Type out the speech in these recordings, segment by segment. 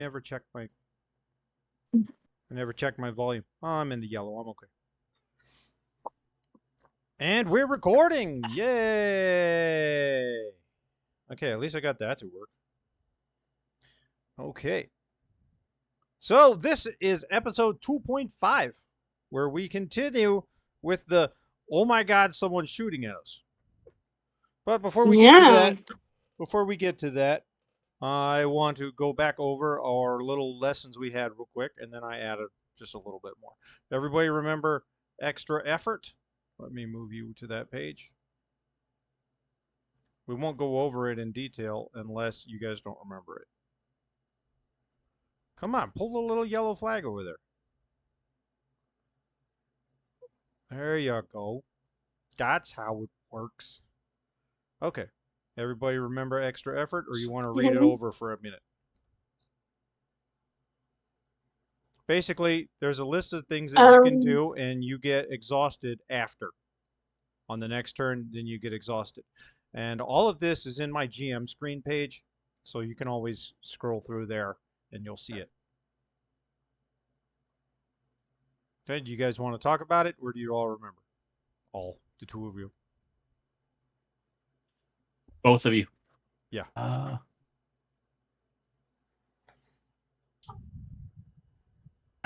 never checked my volume. Oh, I'm in the yellow. I'm okay. And we're recording. Yay! Okay, at least I got that to work. Okay. So this is episode 2.5, where we continue with the oh my god, someone's shooting at us. But Yeah. before we get to that, I want to go back over our little lessons we had real quick, and then I added just a little bit more. Everybody remember extra effort? Let me move you to that page. We won't go over it in detail unless you guys don't remember it. Come on, pull the little yellow flag over there. There you go. That's how it works. Okay. Everybody remember extra effort, or you want to read it over for a minute? Basically, there's a list of things that you can um, do, and you get exhausted after. On the next turn, then you get exhausted. And all of this is in my GM screen page, so you can always scroll through there and you'll see it. Okay, do you guys want to talk about it, or do you all remember? All, the two of you. Both of you. Yeah. I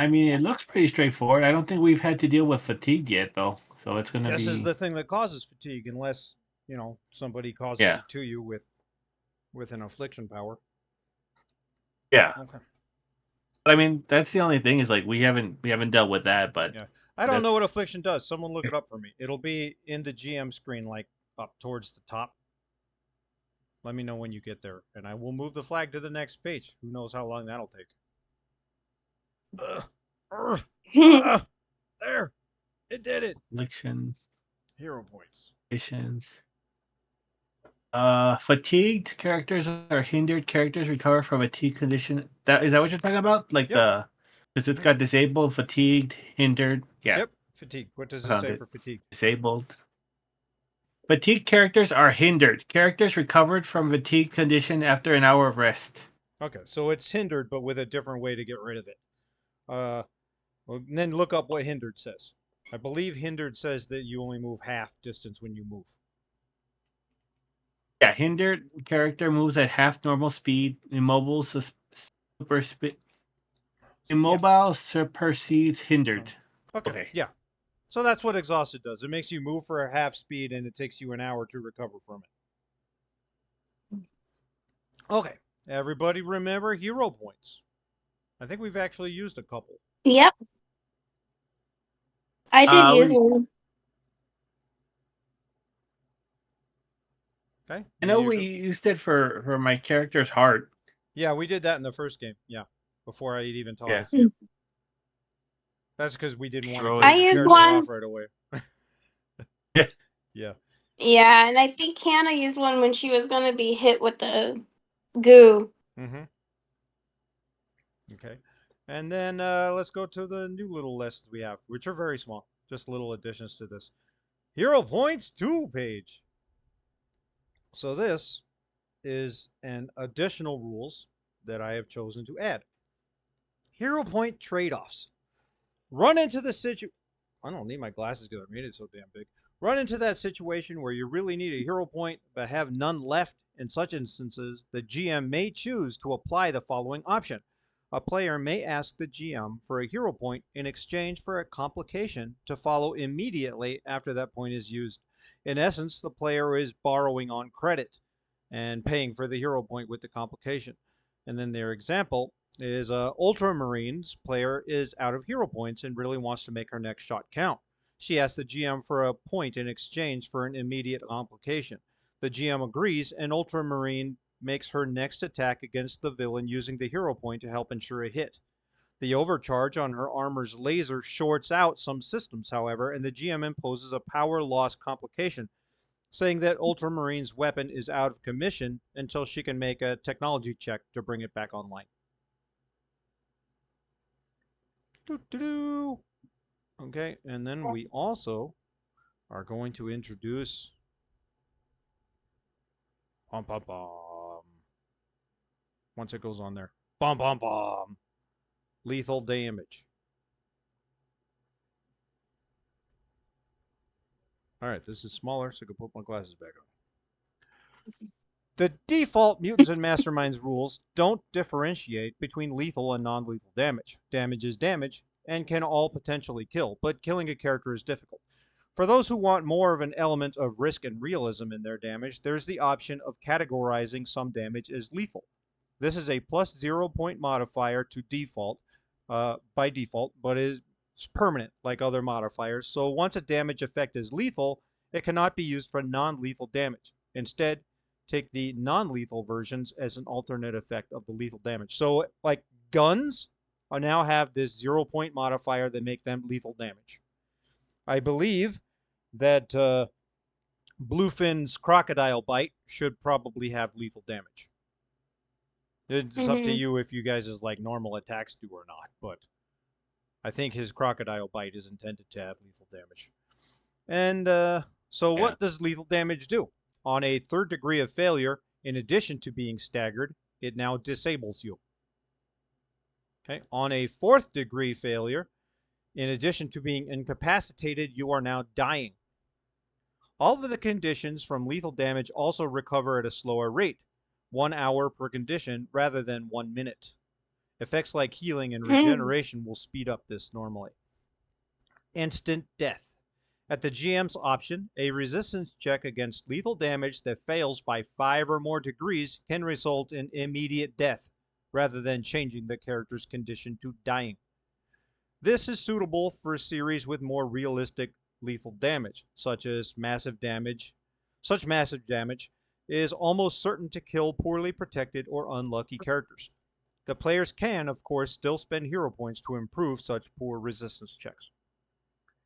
mean, it looks pretty straightforward. I don't think we've had to deal with fatigue yet, though. So it's going to This is be... the thing that causes fatigue, unless, somebody causes it to you with an affliction power. Yeah. Okay. But I mean, that's the only thing is like we haven't dealt with that, but yeah. I don't know what affliction does. Someone look it up for me. It'll be in the GM screen, like up towards the top. Let me know when you get there, and I will move the flag to the next page. Who knows how long that'll take. There. It did it. Affliction. Hero points. Patience. Fatigued characters are hindered characters recover from a fatigue condition. Is that what you're talking about? Like because it's got disabled, fatigued, hindered. Yeah. Yep. Fatigue. What does it say for fatigue? Disabled. Fatigue characters are hindered. Characters recovered from fatigue condition after an hour of rest. Okay, so it's hindered, but with a different way to get rid of it. Well, then look up what hindered says. I believe hindered says that you only move half distance when you move. Yeah, hindered character moves at half normal speed. Immobile supersedes hindered. Okay. Yeah. So that's what exhausted does. It makes you move for a half speed, and it takes you an hour to recover from it. Okay. Everybody remember hero points. I think we've actually used a couple. Yep. I did use one. Okay. I know we used it for my character's heart. Yeah, we did that in the first game. Yeah, before I even taught it to you. That's because we didn't want to kill your character off right away. Yeah. Yeah, and I think Hannah used one when she was going to be hit with the goo. Mm-hmm. Okay. And then let's go to the new little lessons we have, which are very small. Just little additions to this. Hero Points 2 page. So this is an additional rules that I have chosen to add. Hero Point trade-offs. Run into the I don't need my glasses because I made it so damn big. Run into that situation where you really need a hero point but have none left. In such instances, the GM may choose to apply the following option. A player may ask the GM for a hero point in exchange for a complication to follow immediately after that point is used. In essence, the player is borrowing on credit and paying for the hero point with the complication. And then their example is Ultramarines player is out of hero points and really wants to make her next shot count. She asks the GM for a point in exchange for an immediate complication. The GM agrees, and Ultramarine makes her next attack against the villain using the hero point to help ensure a hit. The overcharge on her armor's laser shorts out some systems, however, and the GM imposes a power loss complication, saying that Ultramarine's weapon is out of commission until she can make a technology check to bring it back online. Okay, and then we also are going to introduce once it goes on there. Bomb, bomb, bomb. Lethal damage. All right, this is smaller, so I can put my glasses back on. The default Mutants and Masterminds rules don't differentiate between lethal and non-lethal damage. Damage is damage and can all potentially kill, but killing a character is difficult. For those who want more of an element of risk and realism in their damage, there's the option of categorizing some damage as lethal. This is a plus 0 point modifier to default, by default, but is permanent like other modifiers. So once a damage effect is lethal, it cannot be used for non-lethal damage. Instead, take the non-lethal versions as an alternate effect of the lethal damage. So like guns now have this 0 point modifier that make them lethal damage. I believe that Bluefin's crocodile bite should probably have lethal damage. It's up to Mm-hmm. you if you guys' like normal attacks do or not, but I think his crocodile bite is intended to have lethal damage. And so Yeah. what does lethal damage do? On a third degree of failure, in addition to being staggered, it now disables you. Okay. On a fourth degree failure, in addition to being incapacitated, you are now dying. All of the conditions from lethal damage also recover at a slower rate, 1 hour per condition rather than 1 minute. Effects like healing and regeneration will speed up this normally. Instant death. At the GM's option, a resistance check against lethal damage that fails by 5 or more degrees can result in immediate death, rather than changing the character's condition to dying. This is suitable for a series with more realistic lethal damage, such massive damage is almost certain to kill poorly protected or unlucky characters. The players can, of course, still spend hero points to improve such poor resistance checks.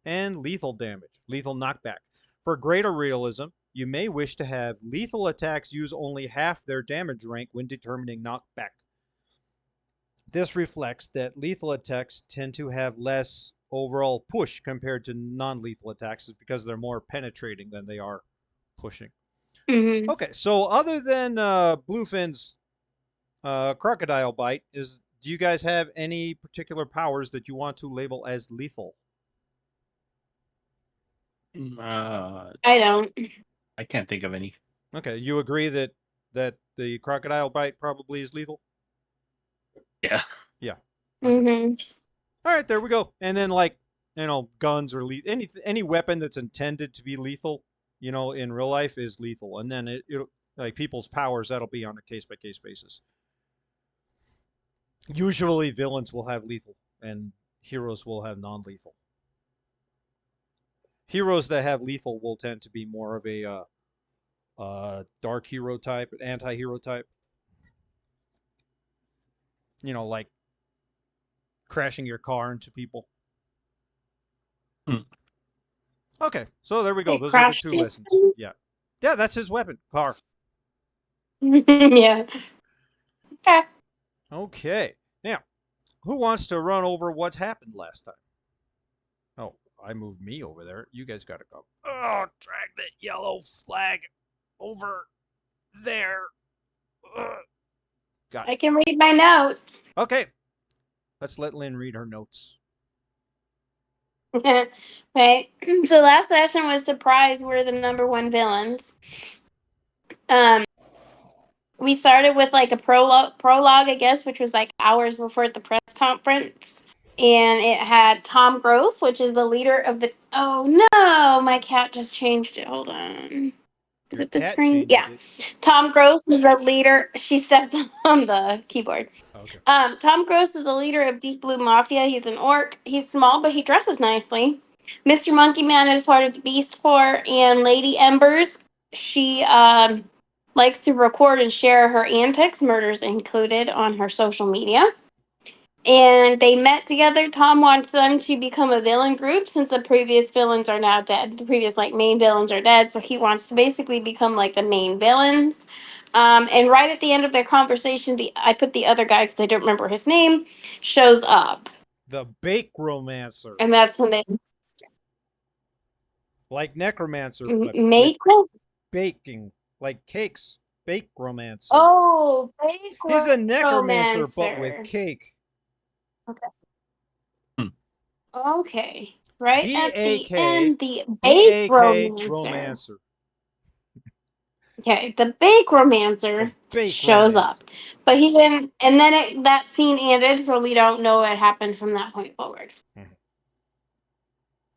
And lethal damage, lethal knockback. For greater realism, you may wish to have lethal attacks use only half their damage rank when determining knockback. This reflects that lethal attacks tend to have less overall push compared to non-lethal attacks because they're more penetrating than they are pushing. Mm-hmm. Okay, so other than Bluefin's crocodile bite, do you guys have any particular powers that you want to label as lethal? I don't. I can't think of any. Okay, you agree that the crocodile bite probably is lethal? Yeah. Yeah. Okay. Mm-hmm. All right, there we go. And then like guns or any weapon that's intended to be lethal, in real life is lethal. And then it'll like people's powers that'll be on a case by case basis. Usually villains will have lethal and heroes will have non-lethal. Heroes that have lethal will tend to be more of a dark hero type, an anti-hero type. Like crashing your car into people. Hmm. Okay, so there we go. It Those are the crashed two you. lessons. Yeah. Yeah, that's his weapon, car. Yeah. Okay. Okay. Now, who wants to run over what's happened last time? Oh, I moved me over there. You guys got to go. Oh, drag that yellow flag over there. Got I it. can read my notes. Okay. Let's let Lynn read her notes. Okay. So last session was surprise. We're the number one villains. Um, we started with like a prologue, I guess, which was like hours before the press conference, and it had Tom Gross, which is the leader of the. Oh no, my cat just changed it. Hold on. Is Your it the cat screen? changed Yeah. it. Tom Gross is the leader. She stepped on the keyboard. Okay. Tom Gross is the leader of Deep Blue Mafia. He's an orc. He's small, but he dresses nicely. Mr. Monkey Man is part of the Beast Corps, and Lady Embers, she likes to record and share her antics, murders included, on her social media. And they met together. Tom wants them to become a villain group since the previous villains are now dead. The previous main villains are dead, so he wants to basically become like the main villains. And right at the end of their conversation, I put the other guy because I don't remember his name, shows up, The Bake Romancer. and that's when they Like Necromancer, but with make. baking. Like cakes fake romancer. Oh, fake He's a necromancer, but with romancer. cake. Okay. Hmm. Okay. Right B at A the K end, the B bake A K romancer. romancer. Okay, the bake The romancer bake shows romance. up, but he didn't. And then that scene ended, so we don't know what happened from that point forward. Mhm.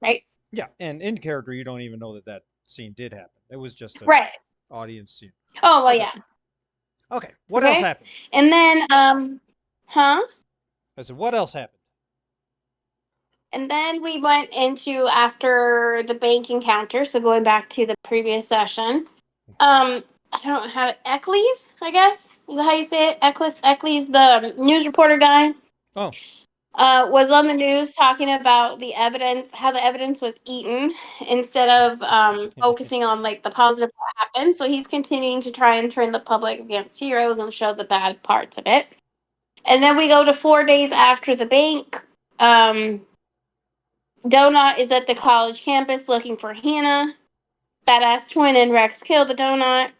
Right. Yeah, and in character, you don't even know that that scene did happen. It was just an Right. audience scene. Oh well, Okay. yeah. Okay. What else Okay. happened? And then, huh? I said, what else happened? And then we went into after the bank encounter. So going back to the previous session, I don't know how Eccles, I guess is that how you say it? Eccles, the news reporter guy, Oh. was on the news talking about the evidence, how the evidence was eaten instead of focusing on like the positive what happened. So he's continuing to try and turn the public against heroes and show the bad parts of it. And then we go to 4 days after the bank. Donut is at the college campus looking for Hannah. Badass Twin and Rex kill the donut.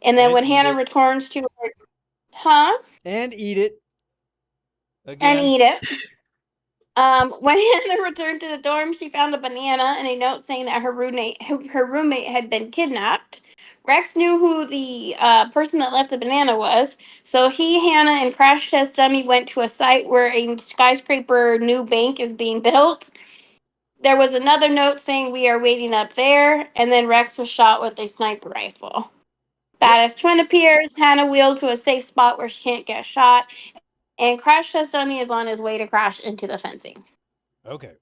And then And when eat Hannah it. returns to her, huh? And eat it And again. eat it. When Hannah returned to the dorm, she found a banana and a note saying that her roommate had been kidnapped. Rex knew who the person that left the banana was, so he, Hannah, and Crash Test Dummy went to a site where a skyscraper new bank is being built. There was another note saying we are waiting up there, and then Rex was shot with a sniper rifle. Yep. Badass Twin appears, Hannah wheeled to a safe spot where she can't get shot, and Crash Test Dummy is on his way to crash into the fencing. Okay.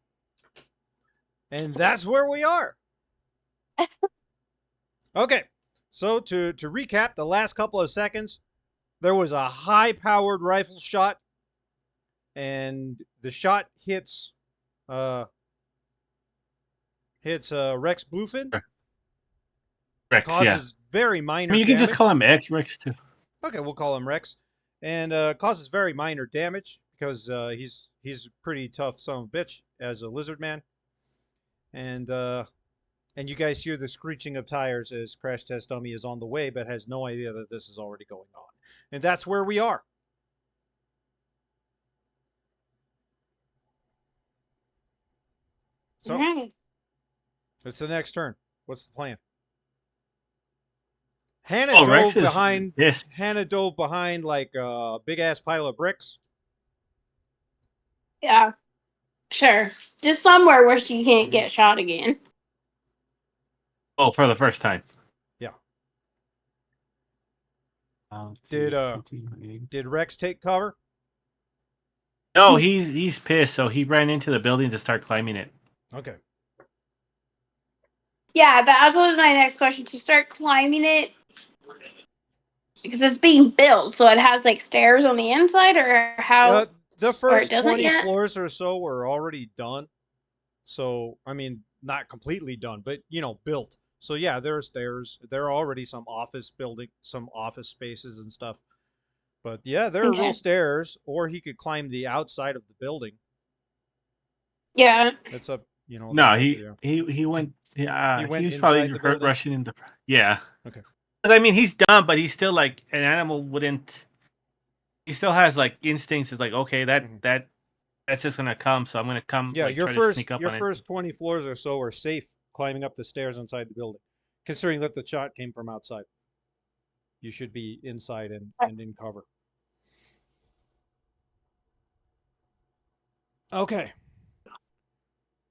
And that's where we are. Okay. So to recap the last couple of seconds, there was a high-powered rifle shot, and the shot uh hits Rex Bluefin, Rex, yeah. causes very I minor mean, you can just call damage. him X Rex too. Okay, we'll call him Rex, and causes very minor damage because he's a pretty tough son of a bitch as a lizard man, and and you guys hear the screeching of tires as Crash Test Dummy is on the way, but has no idea that this is already going on, and that's where we are. All So right. it's the next turn. What's the plan? Hannah Oh, Rex dove is behind. pissed. Hannah dove behind like a big ass pile of bricks. Yeah, sure. Just somewhere where she can't Mhm. get shot again. Oh, for the first time. Yeah. Did See, uh did Rex take cover? no, he's pissed, so he ran into the building to start climbing it. Okay. Yeah, that was my next question. To start climbing it because it's being built, so it has like stairs on the inside, or Uh, how, the or it first doesn't 20 yet. floors or so were already done. So, I mean, not completely done, but built. So yeah, there are stairs. There are already some office spaces and stuff. But yeah, there are real Okay. stairs, or he could climb the outside of the building. Yeah. That's up, No, that's up to you. he went. He Yeah, he went was probably inside the building. rushing in the. Yeah, Okay. 'cause, I mean, he's dumb, but he's still like an animal wouldn't. He still has like instincts. It's like okay, Mhm. that's just gonna come, so I'm gonna come Yeah, like your try to first sneak up your on it. first 20 floors or so are safe climbing up the stairs inside the building. Considering that the shot came from outside. You should be inside and in cover. Okay.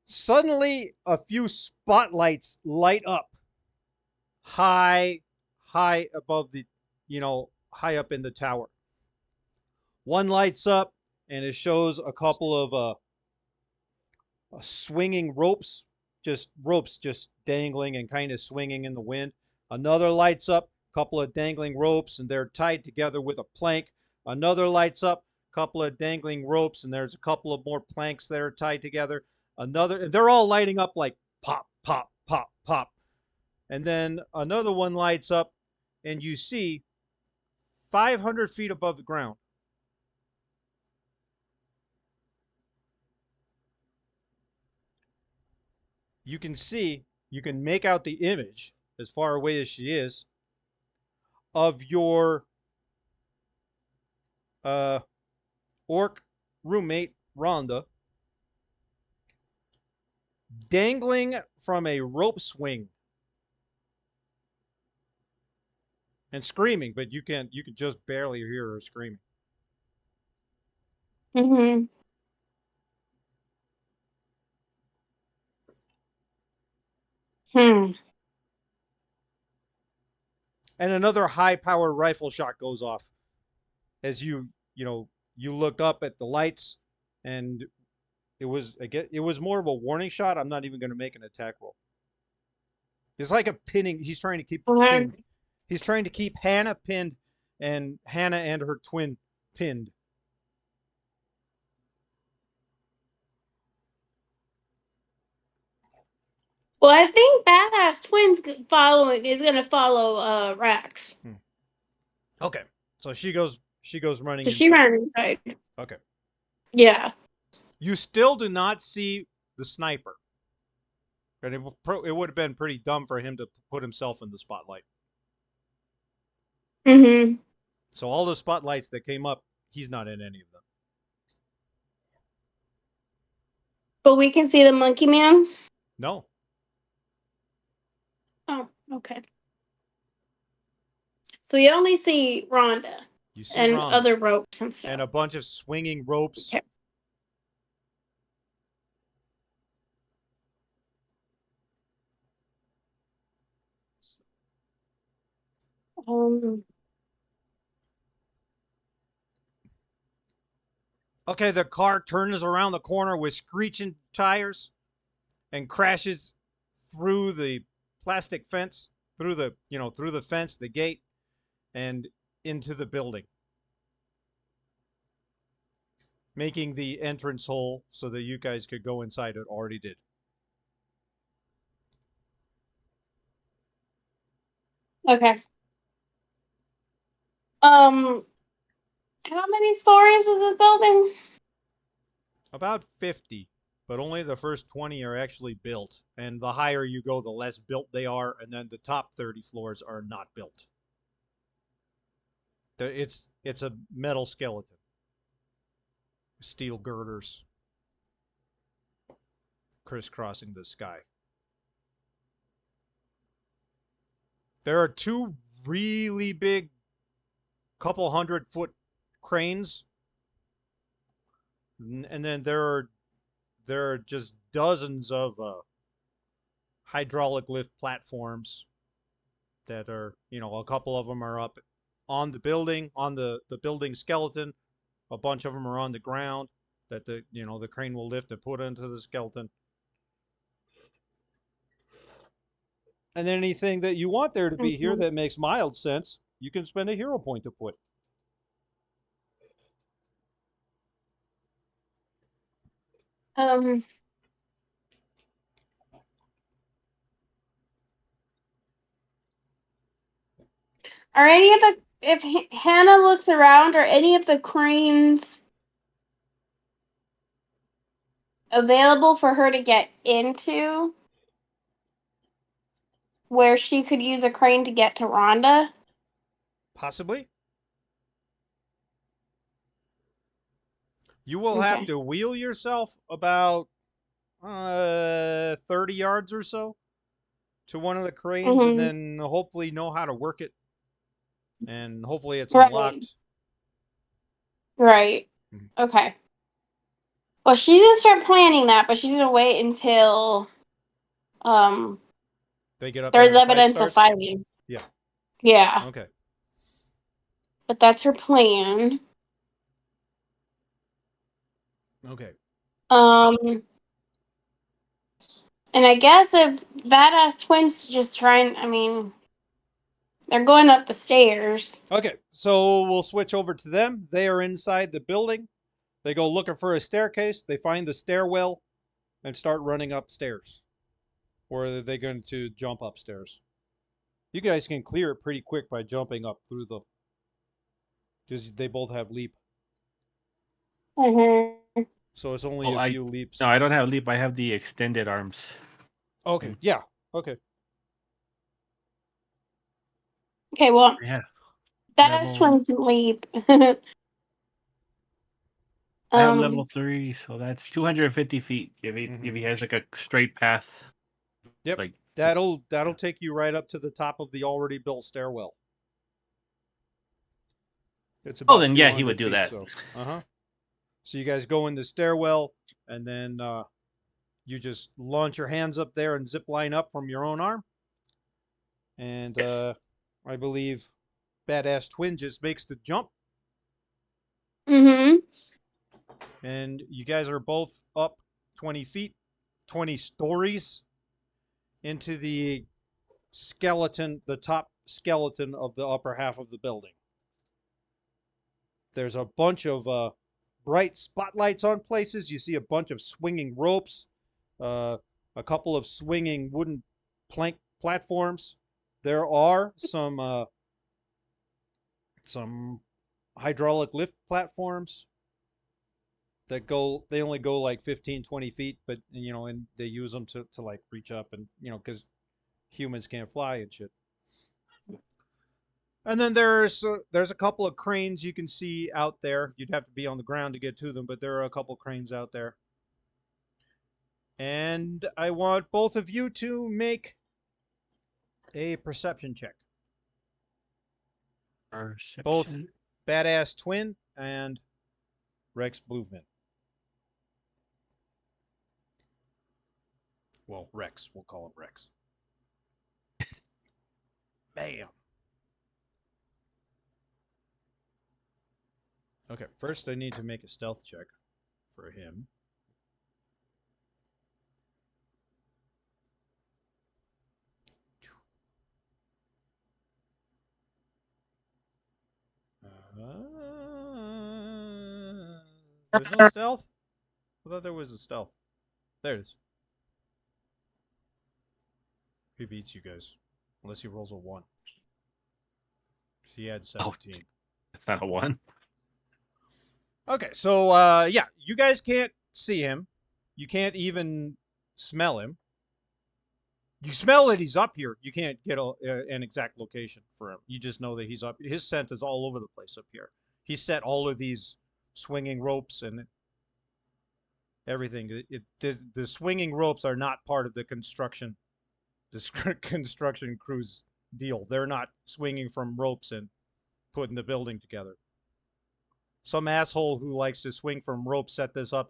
Suddenly, a few spotlights light up high, high above high up in the tower. One lights up and it shows a couple of swinging ropes just dangling and kind of swinging in the wind. Another lights up, a couple of dangling ropes, and they're tied together with a plank. Another lights up, a couple of dangling ropes, and there's a couple of more planks that are tied together. And they're all lighting up like pop, pop, pop, pop. And then another one lights up, and you see 500 feet above the ground. You can make out the image as far away as she is. of your orc roommate Rhonda dangling from a rope swing and screaming, but you can just barely hear her screaming. Mm-hmm. Hmm. And another high-powered rifle shot goes off as you look up at the lights, and it was more of a warning shot. I'm not even going to make an attack roll. It's like a pinning. He's trying to keep Okay. pinned. He's trying to keep Hannah pinned, and Hannah and her twin pinned. Well, I think Badass Twins is gonna follow Rex. Okay, so she goes running So she inside. ran inside. Okay, Yeah. you still do not see the sniper, and it would have been pretty dumb for him to put himself in the spotlight. Mm-hmm. So all the spotlights that came up, he's not in any of them. But we can see the Monkey Man. No, Oh, okay. So we only see Rhonda you see and Rhonda other ropes and and stuff. a bunch of swinging ropes. Okay. Um. Okay, the car turns around the corner with screeching tires and crashes through the plastic fence, through the fence, the gate, and into the building, making the entrance hole so that you guys could go inside. It already did. Okay. Um. How many stories is this building? About 50, but only the first 20 are actually built. And the higher you go, the less built they are, and then the top 30 floors are not built. It's a metal skeleton, steel girders crisscrossing the sky. There are two really big, couple 100-foot cranes, and then there are just dozens of hydraulic lift platforms that are, a couple of them are up on the building, on the building skeleton. A bunch of them are on the ground that the crane will lift and put into the skeleton. And then anything that you want there to be here Mhm. that makes mild sense, you can spend a hero point to put. Um. Are any of the if Hannah looks around, are any of the cranes available for her to get into where she could use a crane to get to Rhonda? Possibly. You will have Okay. to wheel yourself about 30 yards or so to one of the cranes and Mm-hmm. then hopefully know how to work it. And hopefully it's Right. unlocked. Right. Mhm. Okay. Well, she's gonna start planning that, but she's gonna wait until um They get up there there's and the fight evidence of starts. fighting. Yeah. Yeah. Okay. But that's her plan. Okay. Um and I guess if Badass Twins just trying I mean, they're going up the stairs. Okay. So we'll switch over to them. They are inside the building. They go looking for a staircase. They find the stairwell and start running upstairs. Or are they going to jump upstairs? You guys can clear it pretty quick by jumping up through the. Because they both have leap. Mm-hmm. So it's only Oh, a few leaps. no, I don't have leap. I have the extended arms. Okay. thing. Yeah. Okay. Okay, well, Yeah. Badass level. twin can leap. I have level um, 3, so that's 250 feet. If he has like a straight path, Yep. like just That'll take you right up to the top of the already built stairwell. It's oh, about then yeah, he would 200 do feet, that. so so you guys go in the stairwell, and then you just launch your hands up there and zip line up from your own arm. And Yes. I believe Badass Twin just makes the jump, mm-hmm. and you guys are both up 20 feet, 20 stories into the skeleton, the top skeleton of the upper half of the building. There's a bunch of bright spotlights on places. You see a bunch of swinging ropes, uh, a couple of swinging wooden plank platforms. There are some hydraulic lift platforms that go. They only go like 15, 20 feet, but and they use them to like reach up and because humans can't fly and shit. And then there's a couple of cranes you can see out there. You'd have to be on the ground to get to them, but there are a couple cranes out there. And I want both of you to make a perception check. Both Perception. Badass Twin and Rex Bluefin. Well, Rex. We'll call him Rex. Bam. Okay, first I need to make a stealth check for him. There's no stealth? I thought there was a stealth. There it is. He beats you guys. Unless he rolls a 1. He had Oh, 17. that's not a 1. Okay, so yeah, you guys can't see him. You can't even smell him. You smell that he's up here. You can't get an exact location for him. You just know that he's up. His scent is all over the place up here. He set all of these swinging ropes and everything. The swinging ropes are not part of the construction crew's deal. They're not swinging from ropes and putting the building together. Some asshole who likes to swing from ropes set this up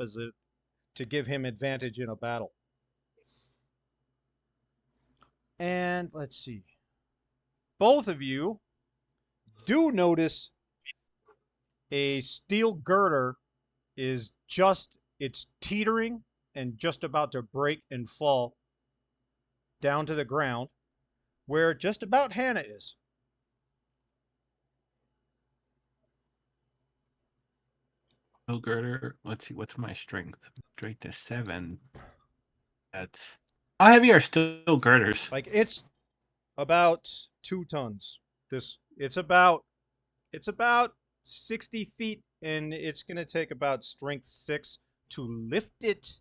to give him advantage in a battle. And let's see. Both of you do notice a steel girder it's teetering and just about to break and fall down to the ground where just about Hannah is. No girder. Let's see. What's my strength? Strength is 7. That's how heavy are still girders? Like it's about 2 tons. It's about 60 feet, and it's going to take about strength 6 to lift it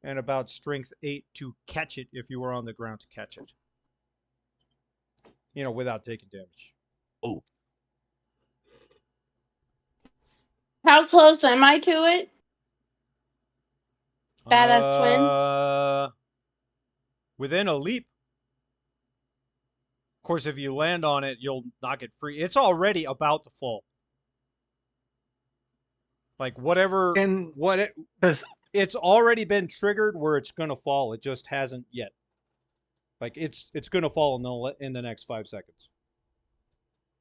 and about strength 8 to catch it if you were on the ground to catch it. Without taking damage. Oh, How close am I to it? Badass twin. Uh, Within a leap. Of course, if you land on it, you'll knock it free. It's already about to fall. Like whatever, and what it, because it's already been triggered where it's gonna fall. It just hasn't yet. Like it's gonna fall in the next 5 seconds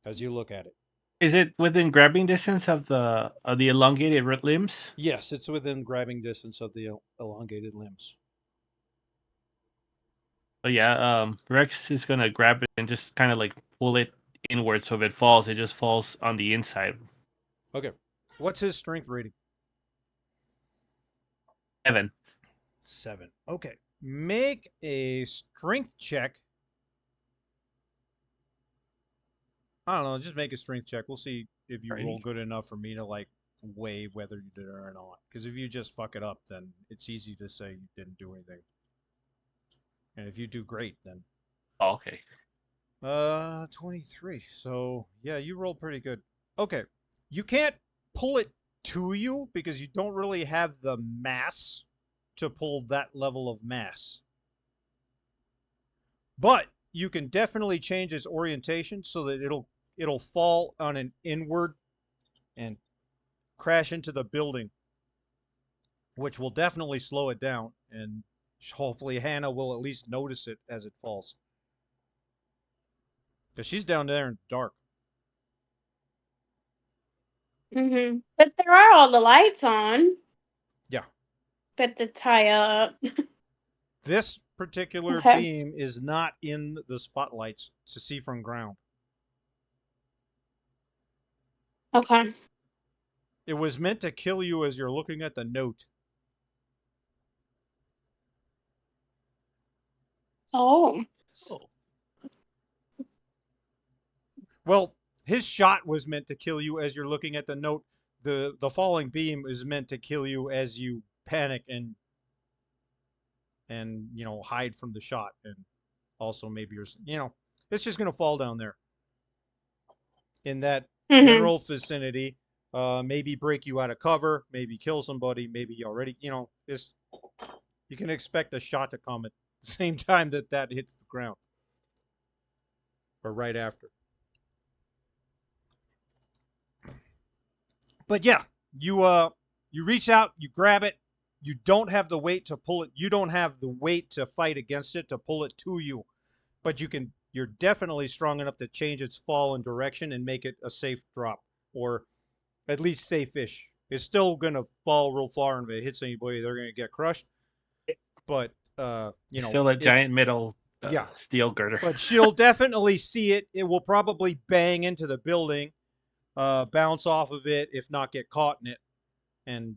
as you look at it. is it within grabbing distance of the elongated limbs? Yes, it's within grabbing distance of the elongated limbs. But yeah, Rex is gonna grab it and just kind of like pull it inward, so if it falls, it just falls on the inside. Okay, what's his strength rating? 7. 7. Okay, make a strength check. I don't know, just make a strength check. We'll see if you roll Alrighty. good enough for me to like weigh whether you did it or not. Because if you just fuck it up, then it's easy to say you didn't do anything. And if you do great, then Oh, okay. 23. So, yeah, you rolled pretty good. Okay. You can't pull it to you because you don't really have the mass to pull that level of mass. But you can definitely change its orientation so that it'll fall on an inward and crash into the building, which will definitely slow it down, and hopefully Hannah will at least notice it as it falls. Because she's down there in the dark. But there are all the lights on. Yeah. But the tie up. This particular Okay. beam is not in the spotlights to see from ground. Okay. It was meant to kill you as you're looking at the note. Oh. Oh. Well, his shot was meant to kill you as you're looking at the note. The falling beam is meant to kill you as you panic and hide from the shot, and also maybe it's just gonna fall down there in that Mm-hmm. general vicinity. Maybe break you out of cover, maybe kill somebody, maybe you already it's you can expect a shot to come at the same time that hits the ground or right after. But yeah, you reach out, you grab it. You don't have the weight to pull it. You don't have the weight to fight against it to pull it to you, but you're definitely strong enough to change its fall and direction and make it a safe drop, or at least safe-ish. It's still gonna fall real far, and if it hits anybody, they're gonna get crushed. But Still a it giant metal yeah. steel girder. But she'll definitely see it. It will probably bang into the building, bounce off of it, if not get caught in it, and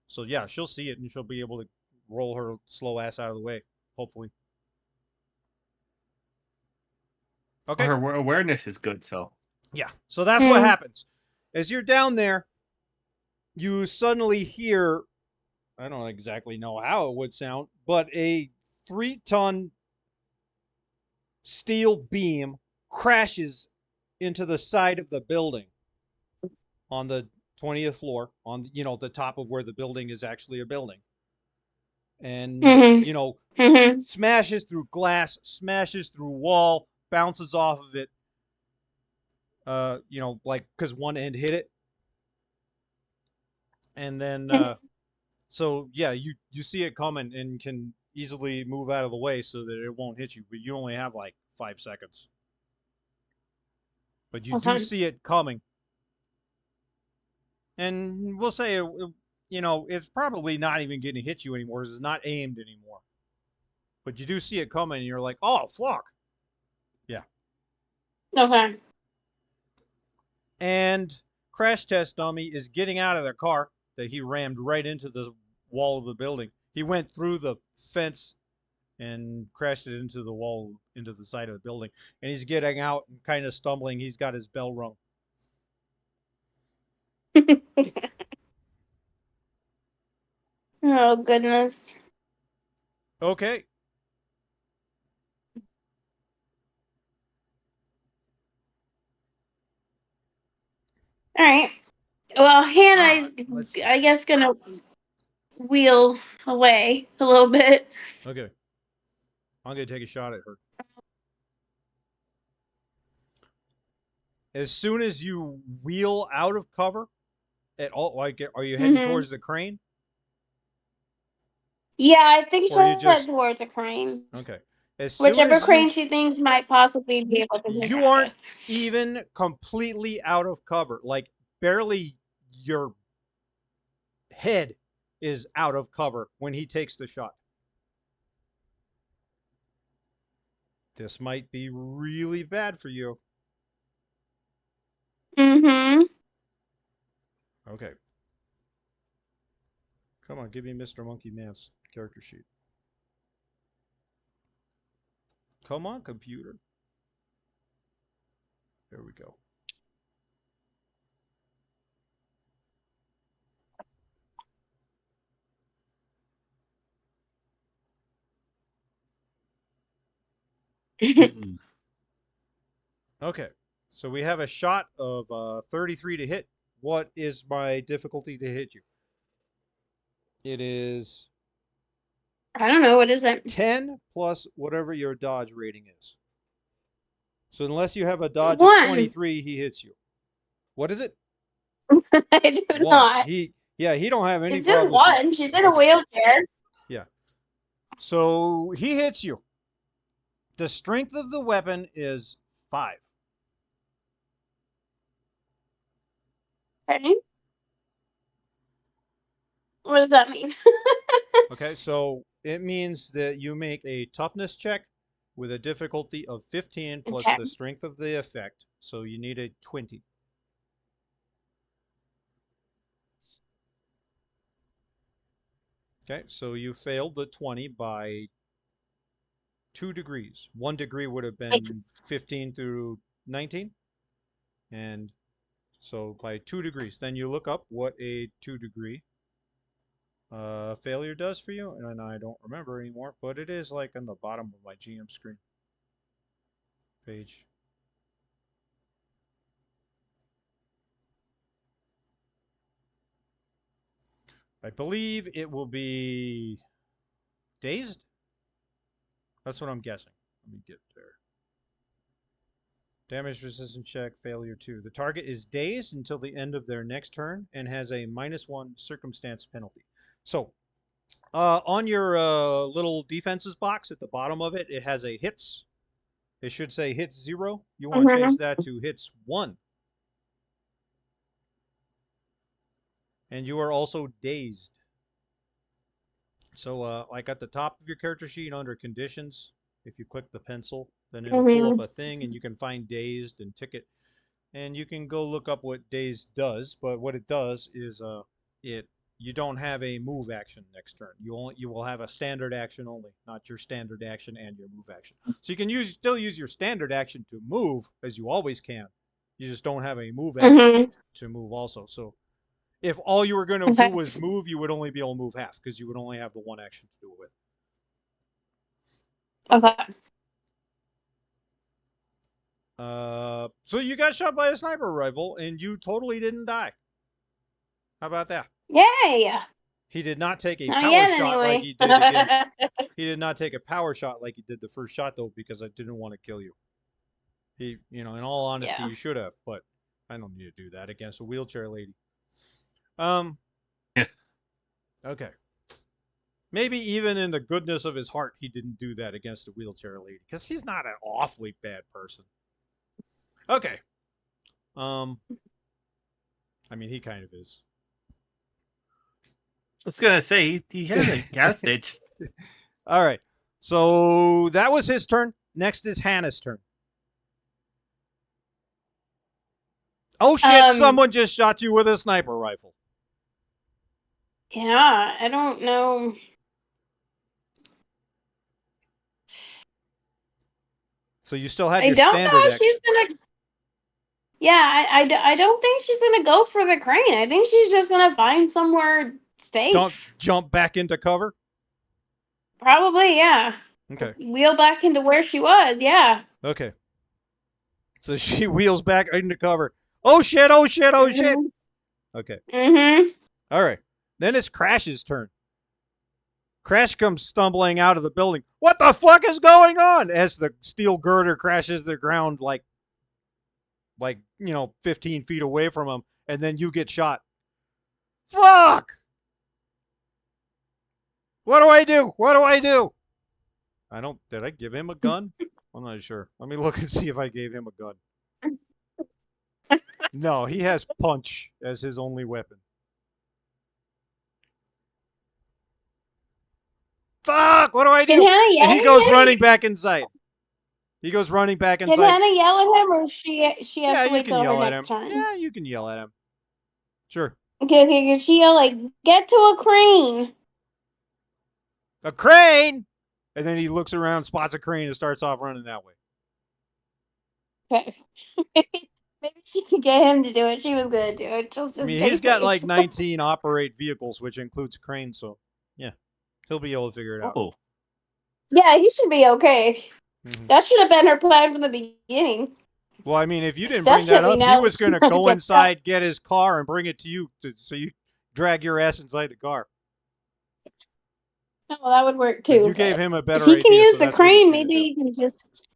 so yeah, she'll see it and she'll be able to roll her slow ass out of the way, hopefully. Okay. Her awareness is good, so. Yeah. So that's what happens. As you're down there, you suddenly hear, I don't exactly know how it would sound, but a 3-ton steel beam crashes into the side of the building on the 20th floor, on the top of where the building is actually a building. And Mm-hmm. Mm-hmm. smashes through glass, smashes through wall, bounces off of it. Like because one end hit it, and then so yeah, you see it coming and can easily move out of the way so that it won't hit you. But you only have like 5 seconds. But you do Okay. see it coming, and we'll say it's probably not even going to hit you anymore. It's not aimed anymore. But you do see it coming, and you're like, oh fuck, yeah. Okay. And Crash Test Dummy is getting out of the car that he rammed right into the wall of the building. He went through the fence and crashed it into the wall, into the side of the building. And he's getting out and kind of stumbling. He's got his bell rung. Oh goodness. Okay. All right. Well, Ah, Hannah, let's see. I guess, gonna wheel away a little bit. Okay. I'm going to take a shot at her. As soon as you wheel out of cover at all, like, are you heading Mm-hmm. towards the crane? Yeah, I think Or you she'll head just, towards a crane. okay. As soon Whichever as crane you she thinks might possibly be able to you grab aren't it. even completely out of cover. Like barely your head is out of cover when he takes the shot. This might be really bad for you. Mm-hmm. Okay. Come on, give me Mr. Monkey Man's character sheet. Come on, computer. There we go. Mm-mm. Okay. So we have a shot of 33 to hit. What is my difficulty to hit you? It is I don't know. What is it? 10 plus whatever your dodge rating is. So unless you have a dodge of 1. 23, he hits you. What is it? I do 1. not. He don't have any It's just problems. 1. She's in a Okay. wheelchair. Yeah. So he hits you. The strength of the weapon is 5. Okay. What does that mean? Okay, so it means that you make a toughness check with a difficulty of 15 plus Okay. the strength of the effect. So you need a 20. Okay, so you failed the 20 by 2 degrees. 1 degree would have been 15 through 19. And so by 2 degrees. Then you look up what a 2 degree failure does for you. And I don't remember anymore, but it is like on the bottom of my GM screen page. I believe it will be dazed. That's what I'm guessing. Let me get there. Damage resistance check, failure 2. The target is dazed until the end of their next turn and has a -1 circumstance penalty. So, on your little defenses box at the bottom of it, it has a hits. It should say hits 0. You want to change that to hits 1. And you are also dazed. So, like at the top of your character sheet under conditions, if you click the pencil, then it'll pull up a thing and you can find dazed and ticket. And you can go look up what dazed does, but what it does is you don't have a move action next turn. You will have a standard action only, not your standard action and your move action. So you can still use your standard action to move as you always can. You just don't have a move action to move also. So if all you were going to do Okay. was move, you would only be able to move half because you would only have the one action to do it with. Okay. So you got shot by a sniper rifle and you totally didn't die. How about that? Yay! He did not take a Not power yet, shot like anyway. he did against. He did not take a power shot like he did the first shot though, because I didn't want to kill you. He, in all honesty, Yeah. you should have, but I don't need to do that against a wheelchair lady. Yeah. Okay. Maybe even in the goodness of his heart, he didn't do that against a wheelchair lady because he's not an awfully bad person. Okay. I mean, he kind of is. I was gonna say he has a gas stitch. All right. So that was his turn. Next is Hannah's turn. Oh shit, someone just shot you with a sniper rifle. Yeah, I don't know. So you still have I your don't know standard if action. she's gonna. Yeah, I don't think she's gonna go for the crane. I think she's just gonna find somewhere safe. Don't jump back into cover. Probably, yeah. Okay. Wheel back into where she was, yeah. Okay. So she wheels back into cover. Oh shit, oh shit, oh shit. Okay. Mm-hmm. All right. Then it's Crash's turn. Crash comes stumbling out of the building. What the fuck is going on? As the steel girder crashes the ground like 15 feet away from him, and then you get shot. Fuck! What do I do? What do I do? Did I give him a gun? I'm not sure. Let me look and see if I gave him a gun. No, he has punch as his only weapon. Fuck! What do I Can do? Hannah yell And he at goes him? running back inside. He goes running back Can inside. Hannah yell at him, or she has Yeah, to you wait can till her yell at next him. turn? Yeah, you can yell at him. Sure. Okay, can she yell like, "Get to a crane"? A crane! And then he looks around, spots a crane, and starts off running that way. Okay. Maybe she could get him to do it. She was gonna do it. Just I mean, stay he's got safe. like 19 operate vehicles, which includes cranes, so yeah, he'll be able to figure it out. Oh, Yeah, he should be okay. Mhm. That should have been her plan from the beginning. Well, I mean, if you didn't bring that Definitely up, he now was it's going to time to go get up. inside, get his car, and bring it to you, so you drag your ass inside the car. Well, that would work But too. you gave But him a if better he can idea, so use the that's what he's crane, going to maybe do. he can just.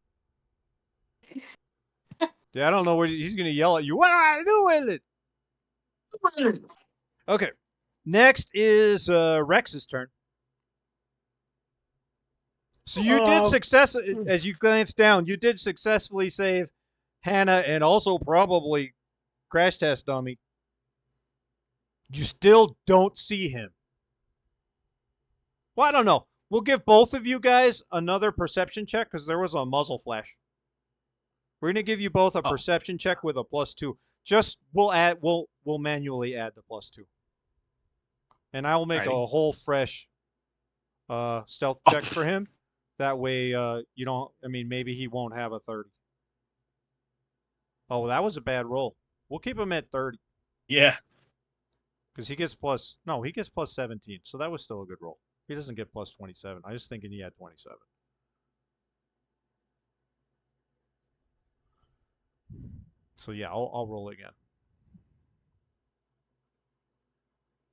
Yeah, I don't know what he's going to yell at you. What do I do with it? Okay. Next is Rex's turn. So you did as you glance down, you did successfully save Hannah and also probably Crash Test Dummy. You still don't see him. Well, I don't know. We'll give both of you guys another perception check because there was a muzzle flash. We're gonna give you both a perception check with a +2. Just we'll manually add the +2, and I will make a whole fresh stealth check for him. That way, you don't. I mean, maybe he won't have a 30. Oh, that was a bad roll. We'll keep him at 30. Yeah. Because he gets he gets +17. So that was still a good roll. He doesn't get +27. I was thinking he had 27. So yeah, I'll roll again.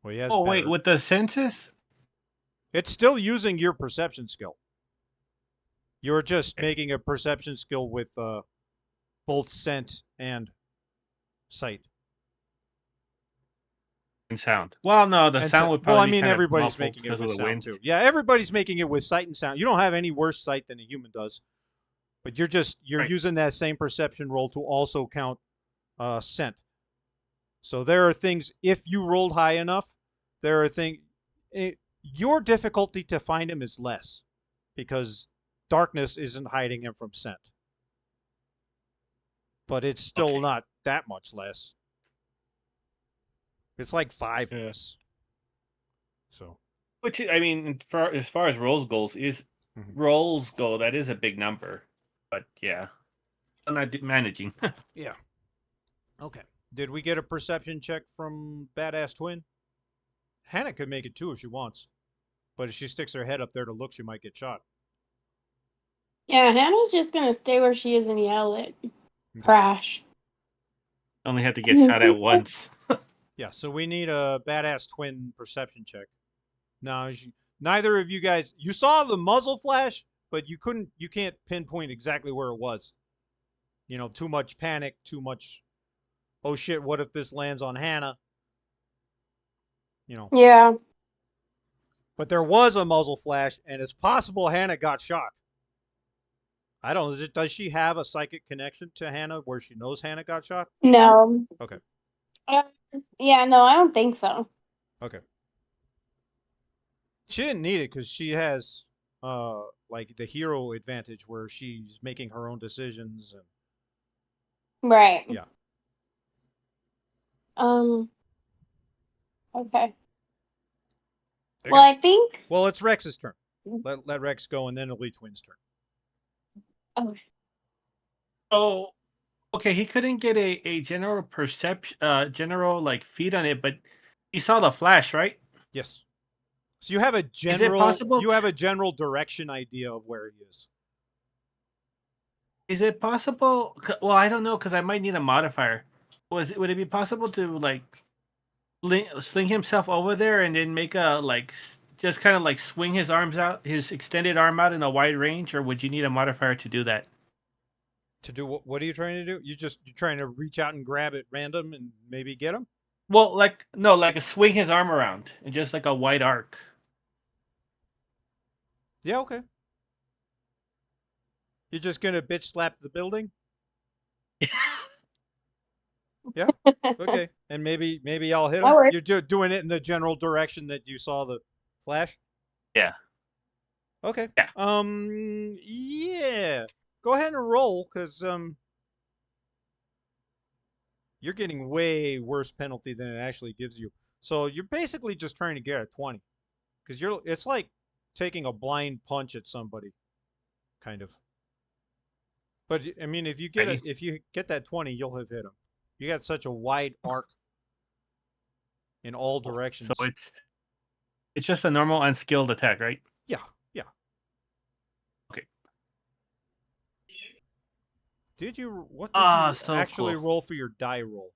Well, he has Oh, better. wait, with the census? It's still using your perception skill. You're just making a perception skill with both scent and sight. And sound. Well, no, the sound would probably well, I be mean, kind of everybody's muffled making it because of with the sound wind. too. Yeah, everybody's making it with sight and sound. You don't have any worse sight than a human does, but you're Right. using that same perception roll to also count scent. So there are things, if you rolled high enough, there are things. Your difficulty to find him is less because darkness isn't hiding him from scent. But it's still not that much less. It's like 5 less. So, which I mean, as far as rolls go, that is a big number. But yeah, I'm not managing. yeah. Okay. Did we get a perception check from Badass Twin? Hannah could make it too if she wants. But if she sticks her head up there to look, she might get shot. Yeah, Hannah's just gonna stay where she is and yell at Crash. Only have to get shot at once. Yeah, so we need a Badass Twin perception check. Now, neither of you guys, you saw the muzzle flash, but you can't pinpoint exactly where it was. You know, too much panic, too much, oh shit, what if this lands on Hannah? You know. Yeah. But there was a muzzle flash, and it's possible Hannah got shot. I don't know. Does she have a psychic connection to Hannah where she knows Hannah got shot? No. Okay. Yeah, no, I don't think so. Okay. She didn't need it because she has like the hero advantage where she's making her own decisions and Right. yeah. Okay. Well, I think. Well, it's Rex's turn. Let Rex go, and then it'll be Twin's turn. Okay. Oh, okay. He couldn't get a general perception, general like feed on it, but he saw the flash, right? Yes. So you have a general. Is it possible? You have a general direction idea of where he is. Is it possible? Well, I don't know because I might need a modifier. Would it be possible to like sling himself over there and then make a just kind of like swing his arms out, his extended arm out in a wide range, or would you need a modifier to do that? To do what? What are you trying to do? You're trying to reach out and grab at random and maybe get him? Well, like a swing his arm around and just like a wide arc. Yeah, okay. You're just gonna bitch slap the building? Yeah. Okay. And maybe I'll hit him. You're doing it in the general direction that you saw the flash? Yeah. Okay. Yeah. Yeah. Go ahead and roll, because you're getting way worse penalty than it actually gives you. So you're basically just trying to get a 20. Because it's like taking a blind punch at somebody. Kind of. But I mean, if you get that 20, you'll have hit him. You got such a wide arc in all directions. So it's just a normal unskilled attack, right? Yeah, yeah. Okay. What did Ah, you so actually cool. roll for your die roll?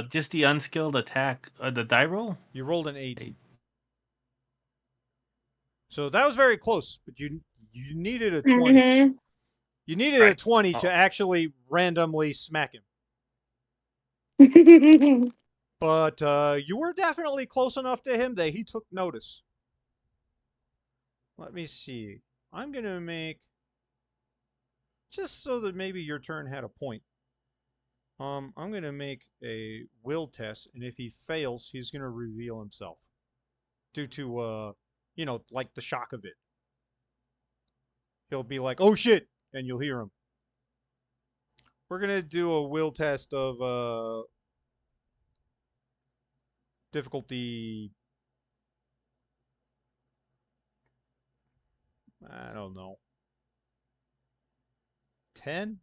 Just the unskilled attack. The die roll. You rolled an 8. Eight. So that was very close, but you needed a 20. Mm-hmm. You needed a Right. 20 to Oh. actually randomly smack him. But you were definitely close enough to him that he took notice. Let me see. I'm going to make, just so that maybe your turn had a point, I'm going to make a will test, and if he fails, he's going to reveal himself due to, like the shock of it. He'll be like, oh shit, and you'll hear him. We're going to do a will test of difficulty, I don't know, 10?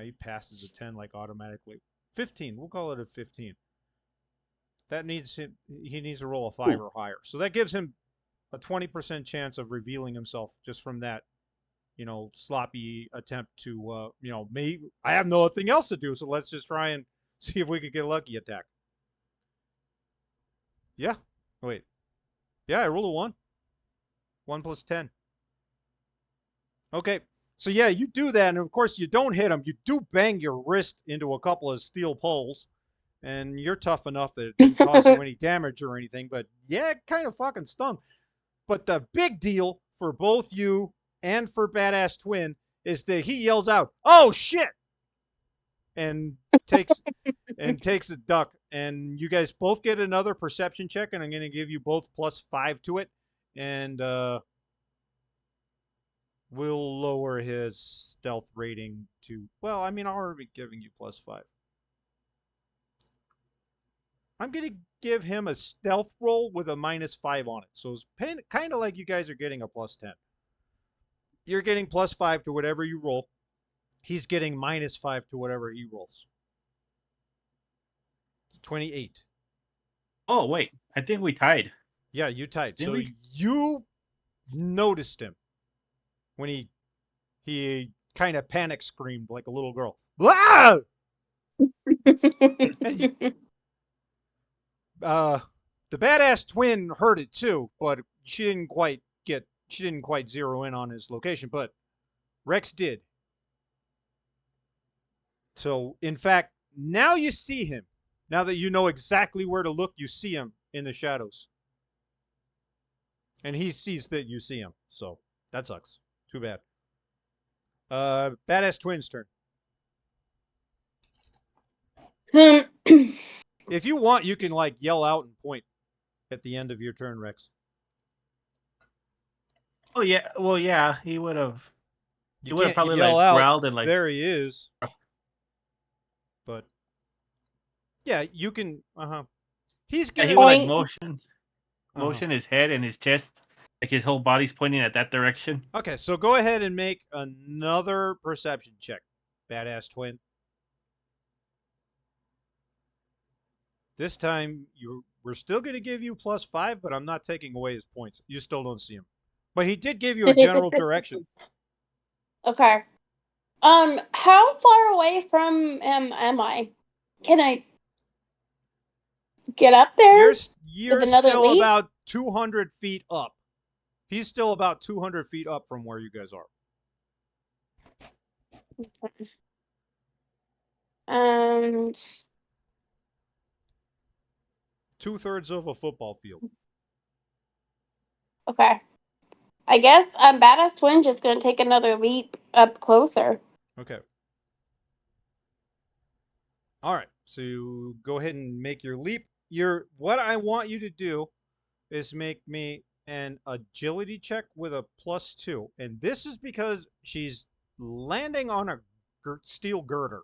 He passes a 10 like automatically. 15. We'll call it a 15. That needs him. He needs to roll a 5 Ooh. or higher. So that gives him a 20% chance of revealing himself just from that, sloppy attempt to, me. I have nothing else to do, so let's just try and see if we could get a lucky attack. Yeah. Wait. Yeah, I rolled a 1. 1 plus 10. Okay. So yeah, you do that, and of course you don't hit him. You do bang your wrist into a couple of steel poles, and you're tough enough that it didn't cause you any damage or anything. But yeah, it kind of fucking stung. But the big deal for both you and for Badass Twin is that he yells out, "Oh shit!" and takes takes a duck. And you guys both get another perception check, and I'm going to give you both +5 to it, and we'll lower his stealth rating to. Well, I mean, I'll already be giving you +5. I'm going to give him a stealth roll with a -5 on it. So it's kind of like you guys are getting a +10. You're getting +5 to whatever you roll. He's getting -5 to whatever he rolls. It's 28. Oh wait, I think we tied. Yeah, you tied. Didn't So we? you noticed him when he kind of panic screamed like a little girl. Ah! And uh, the badass twin heard it too, but she didn't quite zero in on his location, but Rex did. So in fact, now you see him. Now that you know exactly where to look, you see him in the shadows. And he sees that you see him. So that sucks. Too bad. Badass twins turn. If you want, you can like yell out and point at the end of your turn, Rex. Oh yeah. Well, yeah. He would have. You He would have can't probably yell like out. growled and like. There he is. But yeah, you can. He's Yeah, he gonna. would like Oink. motion his head and his chest, like his whole body's pointing at that direction. Okay, so go ahead and make another perception check, badass twin. This time we're still gonna give you +5, but I'm not taking away his points. You still don't see him, but he did give you a general direction. Okay. How far away from him am I? Can I get up there with You're another still leap? about 200 feet up. He's still about 200 feet up from where you guys are. Um. 2/3 of a football field. Okay. I guess Badass Twin just gonna take another leap up closer. Okay. All right. So go ahead and make your leap. What I want you to do is make me an agility check with a +2. And this is because she's landing on a steel girder.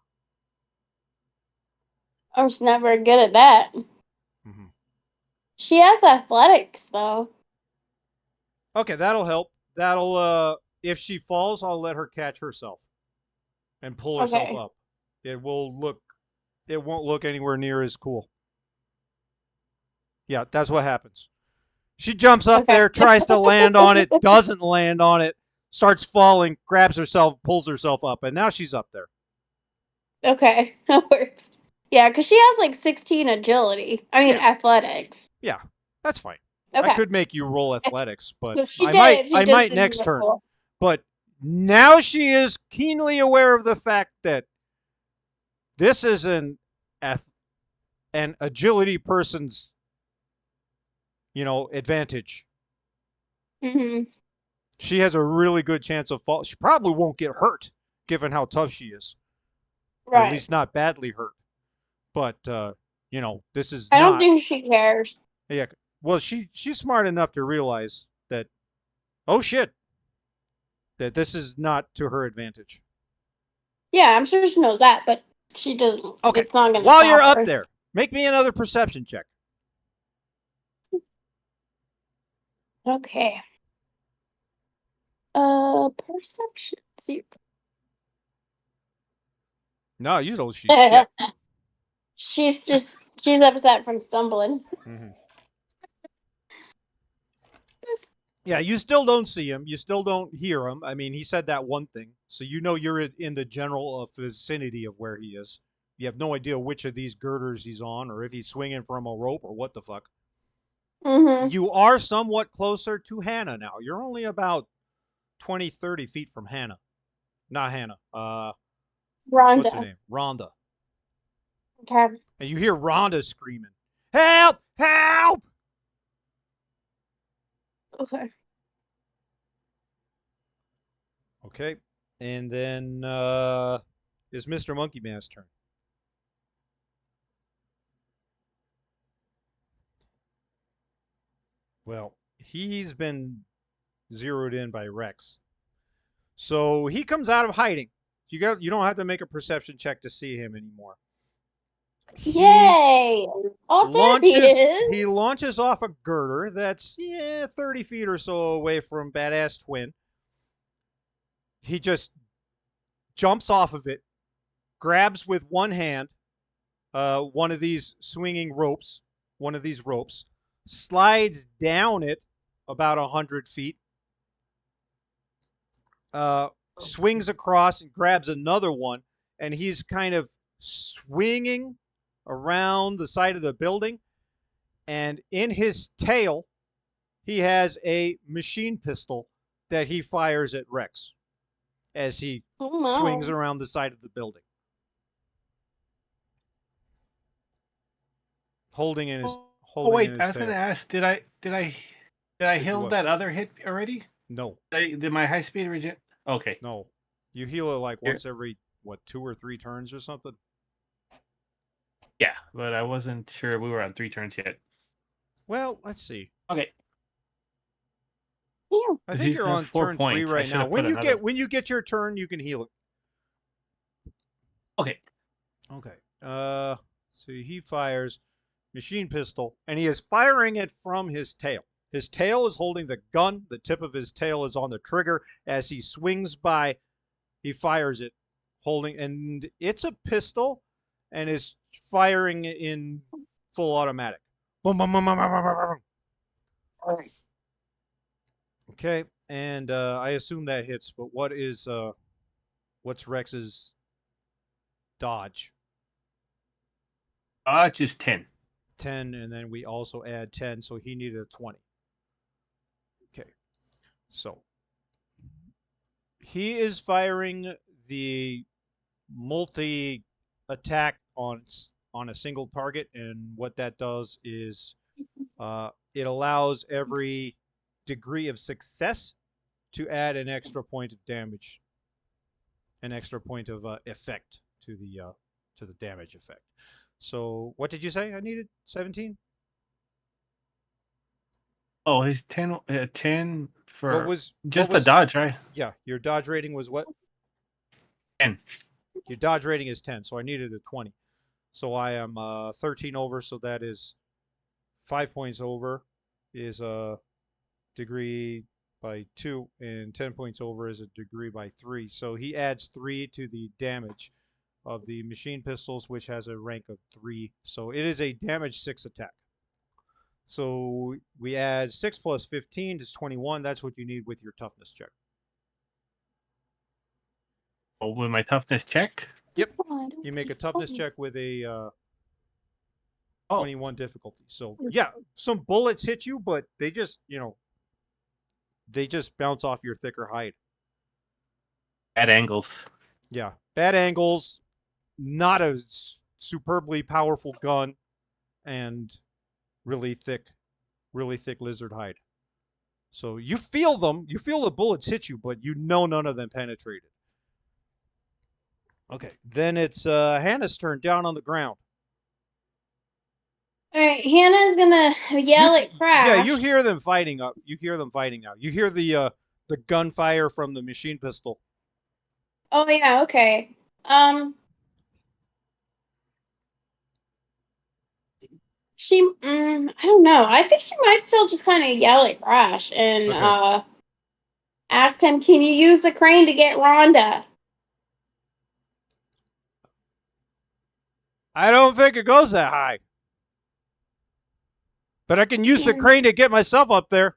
I'm just never good at that. Mm-hmm. She has athletics though. Okay, that'll help. If she falls, I'll let her catch herself and pull herself Okay. up. It will look it won't look anywhere near as cool. Yeah, that's what happens. She jumps up Okay. there, tries to land on it, doesn't land on it, starts falling, grabs herself, pulls herself up, and now she's up there. Okay. That works. Yeah, because she has like 16 agility. I mean, Yeah, athletics. yeah, that's fine. I Okay. could make you roll athletics, but So she did. She I just might didn't next get turn. full. But now she is keenly aware of the fact that this is an agility person's, advantage. Hmm. She has a really good chance of fall. She probably won't get hurt, given how tough she is, or at Right. least not badly hurt. But this is I don't not. think she cares. Yeah. Well, she's smart enough to realize that. Oh shit! That this is not to her advantage. Yeah, I'm sure she knows that, but she doesn't. Okay. It's not going to While you're stop up her. there, make me another perception check. Okay. Perception. See. No, you don't see shit. she's upset from stumbling. Mm-hmm. Yeah, you still don't see him. You still don't hear him. I mean, he said that one thing, so you know you're in the general vicinity of where he is. You have no idea which of these girders he's on, or if he's swinging from a rope, or what the fuck. Mm-hmm. You are somewhat closer to Hannah now. You're only about 20, 30 feet from Hannah. Not Hannah. What's her Rhonda. name? Rhonda. Okay. And you hear Rhonda screaming, "Help! Help!" Okay. Okay. And then it's Mr. Monkey Man's turn. Well, he's been zeroed in by Rex. So he comes out of hiding. You don't have to make a perception check to see him anymore. He Yay! Oh, there he launches is. off a girder that's 30 feet or so away from Badass Twin. He just jumps off of it, grabs with one hand one of these ropes, slides down it about 100 feet, swings across and grabs another one, and he's kind of swinging around the side of the building. And in his tail, he has a machine pistol that he fires at Rex as he Oh swings no. around the side of the building, holding in his Oh holding in wait, I his was gonna tail. ask, did I Did you heal what? that other hit already? No, Did my high speed regen? Okay. no. You heal it like Here. once every 2 or 3 turns or something. Yeah, but I wasn't sure we were on 3 turns yet. Well, let's see. Okay. Ew. I Because think he's you're got on four turn 3 points. I right should now. have put another. When you get your turn, you can heal it. Okay. Okay. So he fires machine pistol, and he is firing it from his tail. His tail is holding the gun. The tip of his tail is on the trigger. As he swings by, he fires it, holding, and it's a pistol, and is firing in full automatic. Boom, boom, boom, boom, boom, boom, boom. Okay, and I assume that hits. But what's Rex's dodge? Just 10. 10, and then we also add 10, so he needed a 20. Okay, so he is firing the multi attack on a single target, and what that does is it allows every degree of success to add an extra point of damage, an extra point of effect to the damage effect. So what did you say? I needed 17. Oh, he's 10. 10 What for was just the dodge, right? yeah? Your dodge rating was what? 10. Your dodge rating is 10, so I needed a 20. So I am 13 over, so that is 5 points over is a degree by 2, and 10 points over is a degree by 3. So he adds 3 to the damage of the machine pistols, which has a rank of 3. So it is a damage 6 attack. So we add 6 plus 15 is 21. That's what you need with your toughness check. Oh, with my toughness check. Yep. You make a toughness check with a 21 difficulty. So yeah, some bullets hit you, but they just, they just bounce off your thicker hide. At angles. Yeah. Bad angles, not a superbly powerful gun, and really thick lizard hide. So you feel them, you feel the bullets hit you, but you know none of them penetrated. Okay, then it's Hannah's turn down on the ground. All right, Hannah's gonna yell at Crash. Yeah, you hear them fighting up. You hear them fighting now. You hear the gunfire from the machine pistol. Oh yeah, okay. I don't know. I think she might still just kind of yell at Crash and ask him, "Can you use the crane to get Rhonda?" I don't think it goes that high. But I can use the crane to get myself up there.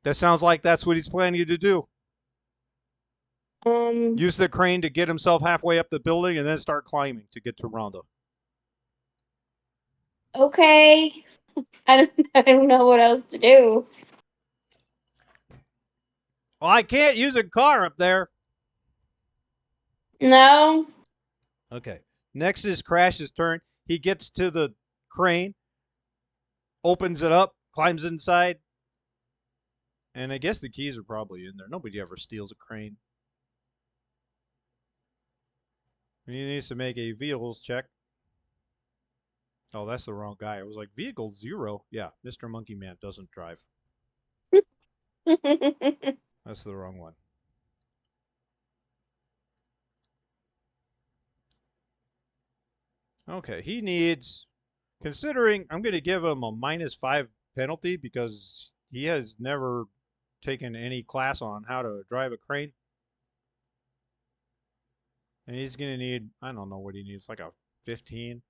That sounds like that's what he's planning to do. Use the crane to get himself halfway up the building and then start climbing to get to Rhonda. Okay. I don't know what else to do. Well, I can't use a car up there. No. Okay. Next is Crash's turn. He gets to the crane, opens it up, climbs inside. And I guess the keys are probably in there. Nobody ever steals a crane. He needs to make a vehicles check. Oh, that's the wrong guy. I was like, vehicle 0. Yeah, Mr. Monkey Man doesn't drive. That's the wrong one. Okay, he needs, considering I'm going to give him a -5 penalty because he has never taken any class on how to drive a crane. And he's going to need, I don't know what he needs, like a 15.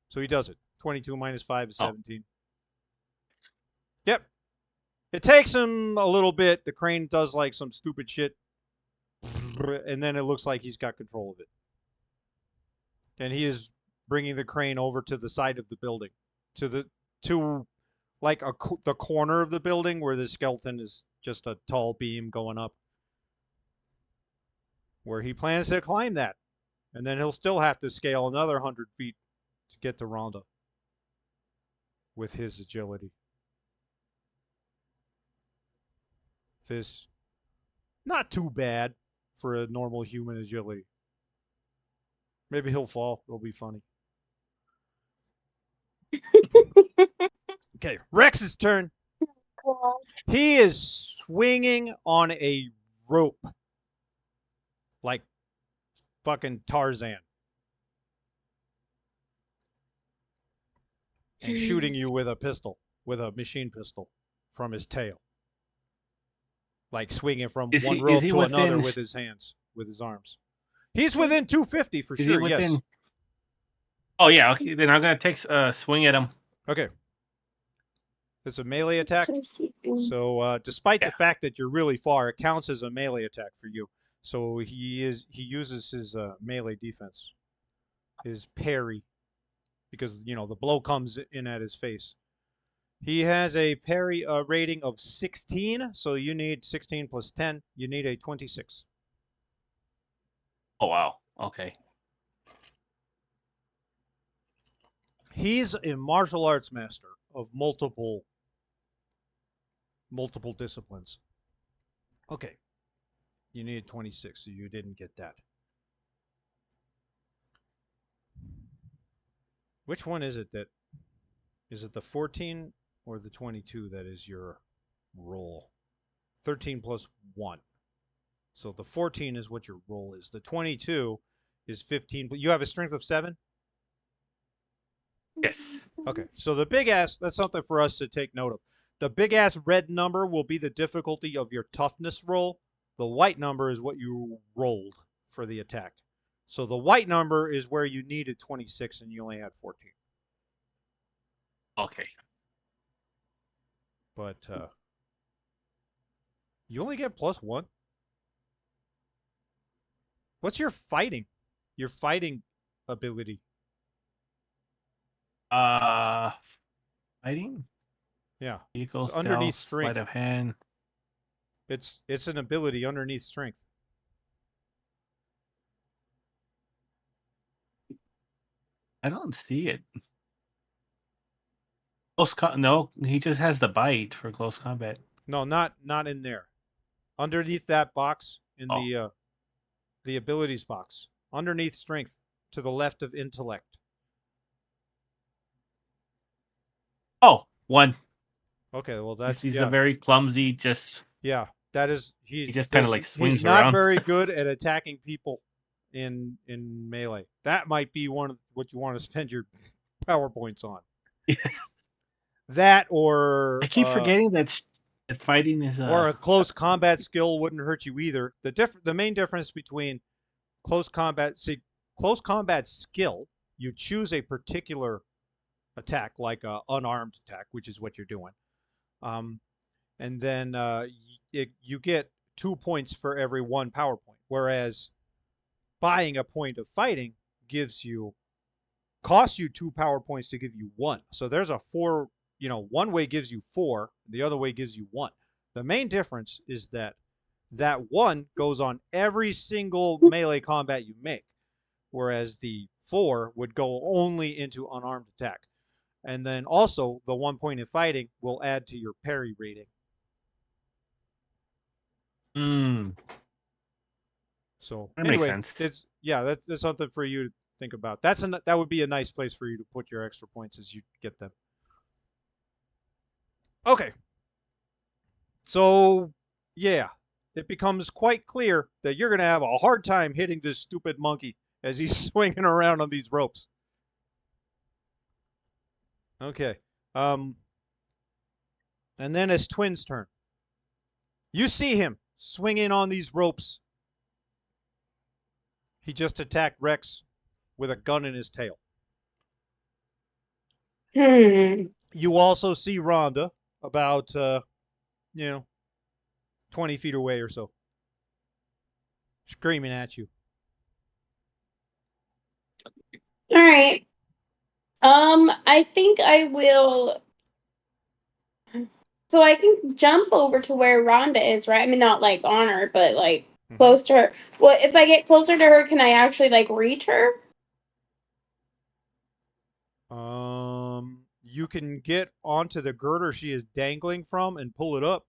So he does it. 22 minus 5 is 17. Yep. It takes him a little bit. The crane does like some stupid shit. And then it looks like he's got control of it. And he is bringing the crane over to the side of the building. To like the corner of the building where the skeleton is just a tall beam going up. Where he plans to climb that. And then he'll still have to scale another 100 feet to get to Rhonda. With his agility. This not too bad for a normal human agility. Maybe he'll fall. It'll be funny. Okay, Rex's turn. He is swinging on a rope. Like fucking Tarzan. And shooting you with a pistol. With a machine pistol. From his tail. Like swinging from one rope to another with his hands. With his arms. He's within 250 for sure, yes. Oh, yeah. Okay, then I'm going to take a swing at him. Okay. It's a melee attack. So despite the fact that you're really far, it counts as a melee attack for you. So he uses his melee defense. His parry. Because, the blow comes in at his face. He has a parry rating of 16. So you need 16 plus 10. You need a 26. Oh, wow. Okay. He's a martial arts master of multiple disciplines. Okay. You needed 26, so you didn't get that. Which one is it that... Is it the 14 or the 22 that is your roll? 13 plus 1. So the 14 is what your roll is. The 22 is 15. But you have a strength of 7? Yes. Okay. So the big ass, that's something for us to take note of. The big ass red number will be the difficulty of your toughness roll. The white number is what you rolled for the attack. So the white number is where you needed 26 and you only had 14. Okay. But you only get +1. What's your fighting? Your fighting ability? Uh, Fighting, Yeah, vehicle, it's underneath stealth, sleight strength. of hand. It's an ability underneath strength. I don't see it. No, he just has the bite for close combat. No, not in there. Underneath that box in Oh, the abilities box. Underneath strength to the left of intellect. oh, 1. Okay, well He's that's he's a very clumsy. yeah. That is He just kind of like he's swings not around. very good at attacking people in melee. That might be one of what you want to spend your PowerPoints on. That I keep forgetting that fighting is or a close combat skill wouldn't hurt you either. The main difference between close combat close combat skill, you choose a particular attack like a unarmed attack, which is what you're doing. And then you get 2 points for every 1 power point, whereas buying a point of fighting costs you 2 power points to give you 1. So there's a 4, one way gives you 4, the other way gives you 1. The main difference is that 1 goes on every single melee combat you make, whereas the 4 would go only into unarmed attack. And then also the 1 point in fighting will add to your parry rating. So That makes anyway, sense. that's something for you to think about. That would be a nice place for you to put your extra points as you get them. Okay. So yeah, it becomes quite clear that you're going to have a hard time hitting this stupid monkey as he's swinging around on these ropes. Okay. And then it's Twin's turn. You see him swinging on these ropes. He just attacked Rex with a gun in his tail. You also see Rhonda about 20 feet away or so, screaming at you. All right. I think I will. So I can jump over to where Rhonda is, right? I mean, not like on her, but like close to her. Well, if I get closer to her, can I actually like reach her? You can get onto the girder she is dangling from and pull it up.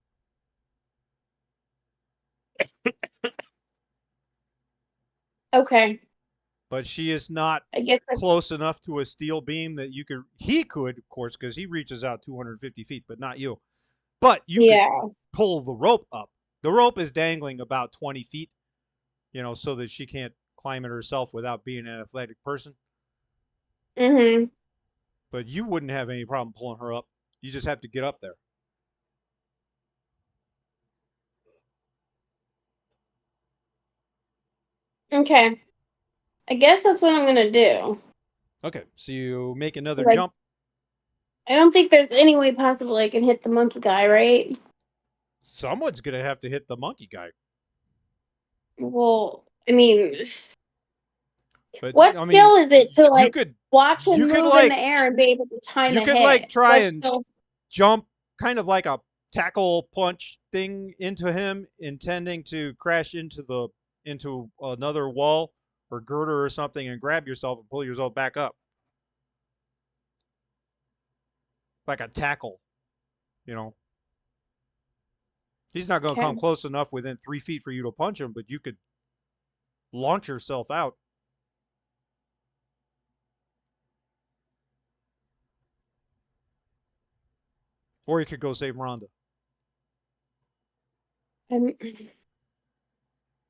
Okay. But she is not I guess that's, close enough to a steel beam that you could. He could, of course, because he reaches out 250 feet, but not you. But you could yeah. pull the rope up. The rope is dangling about 20 feet, so that she can't climb it herself without being an athletic person. Mm-hmm. But you wouldn't have any problem pulling her up. You just have to get up there. Okay. I guess that's what I'm gonna do. Okay, so you make another Like, jump. I don't think there's any way possible I can hit the monkey guy, right? Someone's going to have to hit the monkey guy. Well, I mean, But what I mean, skill is it to you like could watch him you could move in the like air and be able to time you a could like hit? try What and skill? jump kind of like a tackle punch thing into him, intending to crash into another wall or girder or something and grab yourself and pull yourself back up. Like a tackle, you know. He's not going to come Okay. close enough within 3 feet for you to punch him, but you could launch yourself out. Or you could go save Rhonda. Um,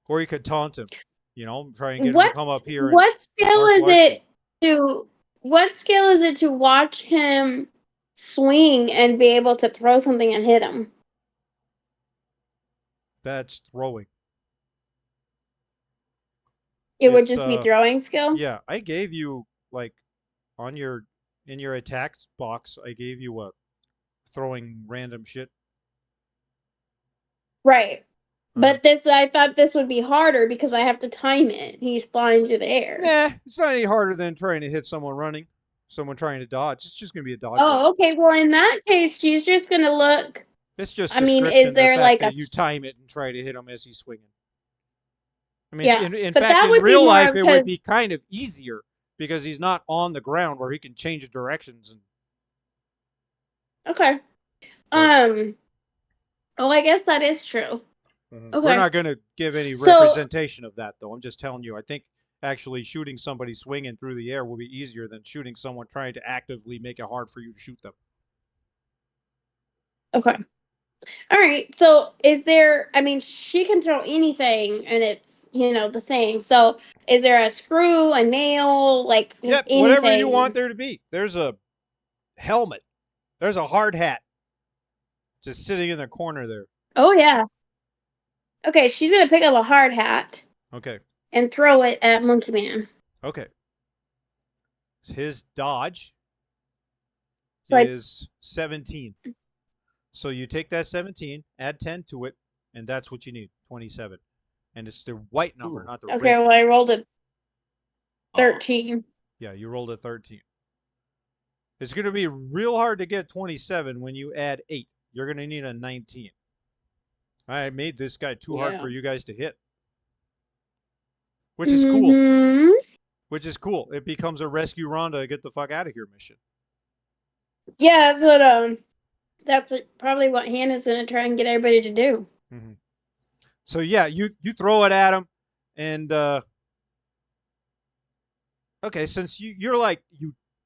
Or you could taunt him, try and get him to come up here and what skill martial is arts you. it to what skill is it to watch him swing and be able to throw something and hit him? That's throwing. It would It's just be throwing skill. yeah, I gave you like on your in your attacks box, I gave you a throwing random shit. Right. Uh, But this, I thought this would be harder because I have to time it. He's flying through the air. nah, it's not any harder than trying to hit someone running, someone trying to dodge. It's just gonna be a dodge roll. Oh, okay. Well, in that case, she's just gonna look. It's just I mean, is description, the there fact like a that you time it and try to hit him as he's swinging. I mean, yeah? in But fact, that in would be real more life, of it would because be kind of easier because he's not on the ground where he can change directions. And okay. but Oh, I guess that is true. we're Okay. not going to give any So representation of that, though. I'm just telling you. I think actually shooting somebody swinging through the air will be easier than shooting someone trying to actively make it hard for you to shoot them. okay. All right. So is there? I mean, she can throw anything, and it's the same. So is there a screw, a nail, like just Yep, whatever you want anything? there to be. There's a helmet. There's a hard hat just sitting in the corner there. Oh yeah. Okay. She's gonna pick up a hard hat Okay. and throw it at Monkey Man. Okay. His dodge So I is 17. So you take that 17, add 10 to it, and that's what you need, 27. And it's the white number, Ooh. not the okay. red Well, number. I rolled a Oh. 13. Yeah, you rolled a 13. It's going to be real hard to get 27 when you add 8. You're going to need a 19. I made this guy too hard Yeah. for you guys to hit, which is cool. Mm-hmm. Which is cool. It becomes a rescue Rhonda, get the fuck out of here mission. Yeah, that's probably what Hannah's gonna try and get everybody to do. Mm-hmm. So yeah, you throw it at him, and okay, since you're like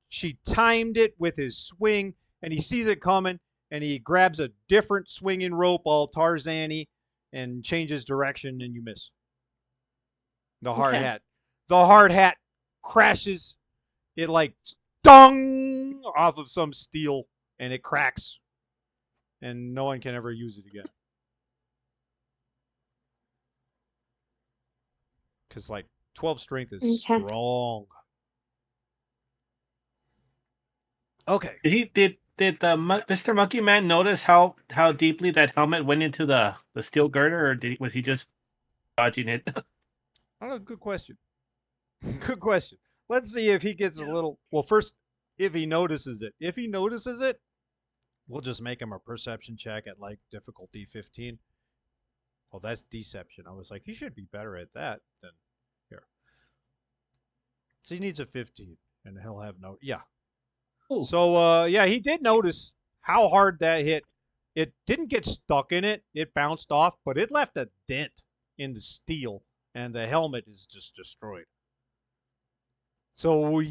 she timed it with his swing, and he sees it coming, and he grabs a different swinging rope, all Tarzan-y, and changes direction, and you miss. The hard Okay. hat. The hard hat crashes. It like dong off of some steel, and it cracks, and no one can ever use it again. Because like 12 strength is Okay. strong. Okay. Did the Mr. Monkey Man notice how deeply that helmet went into the steel girder, or was he just dodging it? Oh, good question. Good question. Let's see if he gets a little. Well, first, if he notices it. If he notices it, we'll just make him a perception check at like difficulty 15. Oh, that's deception. I was like, he should be better at that than here. So he needs a 15, and he'll have no. Yeah. Ooh. So, yeah, he did notice how hard that hit. It didn't get stuck in it. It bounced off, but it left a dent in the steel, and the helmet is just destroyed. So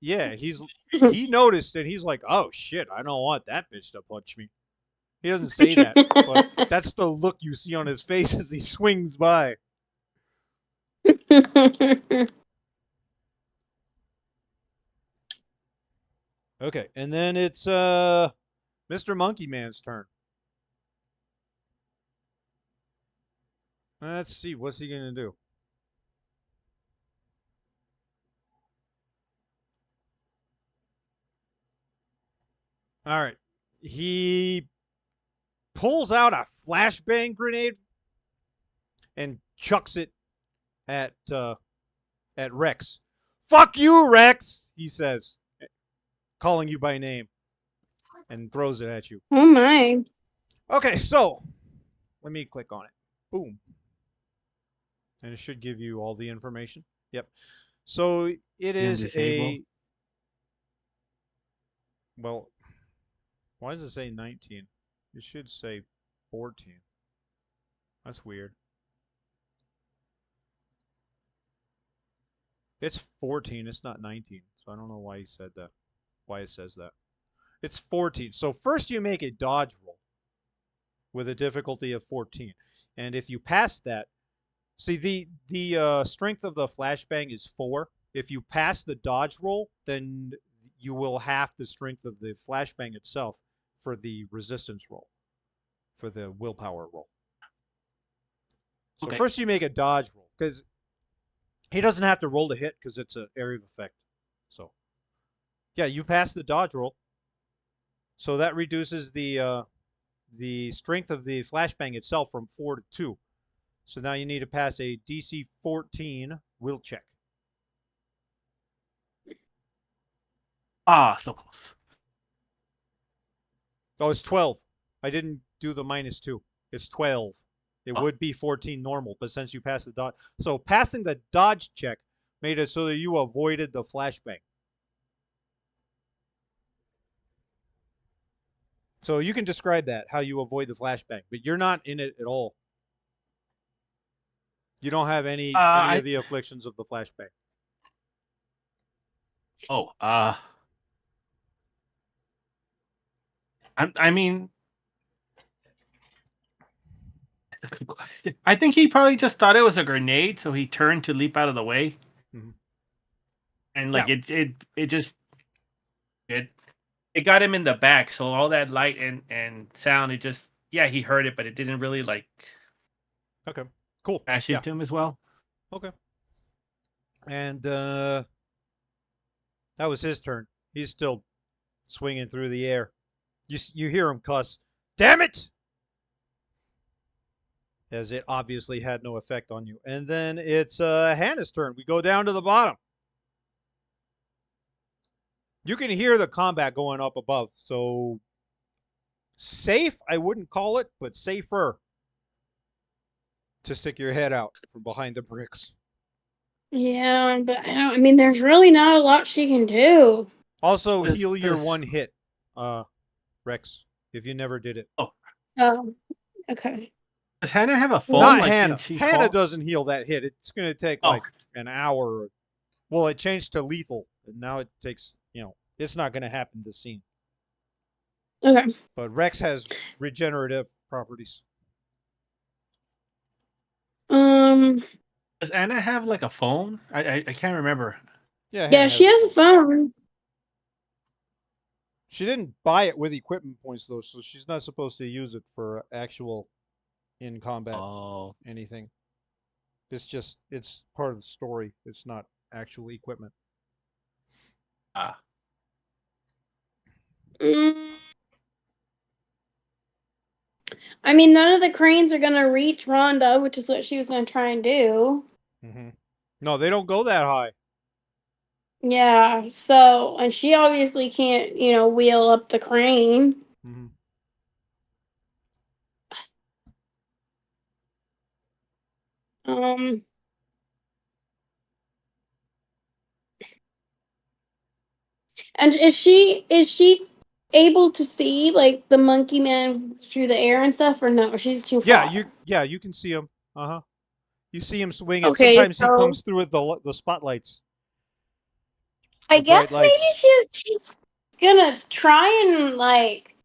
yeah, he noticed and he's like, "Oh shit, I don't want that bitch to punch me." He doesn't say that, but that's the look you see on his face as he swings by. Okay, and then it's Mr. Monkey Man's turn. Let's see, what's he gonna do? All right, he pulls out a flashbang grenade and chucks it at Rex. Fuck you, Rex, he says, calling you by name, and throws it at you. Oh my. Okay, so let me click on it. Boom. And it should give you all the information. Yep. So it And is disable. well, why does it say 19? It should say 14. That's weird. It's 14, it's not 19. So I don't know why he said that. Why it says that. It's 14. So first you make a dodge roll with a difficulty of 14. And if you pass that, see the strength of the flashbang is 4. If you pass the dodge roll, then you will half the strength of the flashbang itself for the resistance roll, for the willpower roll. So Okay. first you make a dodge roll because he doesn't have to roll to hit because it's an area of effect. So Yeah, you pass the dodge roll, so that reduces the strength of the flashbang itself from 4 to 2. So now you need to pass a DC 14 will check. Ah, so close. Oh, it's 12. I didn't do the -2. It's 12. It Oh. would be 14 normal, but since you passed the dodge, so passing the dodge check made it so that you avoided the flashbang. So you can describe that, how you avoid the flashbang, but you're not in it at all. You don't have any of the afflictions of the flashbang. Oh, I mean, I think he probably just thought it was a grenade, so he turned to leap out of the way, Mhm. and Yeah. like it just it got him in the back. So all that light and sound, it just he heard it, but it didn't really like Okay. Cool. crash Yeah. into him as well. Okay. And that was his turn. He's still swinging through the air. You hear him cuss, "Damn it!" As it obviously had no effect on you. And then it's Hannah's turn. We go down to the bottom. You can hear the combat going up above. So safe, I wouldn't call it, but safer to stick your head out from behind the bricks. Yeah, but I mean, there's really not a lot she can do. Also, Does- heal your does- one hit, Rex, if you never did it. Oh, Oh, okay. does Hannah have a phone? Not Like, can Hannah. she Hannah call? doesn't heal that hit. It's going to take Oh, like an hour. Well, it changed to lethal, and now it takes, it's not going to happen this scene. Okay. But Rex has regenerative properties. Um. does Anna have like a phone? I can't remember. Yeah, Yeah, Hannah she has has a phone. She didn't buy it with equipment points though, so she's not supposed to use it for actual in combat Oh, anything. It's part of the story. It's not actual equipment. ah, Mm, I mean, none of the cranes are gonna reach Rhonda, which is what she was gonna try and do. No, they don't go that high. Yeah. So, and she obviously can't, wheel up the crane. hmm Um. And is she able to see like the monkey man through the air and stuff, or no? She's too Yeah, far. you can see him. Uh-huh. You see him swinging. Okay, Sometimes he so comes through with the spotlights, I the bright guess maybe lights. she's gonna try and like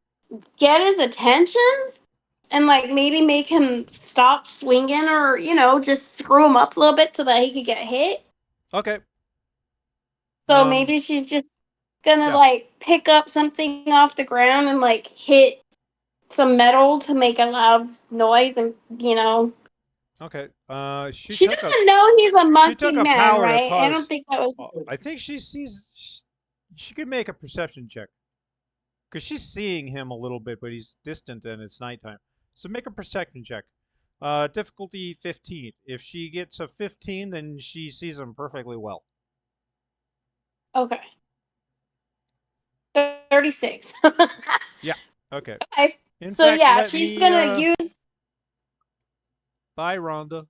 get his attention and like maybe make him stop swinging, or just screw him up a little bit so that he could get hit. Okay. So Um maybe she's just gonna yeah. like pick up something off the ground and like hit some metal to make a loud noise, and Okay. She she took a doesn't know he's a she monkey took a man, power to right? I don't cause think that was. I think she could make a perception check. Because she's seeing him a little bit, but he's distant and it's nighttime. So make a perception check. Difficulty 15. If she gets a 15, then she sees him perfectly well. Okay. 36. Yeah. Okay. Okay. In So fact, yeah, let she's me. gonna use. Bye, Rhonda.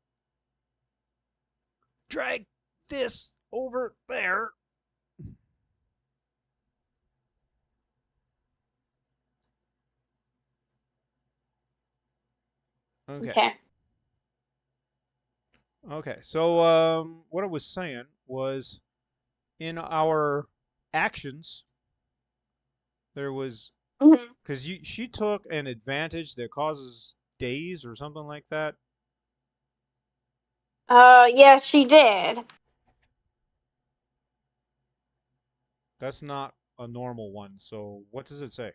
Drag this over there. Okay. Okay. Okay. So, what I was saying was, in our actions, there was Mhm. because she took an advantage that causes daze or something like that. Yeah, she did. That's not a normal one. So what does it say?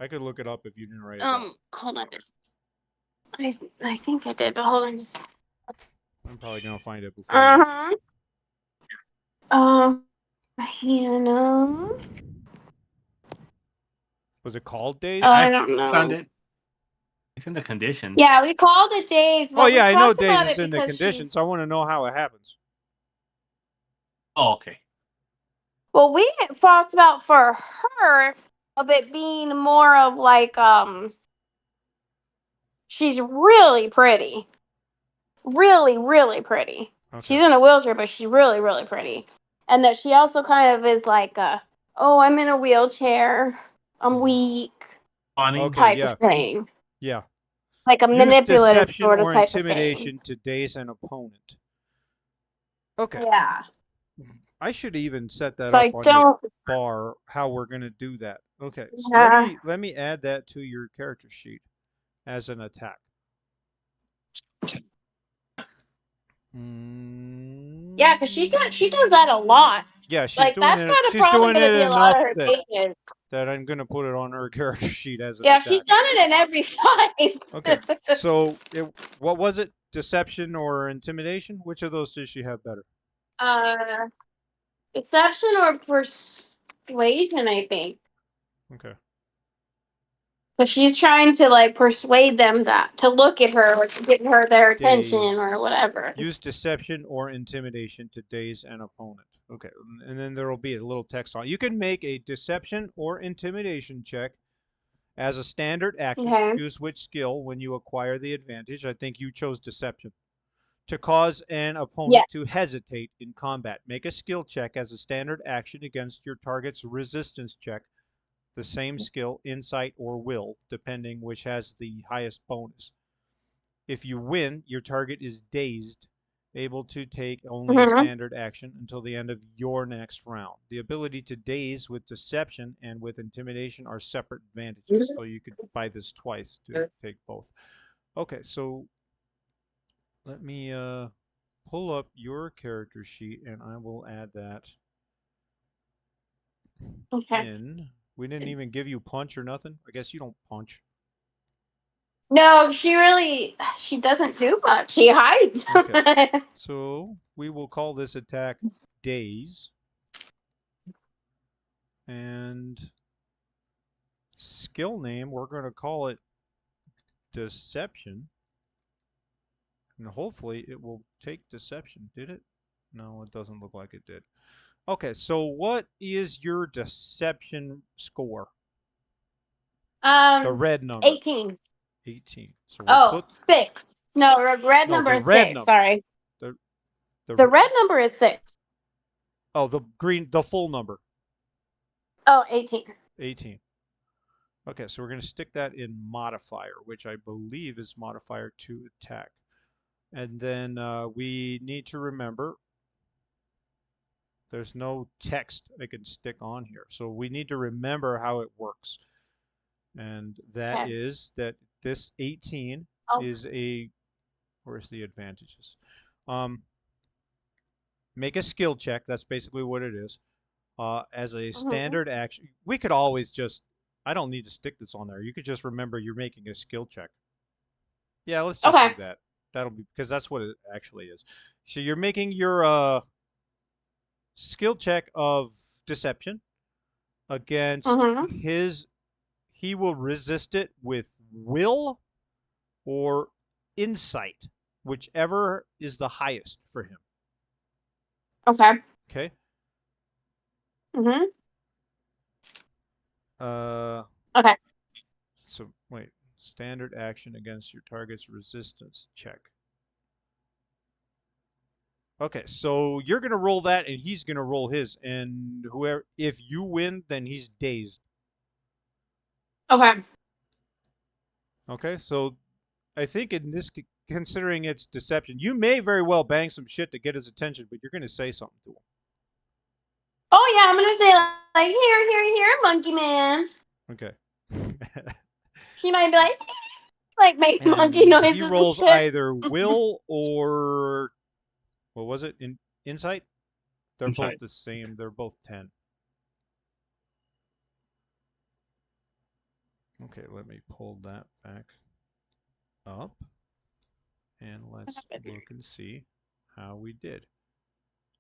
I could look it up if you didn't write it down. Hold on. I think I did, but hold on. I'm probably gonna find it before you. Uh huh. Hannah. Was it called Oh, Days? I I don't found know. it. It's in the conditions. Yeah, we called it Days, Oh but we yeah, I know talked Days about is it in the because conditions. she's. I want to know how it happens. Oh, okay. Well, we talked about for her of it being more of like she's really pretty, really really pretty. Okay. She's in a wheelchair, but she's really really pretty, and that she also kind of is like oh, I'm in a wheelchair, I'm Mhm. weak Awning. Okay. type of Yeah. thing, Yeah. like a Use manipulative deception sort of or type of thing. intimidation to daze an opponent. Okay. Yeah. I should even set that So up I on your don't. bar how we're going to do that. Okay. So Yeah. let me add that to your character sheet as an attack. Yeah, because she does that a lot. Yeah, she's Like doing that's it. kind of She's probably doing going to it be a lot of enough her pages. that I'm going to put it on her character sheet as an Yeah, she's attack. done it in every Okay. fight. So what was it? Deception or intimidation? Which of those does she have better? uh, Deception or persuasion, I think. Okay. But she's trying to like persuade them that to look at her or to get her their attention or Daze. whatever. Use deception or intimidation to daze an opponent. Okay. And then there will be a little text on it. You can make a deception or intimidation check as a standard action. Okay. Choose which skill when you acquire the advantage. I think you chose deception. To cause an Yes. opponent to hesitate in combat, make a skill check as a standard action against your target's resistance check. The same skill, insight or will, depending which has the highest bonus. If you win, your target is dazed, able to take only a Mm-hmm. standard action until the end of your next round. The ability to daze with deception and with intimidation are separate advantages, so you could buy this twice to take both. Okay, so let me pull up your character sheet and I will add that Okay. in. We didn't even give you punch or nothing. I guess you don't punch. No, she doesn't do much. She hides. Okay. So we will call this attack Daze. And skill name, we're going to call it Deception. And hopefully it will take Deception. Did it? No, it doesn't look like it did. Okay, so what is your Deception score? The red number. 18. 18. So we'll Oh, put 6. No, red no, number the is red 6. number. Sorry. The the The red number is 6. oh, the green, the full number. Oh, 18. 18. Okay, so we're going to stick that in modifier, which I believe is modifier to attack. And then we need to remember there's no text I can stick on here. So we need to remember how it works. And that Okay. is that this 18 Oh. is a, where's the advantages? Um, make a skill check. That's basically what it is. As a Mm-hmm. standard action, we could always just, I don't need to stick this on there. You could just remember you're making a skill check. Yeah, let's just Okay. do that. That'll be, because that's what it actually is. So you're making your skill check of deception against Mm-hmm. his, he will resist it with will or insight, whichever is the highest for him. Okay. Okay. Mm-hmm. Uh, Okay. so wait, standard action against your target's resistance check. Okay, so you're gonna roll that, and he's gonna roll his, and whoever, if you win, then he's dazed. Okay. Okay, so I think in this, considering it's deception, you may very well bang some shit to get his attention, but you're gonna say something to him. Oh yeah, I'm gonna say like here, monkey man. Okay. She might be like make monkey And he noises and rolls shit. either will or what was it? Insight? They're both Inside. the same. They're both 10. Okay, let me pull that back up and let's look and see how we did.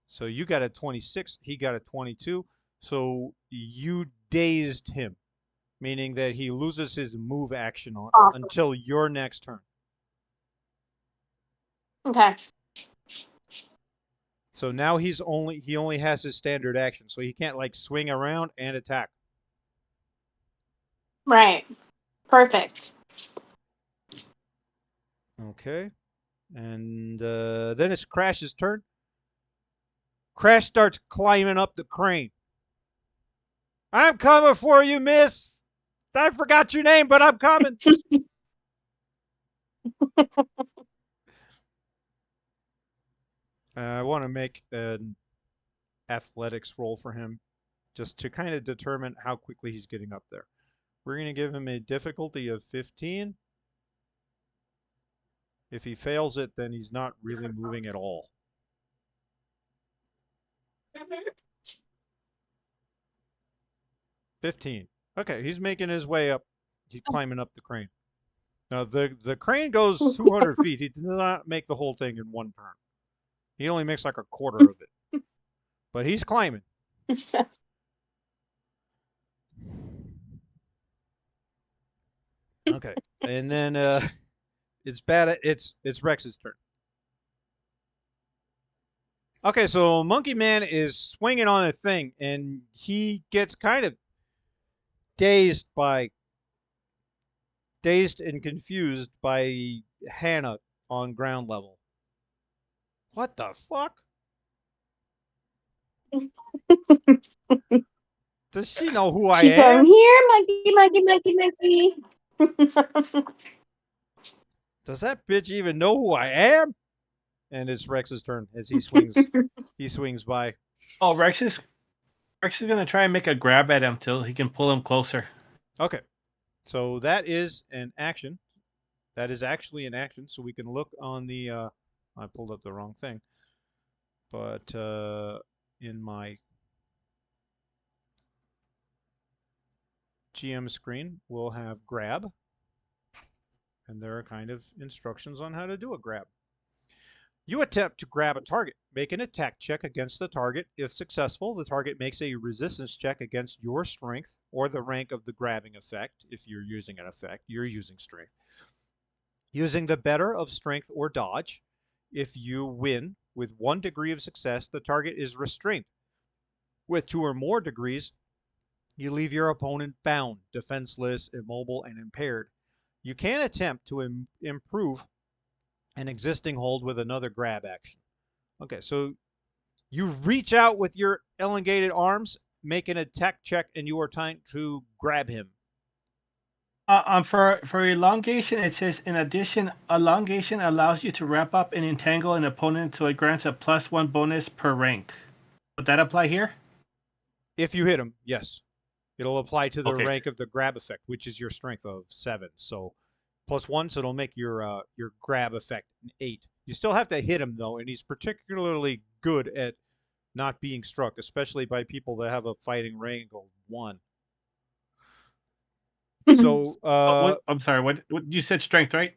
So you got a 26, he got a 22. So you dazed him, meaning that he loses his move action on Awesome. until your next turn. Okay. So now he only has his standard action, so he can't like swing around and attack. Right. Perfect. Okay. And then it's Crash's turn. Crash starts climbing up the crane. I'm coming for you, miss. I forgot your name, but I'm coming. I want to make an athletics roll for him just to kind of determine how quickly he's getting up there. We're going to give him a difficulty of 15. If he fails it, then he's not really moving at all. 15. Okay, he's making his way up. He's climbing up the crane. Now, the crane goes 200 feet. He does not make the whole thing in one turn. He only makes like a quarter of it. But he's climbing. Okay. And then it's Rex's turn. Okay, so Monkey Man is swinging on a thing, and he gets kind of dazed and confused by Hannah on ground level. What the fuck? Does she know who I She's going, am? here, monkey. Does that bitch even know who I am? And it's Rex's turn as he swings by. Oh, Rex is gonna try and make a grab at him till he can pull him closer. Okay. So that is an action. That is actually an action. So we can look on the I pulled up the wrong thing. But in my GM screen, we'll have grab. And there are kind of instructions on how to do a grab. You attempt to grab a target. Make an attack check against the target. If successful, the target makes a resistance check against your strength or the rank of the grabbing effect. If you're using an effect, you're using strength. Using the better of strength or dodge. If you win with 1 degree of success, the target is restrained. With 2 or more degrees, you leave your opponent bound, defenseless, immobile, and impaired. You can attempt to improve an existing hold with another grab action. Okay, so you reach out with your elongated arms, make an attack check, and you are trying to grab him. For elongation, it says, in addition, elongation allows you to wrap up and entangle an opponent, so it grants a +1 bonus per rank. Would that apply here? If you hit him, yes. It'll apply to the Okay. rank of the grab effect, which is your strength of 7. So +1, so it'll make your grab effect an 8. You still have to hit him though, and he's particularly good at not being struck, especially by people that have a fighting rank of 1. So I'm sorry. What you said? Strength, right?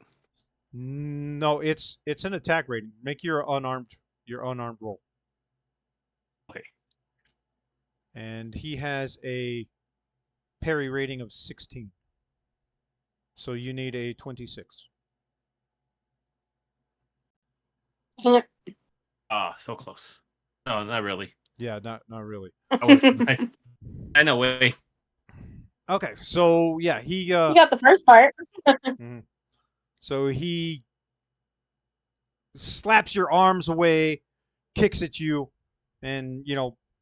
no, it's an attack rating. Make your unarmed roll. Okay. And he has a parry rating of 16. So you need a 26. So close. No, not really. Yeah, not really. I know. Wait. Okay, so yeah, he You got the first part. So he slaps your arms away, kicks at you, and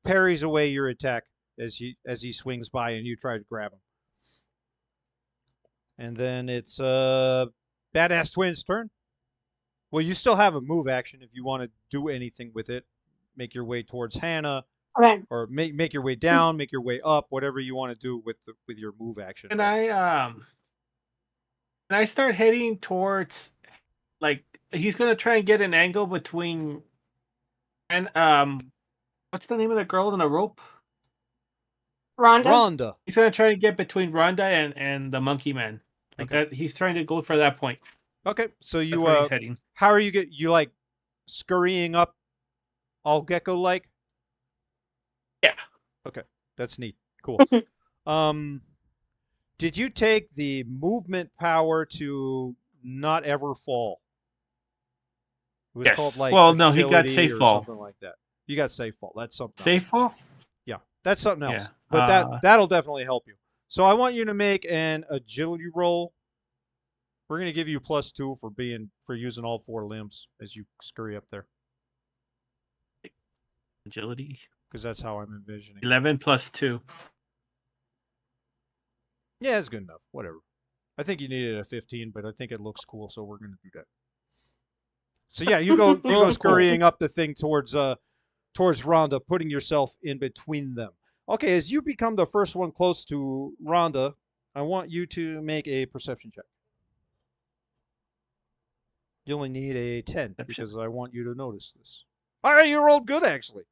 parries away your attack as he swings by and you try to grab him. And then it's Badass Twin's turn. Well, you still have a move action if you want to do anything with it. Make your way towards Hannah, Okay. or make your way down, make your way up, whatever you want to do with your move action. Can I start heading towards, like, he's gonna try and get an angle between, and what's the name of the girl in the rope? Rhonda. He's gonna try and get between Rhonda and the Monkey Man. Like Okay. that, he's trying to go for that point. Okay, so That's where he's heading. how are you you like scurrying up all gecko-like? Yeah. Okay, that's neat. Cool. Did you take the movement power to not ever fall? It was called Yes. like Well, no, he got agility safe or fall. something like that. You got safe fall. That's something Safe else. fall? Yeah, that's something Yeah. else. But that'll definitely help you. So I want you to make an agility roll. We're gonna give you +2 for using all 4 limbs as you scurry up there, Agility. because that's how I'm envisioning. 11 plus 2. Yeah, it's good enough. Whatever. I think you needed a 15, but I think it looks cool, so we're gonna do that. So yeah, you go Cool. scurrying up the thing towards Rhonda, putting yourself in between them. Okay, as you become the first one close to Rhonda, I want you to make a perception check. You only need a 10 because I want you to notice this. All right, you rolled good actually.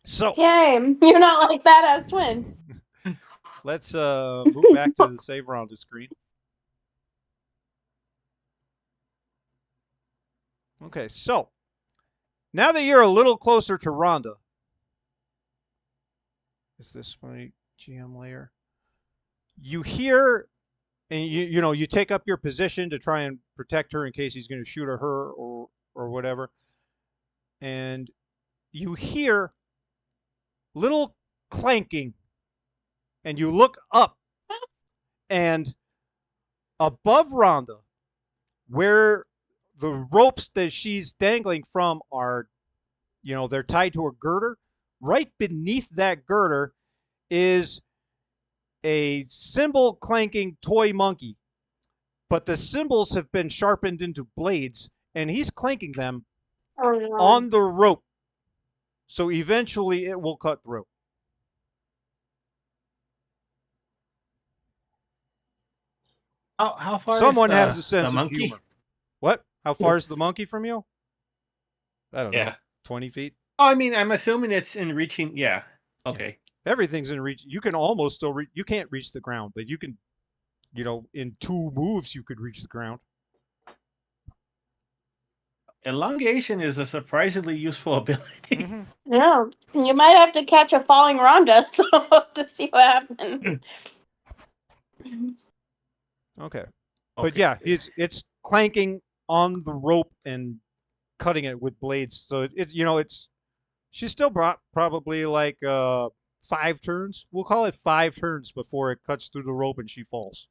So Yay! You're not like Badass Twin. let's move back to the save Rhonda screen. Okay, so now that you're a little closer to Rhonda, is this my GM layer? You hear, and you take up your position to try and protect her in case he's going to shoot at her or whatever, and you hear little clanking, and you look up, and above Rhonda, where the ropes that she's dangling from are, they're tied to a girder. Right beneath that girder is a cymbal clanking toy monkey, but the cymbals have been sharpened into blades, and he's clanking them on the rope. So eventually it will cut through. How far Someone is has a the sense of monkey? humor. What? How far is the monkey from you? I don't know. Yeah. 20 feet? Oh, I mean, I'm assuming it's in reaching. Yeah. Okay. Everything's in reach. You can almost still reach. You can't reach the ground, but you can, in 2 moves, you could reach the ground. Elongation is a surprisingly useful ability. Mm-hmm. Yeah, you might have to catch a falling Rhonda to see what happens. Okay. But yeah, it's clanking on the rope and cutting it with blades. So it's she's still probably like 5 turns. We'll call it 5 turns before it cuts through the rope and she falls.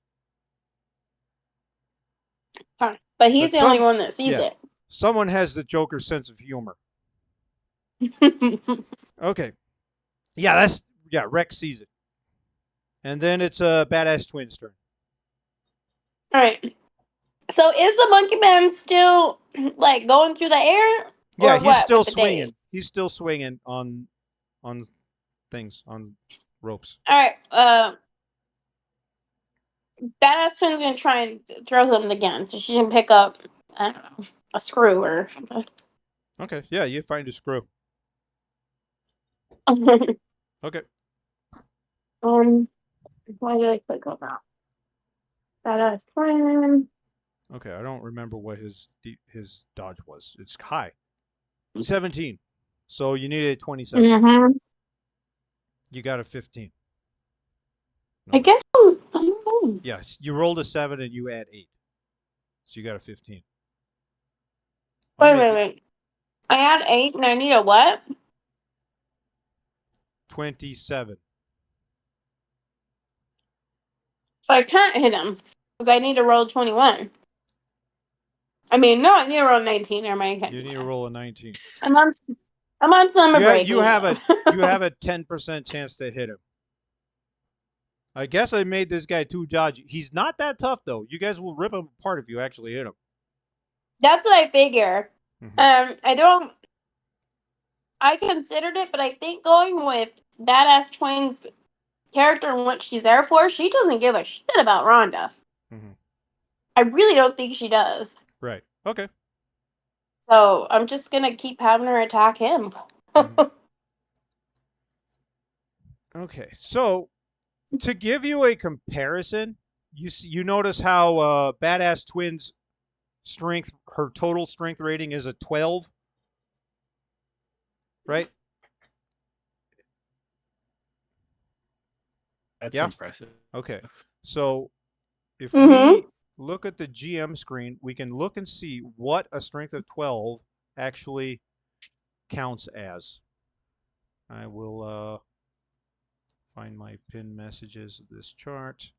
But he's the only one that sees yeah, someone has the Joker's sense of humor. it. Okay. Yeah, Rex sees it. And then it's a Badass Twin's turn. All right. So is the monkey man still like going through the air? Yeah, or he's what still with the swinging. days? He's still swinging on things, on ropes. All right. Badass Twin's gonna try and throw him again, so she can pick up, I don't know, a screw or something. Okay, yeah, you find a screw. Okay. Why did I click on that? Badass Twin. Okay, I don't remember what his dodge was. It's high. 17. So you needed a 27. Mm-hmm. You got a 15. I No. guess I don't know. Yes, you rolled a 7 and you add 8. So you got a 15. Wait. I had 8 and I need a what? 27. So I can't hit him because I need to roll 21. I mean, no, I need to roll 19. Or my You need to roll a 19. I'm on summer break. You have a 10% chance to hit him. I guess I made this guy too dodgy. He's not that tough though. You guys will rip him apart if you actually hit him. That's what I figure. Mm-hmm. I considered it, but I think going with Badass Twin's character and what she's there for, she doesn't give a shit about Rhonda. Mm-hmm. I really don't think she does. Right. Okay. So I'm just gonna keep having her attack him. Mm-hmm. Okay. So to give you a comparison, you notice how Badass Twin's strength, her total strength rating is a 12. right? That's Yeah. impressive. Okay. So if Mm-hmm. we look at the GM screen, we can look and see what a strength of 12 actually counts as. I will find my pinned messages of this chart.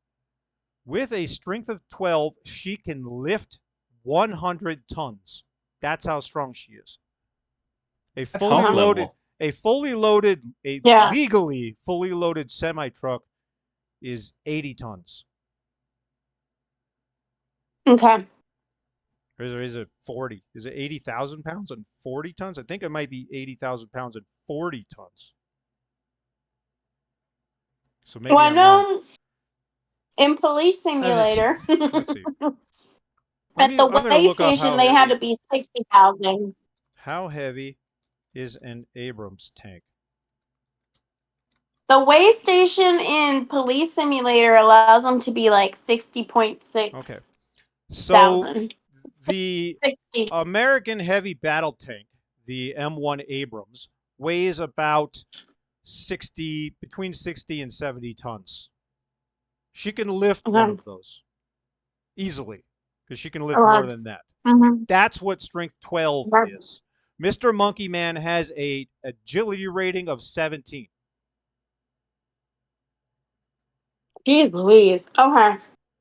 With a strength of 12, she can lift 100 tons. That's how strong she is. A That's fully Hulk Uh-huh. loaded, level. a Yeah. legally fully loaded semi truck is 80 tons. Okay. Or is it 40? Is it 80,000 pounds and 40 tons? I think it might be 80,000 pounds and 40 tons. So Well, maybe I I'm wrong. know in Police Let's see. Simulator, Let's see. at the I'm going to way look up station, they had to be 60,000. how heavy is an Abrams tank. The way station in Police Simulator allows them to be like 60.6 Okay. So thousand. the 60. American heavy battle tank, the M1 Abrams, weighs about 60 between 60 and 70 tons. She can lift one Okay. of those easily because she can lift more Okay. than that. Mm-hmm. That's what strength 12 Okay. is. Mr. Monkey Man has a agility rating of 17. Jeez Louise. Okay.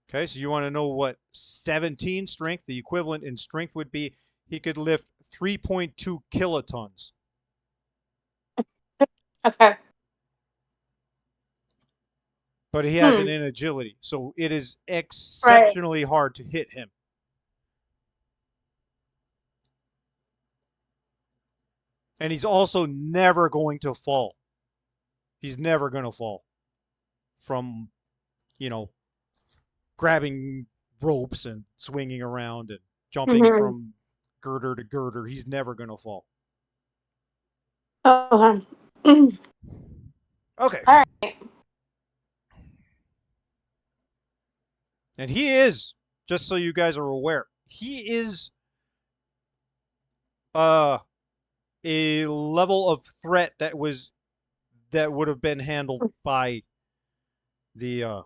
Okay, so you want to know what 17 strength, the equivalent in strength would be? He could lift 3.2 kilotons. Okay. But he has an Hmm. inagility, so it is Right. exceptionally hard to hit him. And he's also never going to fall. He's never going to fall from, you know, grabbing ropes and swinging around and jumping Mm-hmm. from girder to girder. He's never going to fall. Okay. Mhm. Okay. All right. And he is, just so you guys are aware, he is uh, a level of threat that would have been handled the uh,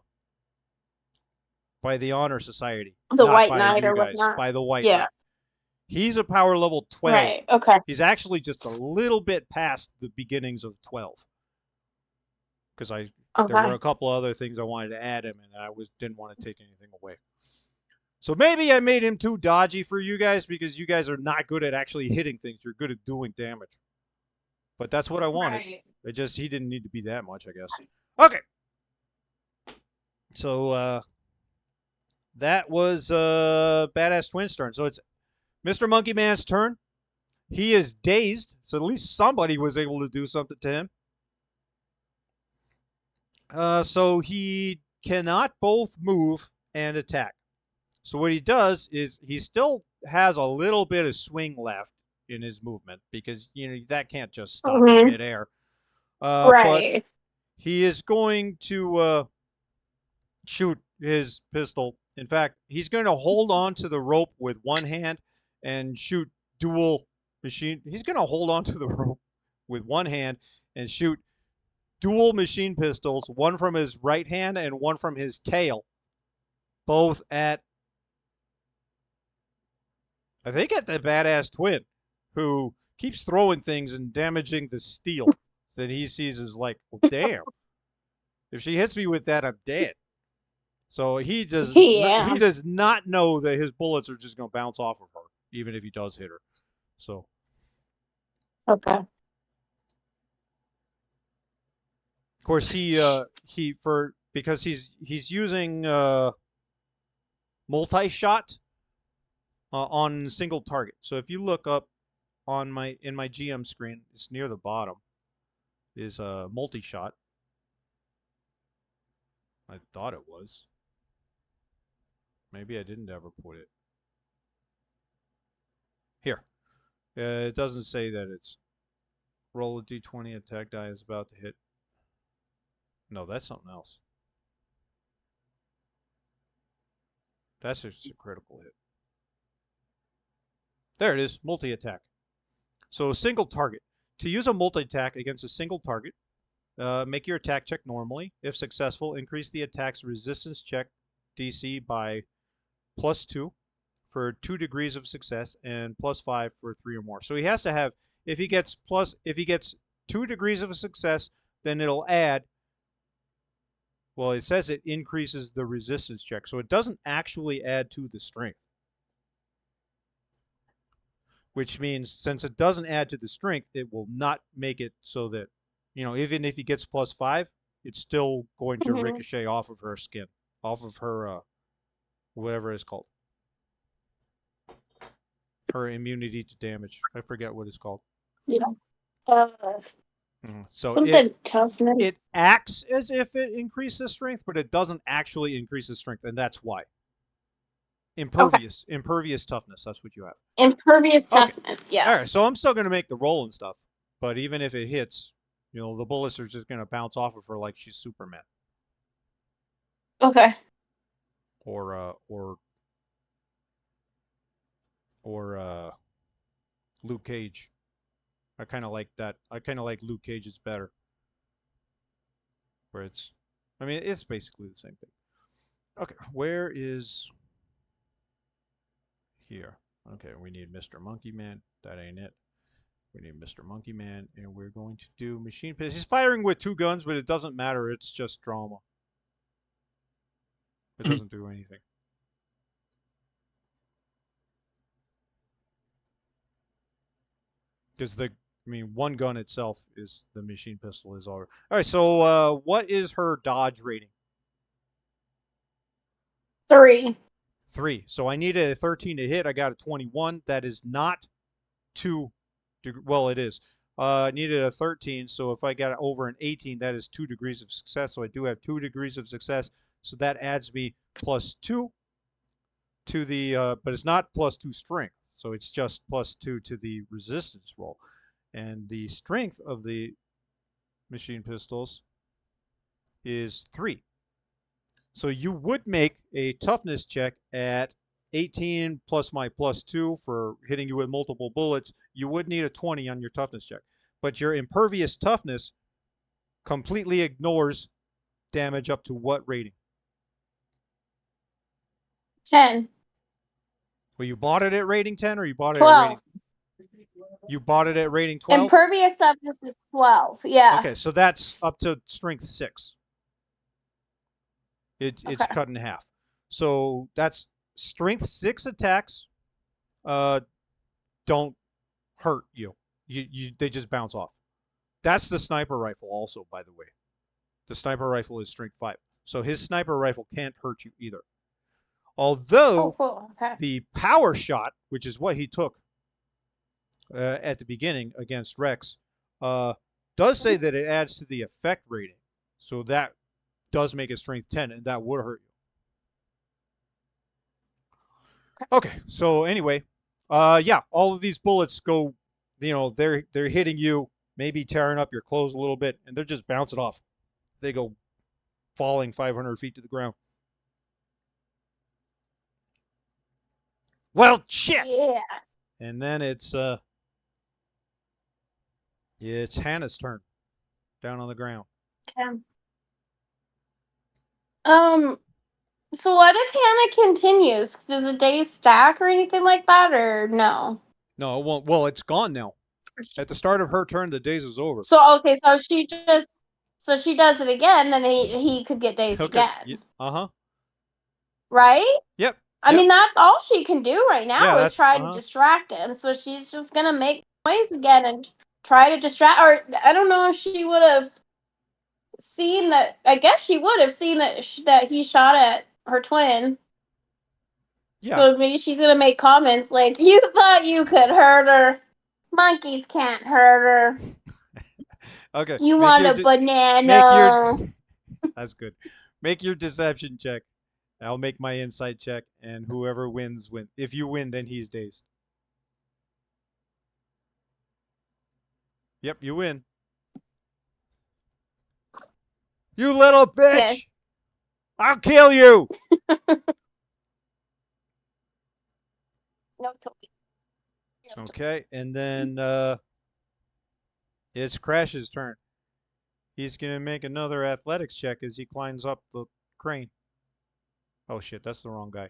by the honor society, The not White by Knight you or guys, whatnot. by the white Yeah. knight. He's a power level 12. Right. Okay. He's actually just a little bit past the beginnings of 12 because I there were Okay. a couple other things I wanted to add him and didn't want to take anything away. So maybe I made him too dodgy for you guys because you guys are not good at actually hitting things. You're good at doing damage. But that's what I wanted. Right. He didn't need to be that much, I guess. Okay. So that was Badass Twin's turn. So it's Mr. Monkey Man's turn. He is dazed, so at least somebody was able to do something to him. So he cannot both move and attack. So what he does is he still has a little bit of swing left in his movement because that can't just stop in Mm-hmm. midair. But Right. he is going to shoot his pistol. In fact, he's going to hold on to the rope with one hand and shoot dual machine. He's going to hold on to the rope with one hand and shoot dual machine pistols, one from his right hand and one from his tail, both at, I think, at the Badass Twin, who keeps throwing things and damaging the steel that he sees as like, well, damn, if she hits me with that, I'm dead. So he Yeah. does not know that his bullets are just going to bounce off of her, even if he does hit her. So Okay. of course he for because he's using multi shot on single target. So if you look up on my GM screen, it's near the bottom, is a multi shot. I thought it was. Maybe I didn't ever put it here. It doesn't say that it's roll a d20, attack die is about to hit. No, that's something else. That's just a critical hit. There it is, multi attack. So single target. To use a multi-attack against a single target, make your attack check normally. If successful, increase the attack's resistance check DC by +2 for 2 degrees of success and +5 for 3 or more. So he has to have, if he gets 2 degrees of success, then it'll add, well, it says it increases the resistance check. So it doesn't actually add to the strength. Which means since it doesn't add to the strength, it will not make it so that, even if he gets +5, it's still going to ricochet off of her skin, off of her, whatever it's called. Her immunity to damage. I forget what it's called. Yeah. So something toughness. It acts as if it increases strength, but it doesn't actually increase the strength, and that's why. Impervious. Okay. Impervious toughness. That's what you have. Impervious toughness, yeah. All right, so I'm still going to make the roll and stuff, but even if it hits, the bullets are just going to bounce off of her like she's Superman. Okay. Or Luke Cage. I kind of like that. I kind of like Luke Cage's better. Where it's basically the same thing. Okay, where is here? Okay, we need Mr. Monkey Man. That ain't it. We need Mr. Monkey Man, and we're going to do Machine Pistol. He's firing with 2 guns, but it doesn't matter. It's just drama. It doesn't do anything. Because one gun itself is the machine pistol is all right. So what is her dodge rating? 3. 3. So I needed a 13 to hit. I got a 21. That is not 2. Well, it is. I needed a 13. So if I got over an 18, that is 2 degrees of success. So I do have 2 degrees of success. So that adds me +2 to the, but it's not +2 strength. So it's just +2 to the resistance roll. And the strength of the machine pistols is 3. So you would make a toughness check at 18 plus my +2 for hitting you with multiple bullets. You would need a 20 on your toughness check. But your impervious toughness completely ignores damage up to what rating? 10. Well, you bought it at rating 10 or you bought it 12. at rating... You bought it at rating 12? Impervious toughness is 12, yeah. Okay, so that's up to strength 6. It's cut in half. So that's strength 6 attacks don't hurt you. They just bounce off. That's the sniper rifle also, by the way. The sniper rifle is strength 5. So his sniper rifle can't hurt you either. Although the power shot, which is what he took at the beginning against Rex, does say that it adds to the effect rating. So that does make it strength 10, and that would hurt you. Okay, so anyway, yeah, all of these bullets go, they're hitting you, maybe tearing up your clothes a little bit, and they're just bouncing off. They go falling 500 feet to the ground. Well, shit! Yeah. And then it's Hannah's turn, down on the ground. Okay. So what if Hannah continues? Does the day stack or anything like that, or no? No, it won't. Well, it's gone now. At the start of her turn, the days is over. So okay, so she does it again, then he could get dazed again. Uh-huh. Right? Yep. I mean, that's all she can do right now is try to uh-huh. distract him. So she's just gonna make noise again and try to distract. Or I don't know if she would have seen that. I guess she would have seen that he shot at her twin. Yeah. So maybe she's gonna make comments like, "You thought you could hurt her. Monkeys can't hurt her." Okay. You want a banana? That's good. Make your deception check. I'll make my insight check, and whoever wins, wins. If you win, then he's dazed. Yep, you win. You little bitch! Okay. I'll kill you! No, Toby. Okay, and then It's Crash's turn. He's gonna make another athletics check as he climbs up the crane. Oh shit, that's the wrong guy.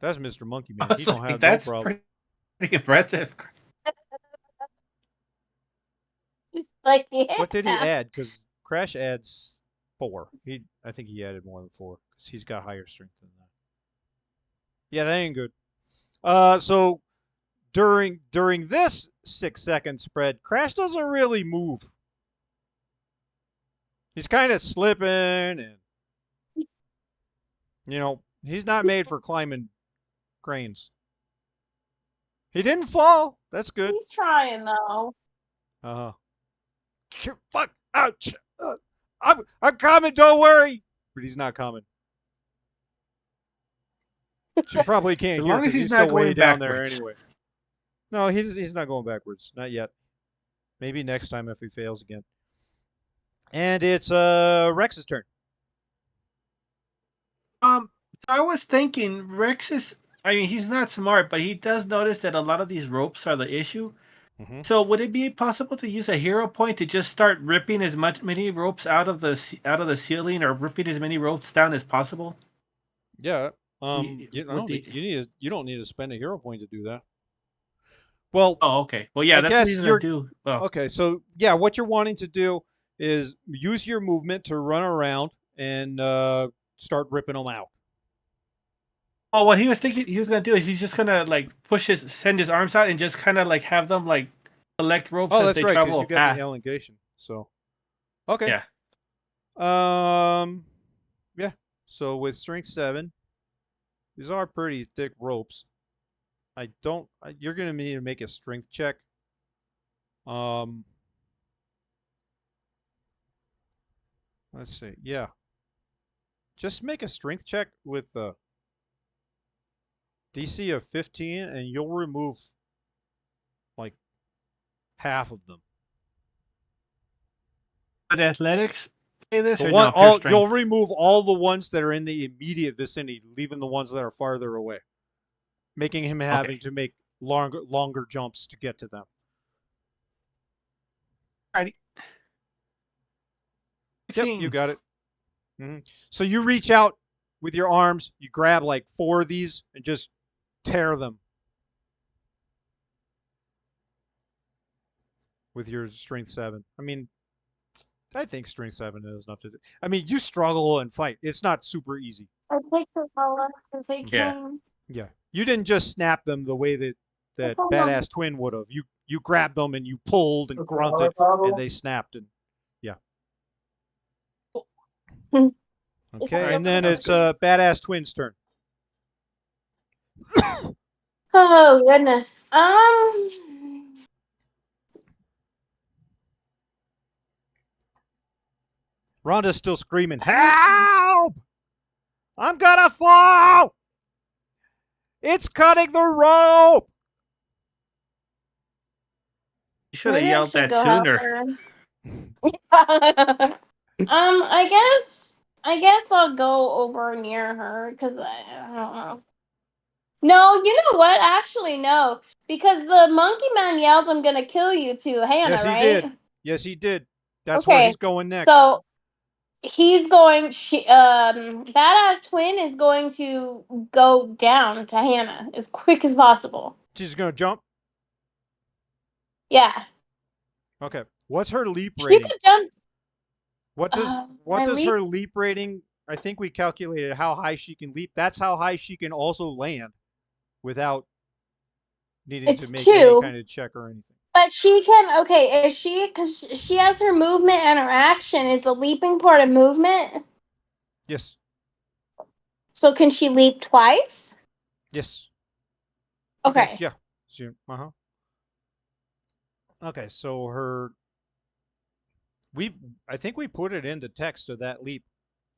That's Mr. Monkey I Man. He was don't like, have no that's problem. pretty impressive. He's like, What did he yeah. add? Because Crash adds 4. I think he added more than 4 because he's got higher strength than that. Yeah, that ain't good. So during this 6-second spread, Crash doesn't really move. He's kind of slipping, and he's not made for climbing cranes. He didn't fall. That's good. He's trying though. Uh huh. Fuck! Ouch! I'm coming. Don't worry. But he's not coming. She probably can't As hear long as because he's he's still not way going down there backwards. anyway. No, he's not going backwards. Not yet. Maybe next time if he fails again. And it's Rex's turn. I was thinking Rex is. I mean, he's not smart, but he does notice that a lot of these ropes are the issue. Mm-hmm. So, would it be possible to use a hero point to just start ripping many ropes out of the ceiling, or ripping as many ropes down as possible? Yeah. Y- I With don't think the you don't need to spend a hero point to do that. Well, Oh, okay. Well, yeah, I that's what guess he's gonna you're do. Oh, okay. So yeah, what you're wanting to do is use your movement to run around and start ripping them out. well, what he was thinking he was gonna do is he's just gonna like send his arms out and just kind of like have them like collect ropes Oh, as that's they right, because travel a you get the path. elongation. So okay. Yeah. Yeah. So with strength 7, these are pretty thick ropes. You're gonna need to make a strength check. Um, let's see. Yeah, just make a strength check with a DC of 15, and you'll remove like half of them. But athletics say this The or one, no pure you'll strength? remove all the ones that are in the immediate vicinity, leaving the ones that are farther away, making him having Okay. to make longer jumps to get to them. Alrighty. Yep, you 15. got it. So you reach out with your arms, you grab like 4 of these and just tear them with your strength 7. I mean, I think strength 7 is enough to do. I mean, you struggle and fight. It's not super easy. I picked her all up as they Yeah. came. Yeah, you didn't just snap them the way that badass twin would have. You grabbed them and you pulled and grunted and they snapped and yeah. Okay, Alright, and then sounds it's good. badass twin's turn. Oh goodness. Rhonda's still screaming, "Help! I'm gonna fall! It's cutting the rope!" You should have Maybe I yelled should that go help sooner. her. I guess I'll go over near her because I don't know. No, you know what? Actually, no, because the monkey man yelled, "I'm gonna kill you" to Yes, Hannah, he right? did. Yes, he did. That's where he's Okay, going next. so he's going. Badass twin is going to go down to Hannah as quick as possible. She's gonna jump. Yeah, Okay. What's her leap she rating? could jump. What My does leap. her leap rating? I think we calculated how high she can leap. That's how high she can also land without needing to It's make any two. kind of check or anything. But she can, okay, if she, because she has her movement and her action. Is the leaping part of movement? Yes. So can she leap twice? Yes. You can. Okay. Yeah. Uh-huh. Okay. So we I think we put it in the text of that leap.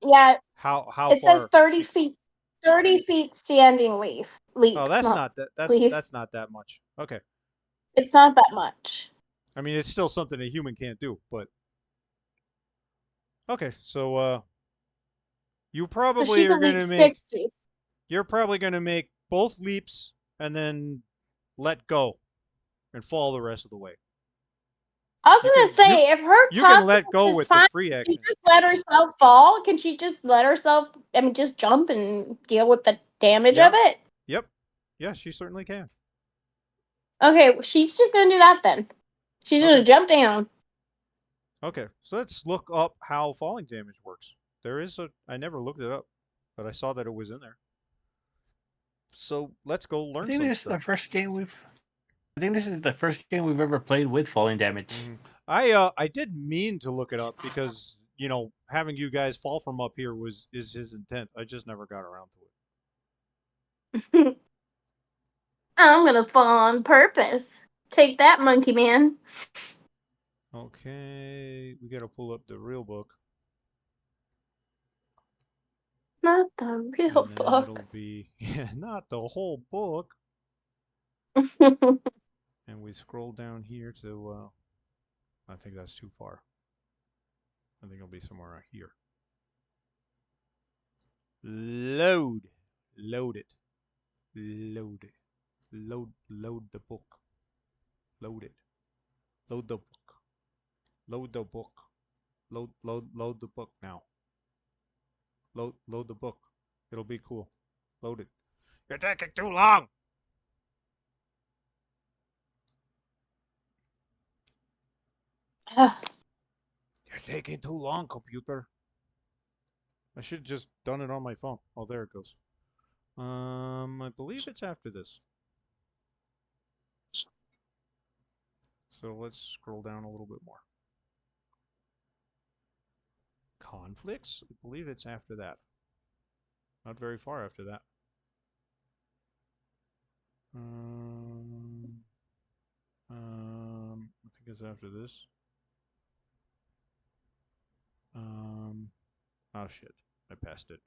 Yeah, How it says far 30 she. feet. 30 feet standing leap. Oh, Leap, that's not not that. leap. That's not that much. Okay. It's not that much. I mean, it's still something a human can't do, but okay. So you So probably she are could going leap to make 60. you're probably going to make both leaps and then let go and fall the rest of the way. I was You gonna can say, if her you can toughness let go is with the fine, free can she action. just let herself fall? Can she just let herself? I mean, just jump and deal with the damage of Yeah. it. Yep. Yeah, she certainly can. Okay, she's just gonna do that then. She's gonna Okay. jump down. Okay. So let's look up how falling damage works. There is a I never looked it up, but I saw that it was in there. So let's go I learn think some this is the stuff. first game we've. I think this is the first game we've ever played with falling damage. I did mean to look it up because having you guys fall from up here is his intent. I just never got around to it. I'm gonna fall on purpose. Take that, monkey man. Okay, we gotta pull up the real book, Not the real and then book. it'll be not the whole book. And we scroll down here to. I think that's too far. I think it'll be somewhere right here. Load, load it, load it, load the book, load it, load the book, load the book, load the book now. Load the book. It'll be cool. Load it. You're taking too long. You're taking too long, computer. I should have just done it on my phone. Oh, there it goes. I believe it's after this. So let's scroll down a little bit more. Conflicts? I believe it's after that. Not very far after that. I think it's after this. Oh shit, I passed it.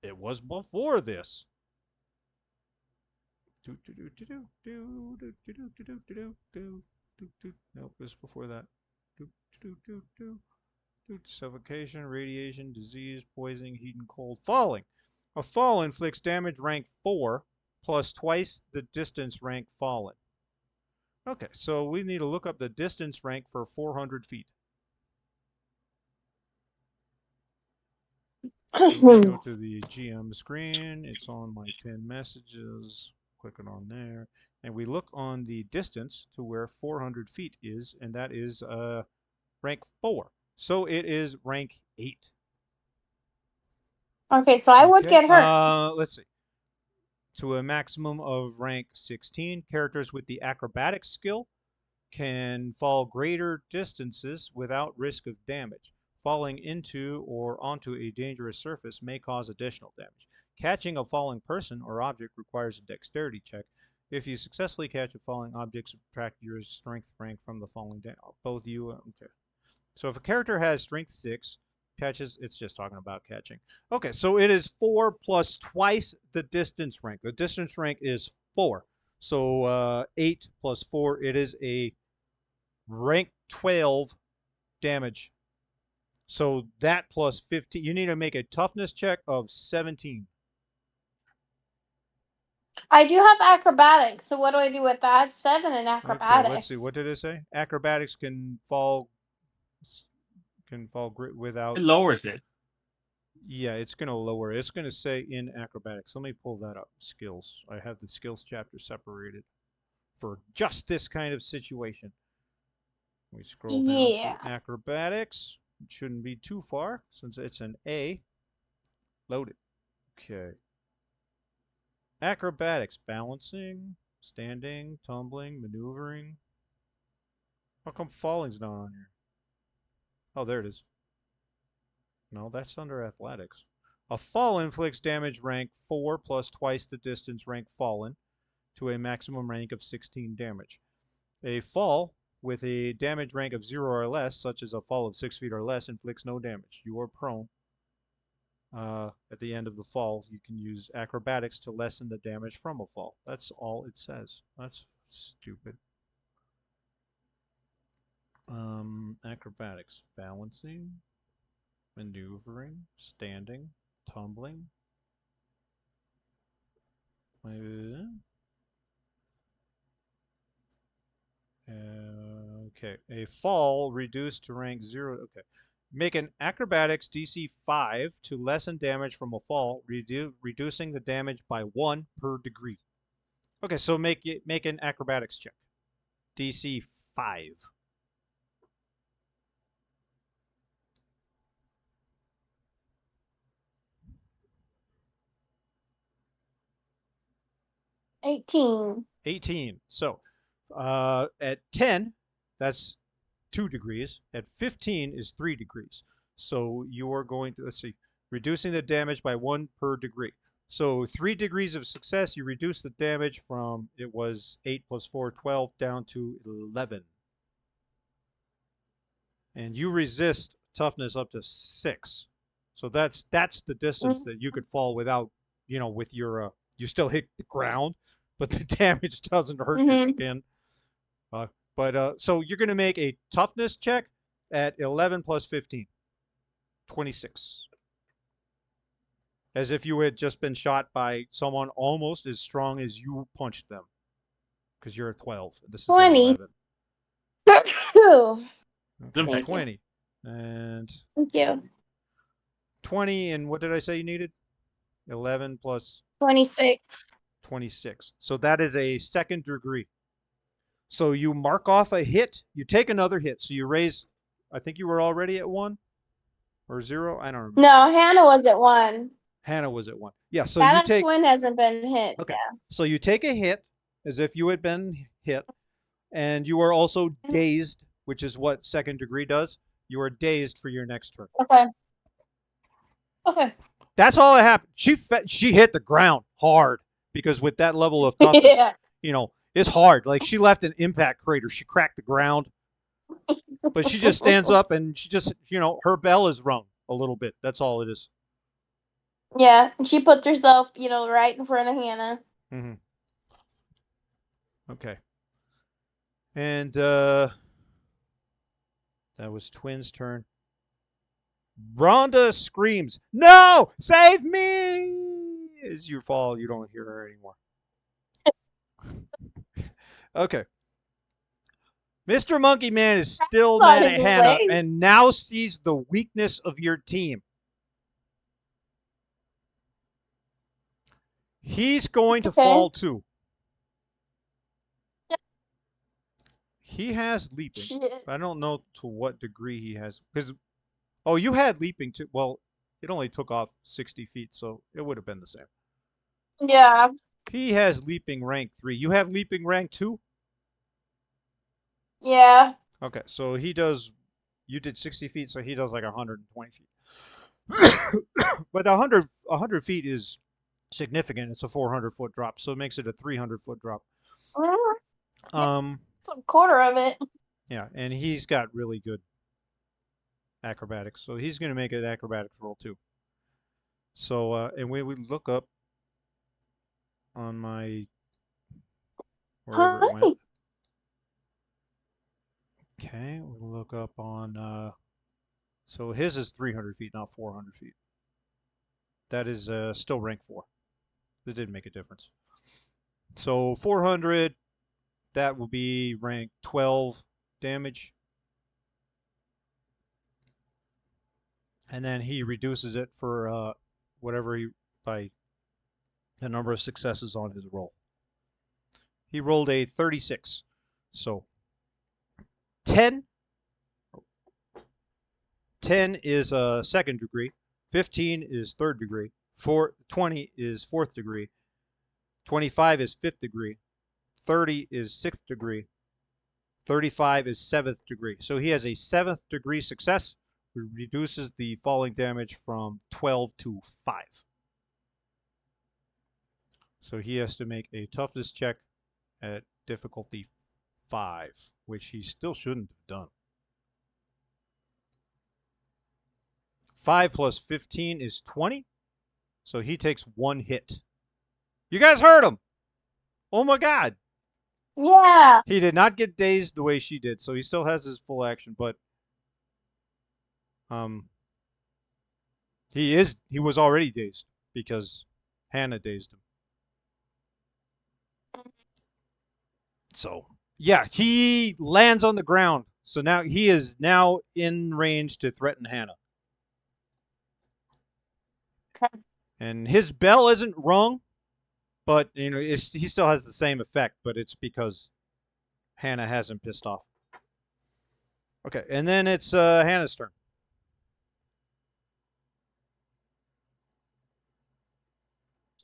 It was before this. Nope, it was before that. Suffocation, radiation, disease, poisoning, heat and cold. Falling. A fall inflicts damage rank 4 plus twice the distance rank fallen. Okay, so we need to look up the distance rank for 400 feet. So we go to the GM screen. It's on my pinned messages. Click it on there. And we look on the distance to where 400 feet is, and that is rank 4. So it is rank 8. Okay, so I would Okay, get hurt. let's see. To a maximum of rank 16, characters with the acrobatics skill can fall greater distances without risk of damage. Falling into or onto a dangerous surface may cause additional damage. Catching a falling person or object requires a dexterity check. If you successfully catch a falling object, subtract your strength rank from the falling down. Both you, okay. So if a character has strength 6, catches, it's just talking about catching. Okay, so it is 4 plus twice the distance rank. The distance rank is 4. So 8 plus 4, it is a rank 12 damage. So that plus 15, you need to make a toughness check of 17. I do have acrobatics, so what do I do with that? I have 7 in Okay, let's see. acrobatics. What did it say? Acrobatics can fall It without. lowers it. Yeah, it's going to lower. It's going to say in acrobatics. Let me pull that up. Skills. I have the skills chapter separated for just this kind of situation. We scroll down to Yeah. acrobatics. It shouldn't be too far since it's an A. Load it. Okay. Acrobatics. Balancing, standing, tumbling, maneuvering. How come falling's not on here? Oh, there it is. No, that's under athletics. A fall inflicts damage rank 4 plus twice the distance rank fallen to a maximum rank of 16 damage. A fall with a damage rank of 0 or less, such as a fall of 6 feet or less, inflicts no damage. You are prone. At the end of the fall, you can use acrobatics to lessen the damage from a fall. That's all it says. That's stupid. Acrobatics. Balancing, maneuvering, standing, tumbling. Okay. A fall reduced to rank 0. Okay. Make an acrobatics DC 5 to lessen damage from a fall, reducing the damage by 1 per degree. Okay, so make an acrobatics check. DC 5. $18. 18. So at 10, that's 2 degrees. At 15 is 3 degrees. So you are going to, let's see, reducing the damage by 1 per degree. So 3 degrees of success, you reduce the damage from, it was 8 plus 4, 12, down to 11. And you resist toughness up to 6. So that's the distance that you could fall without, with your, you still hit the ground, but the damage doesn't hurt your Mm-hmm. skin. So you're going to make a toughness check at 11 plus 15, 26. As if you had just been shot by someone almost as strong as you punched them. Because you're at 12. This is at 20. 11. Thank Okay, Okay. you. 20. And Thank you. 20, and what did I say you needed? 11 plus 26. 26. So that is a second degree. So you mark off a hit. You take another hit. So you raise, I think you were already at 1 or 0. I don't remember. No, Hannah was at 1. Hannah was at 1. Yeah, so you Hannah's take, twin hasn't been hit. okay. Yeah. So you take a hit as if you had been hit, and you are also dazed, which is what second degree does. You are dazed for your next turn. Okay. Okay. That's all that happened. She hit the ground hard because with that level of toughness, Yeah. it's hard. Like she left an impact crater. She cracked the ground, but she just stands up and she just, her bell is rung a little bit. That's all it is. Yeah. She put herself, right in front of Hannah. Mm-hmm. Okay. And that was Twin's turn. Rhonda screams, "No! Save me!" As you fall, you don't hear her anymore. Okay. Mr. Monkey Man is still On mad his at Hannah leg. and now sees the weakness of your team. He's going to Okay. fall too. He has leaping. Shit. I don't know to what degree he has. Because, oh, you had leaping too. Well, it only took off 60 feet, so it would have been the same. Yeah. He has leaping rank 3. You have leaping rank 2? Yeah. Okay, so you did 60 feet, so he does like 120 feet. But 100 feet is significant. It's a 400-foot drop, so it makes it a 300-foot drop. It's a quarter of it. Yeah, and he's got really good acrobatics, so he's going to make an acrobatics roll too. So, and we look up on my wherever it went. Okay, we'll look up on. So his is 300 feet, not 400 feet. That is still rank 4. It didn't make a difference. So 400, that will be rank 12 damage. And then he reduces it for whatever by the number of successes on his roll. He rolled a 36. So 10 is a second degree, 15 is third degree, 20 is fourth degree, 25 is fifth degree, 30 is sixth degree, 35 is seventh degree. So he has a seventh degree success, which reduces the falling damage from 12 to 5. So he has to make a toughness check at difficulty 5, which he still shouldn't have done. 5 plus 15 is 20. So he takes 1 hit. You guys heard him. Oh my God. Yeah. He did not get dazed the way she did, so he still has his full action, but he was already dazed because Hannah dazed him. So Yeah, he lands on the ground. So now he is now in range to threaten Hannah. Okay. And his bell isn't rung, but he still has the same effect, but it's because Hannah has him pissed off. Okay, and then it's Hannah's turn.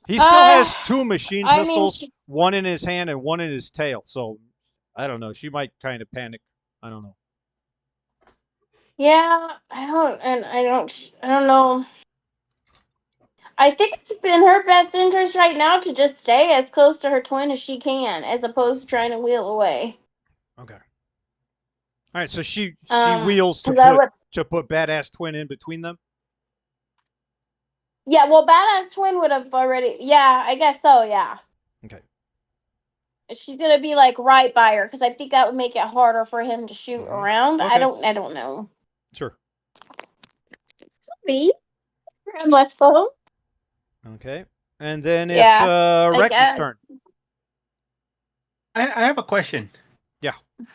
He still has two machine I mean, pistols, one in his hand and one in his tail. So I don't know. She might kind of panic. I don't know. yeah, I don't know. I think it's in her best interest right now to just stay as close to her twin as she can, as opposed to trying to wheel away. Okay. All right. So she wheels to 'Cause I would, put badass twin in between them. yeah, well, badass twin would have already. Yeah, I guess so. Yeah, Okay. she's gonna be like right by her because I think that would make it harder for him to shoot around. Okay. I don't know. Sure. Me, very much so. Okay. And then it's Yeah, I Rex's guess. turn. I have a question. Yeah.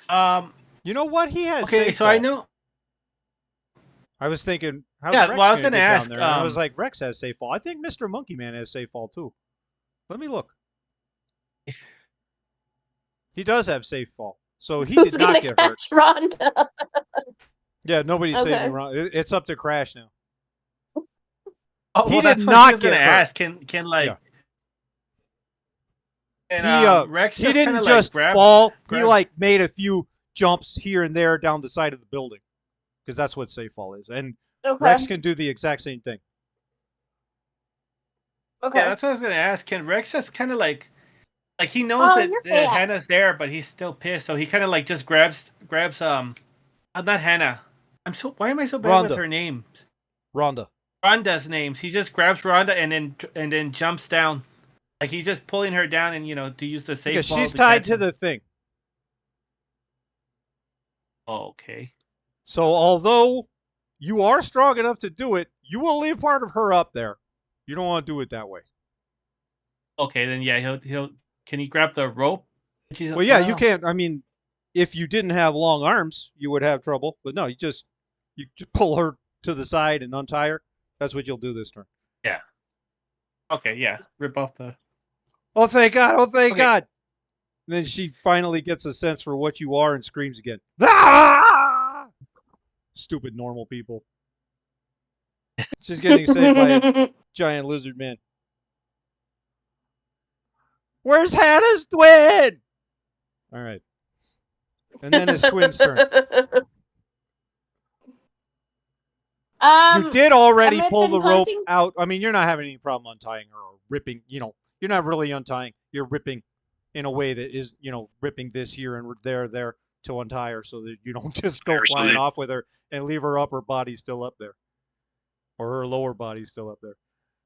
Um. You know what? He has Okay, safe so fall. I know. I was thinking, how's Yeah, Rex well, I was going to gonna get ask. down there? And I was like, Rex has safe fall. I think Mr. Monkey Man has safe fall too. Let me look. He does have safe fall, so he Who's did not gonna get hurt. catch Rhonda? Yeah, nobody's saving Okay. Ron. It's up to Crash now. Oh, He well, did that's what I not was gonna get hurt. ask. Can like Yeah. and Rex He just kind didn't of like just grab fall. He grab. like made a few jumps here and there down the side of the building, because that's what safe fall is. And Rex Okay. can do the exact same thing. Yeah, Okay. that's what I was gonna ask. Can Rex just kind of like he knows Oh, that you're fat. Hannah's there, but he's still pissed, so he kind of like just grabs not Hannah. Why am I so bad with Rhonda. her names? Rhonda. Rhonda's names. He just grabs Rhonda and then jumps down. Like he's just pulling her down and to use the safe Because ball she's to tied catch to him. the thing. Oh, okay. So although you are strong enough to do it, you will leave part of her up there. You don't want to do it that way. Okay, then yeah, he'll can he grab the rope? Well, yeah, you can't. I mean, if you didn't have long arms, you would have trouble. But no, you just pull her to the side and untie her. That's what you'll do this turn. Yeah. Okay, yeah. Rip off the. Oh, thank God. Oh, thank Okay. God. And then she finally gets a sense for what you are and screams again. Ah! Stupid normal people. She's getting saved by a giant lizard man. Where's Hannah's twin? All right. And then his twin's turn. You did already Emmett pull been the rope punching? out. I mean, you're not having any problem untying her or ripping. You're not really untying. You're ripping in a way that is, ripping this here and there to untie her so that you don't just go flying off with her and leave her upper body still up there, or her lower body still up there.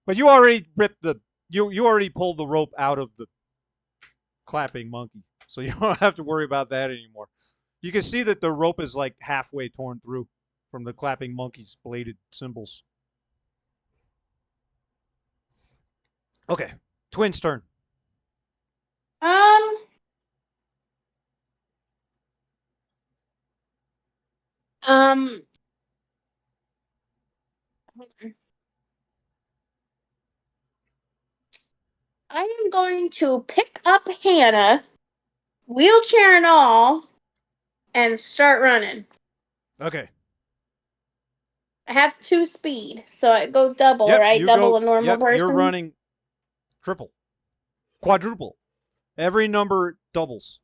But you already ripped you already pulled the rope out of the clapping monkey, so you don't have to worry about that anymore. You can see that the rope is like halfway torn through from the clapping monkey's bladed symbols. Okay, twin's turn. Um, um, I am going to pick up Hannah, wheelchair and all, and start running. Okay. I have 2 speed, so I go double, Yep, right? you Double go. a normal Yep, you're person. running triple, quadruple. Every number doubles.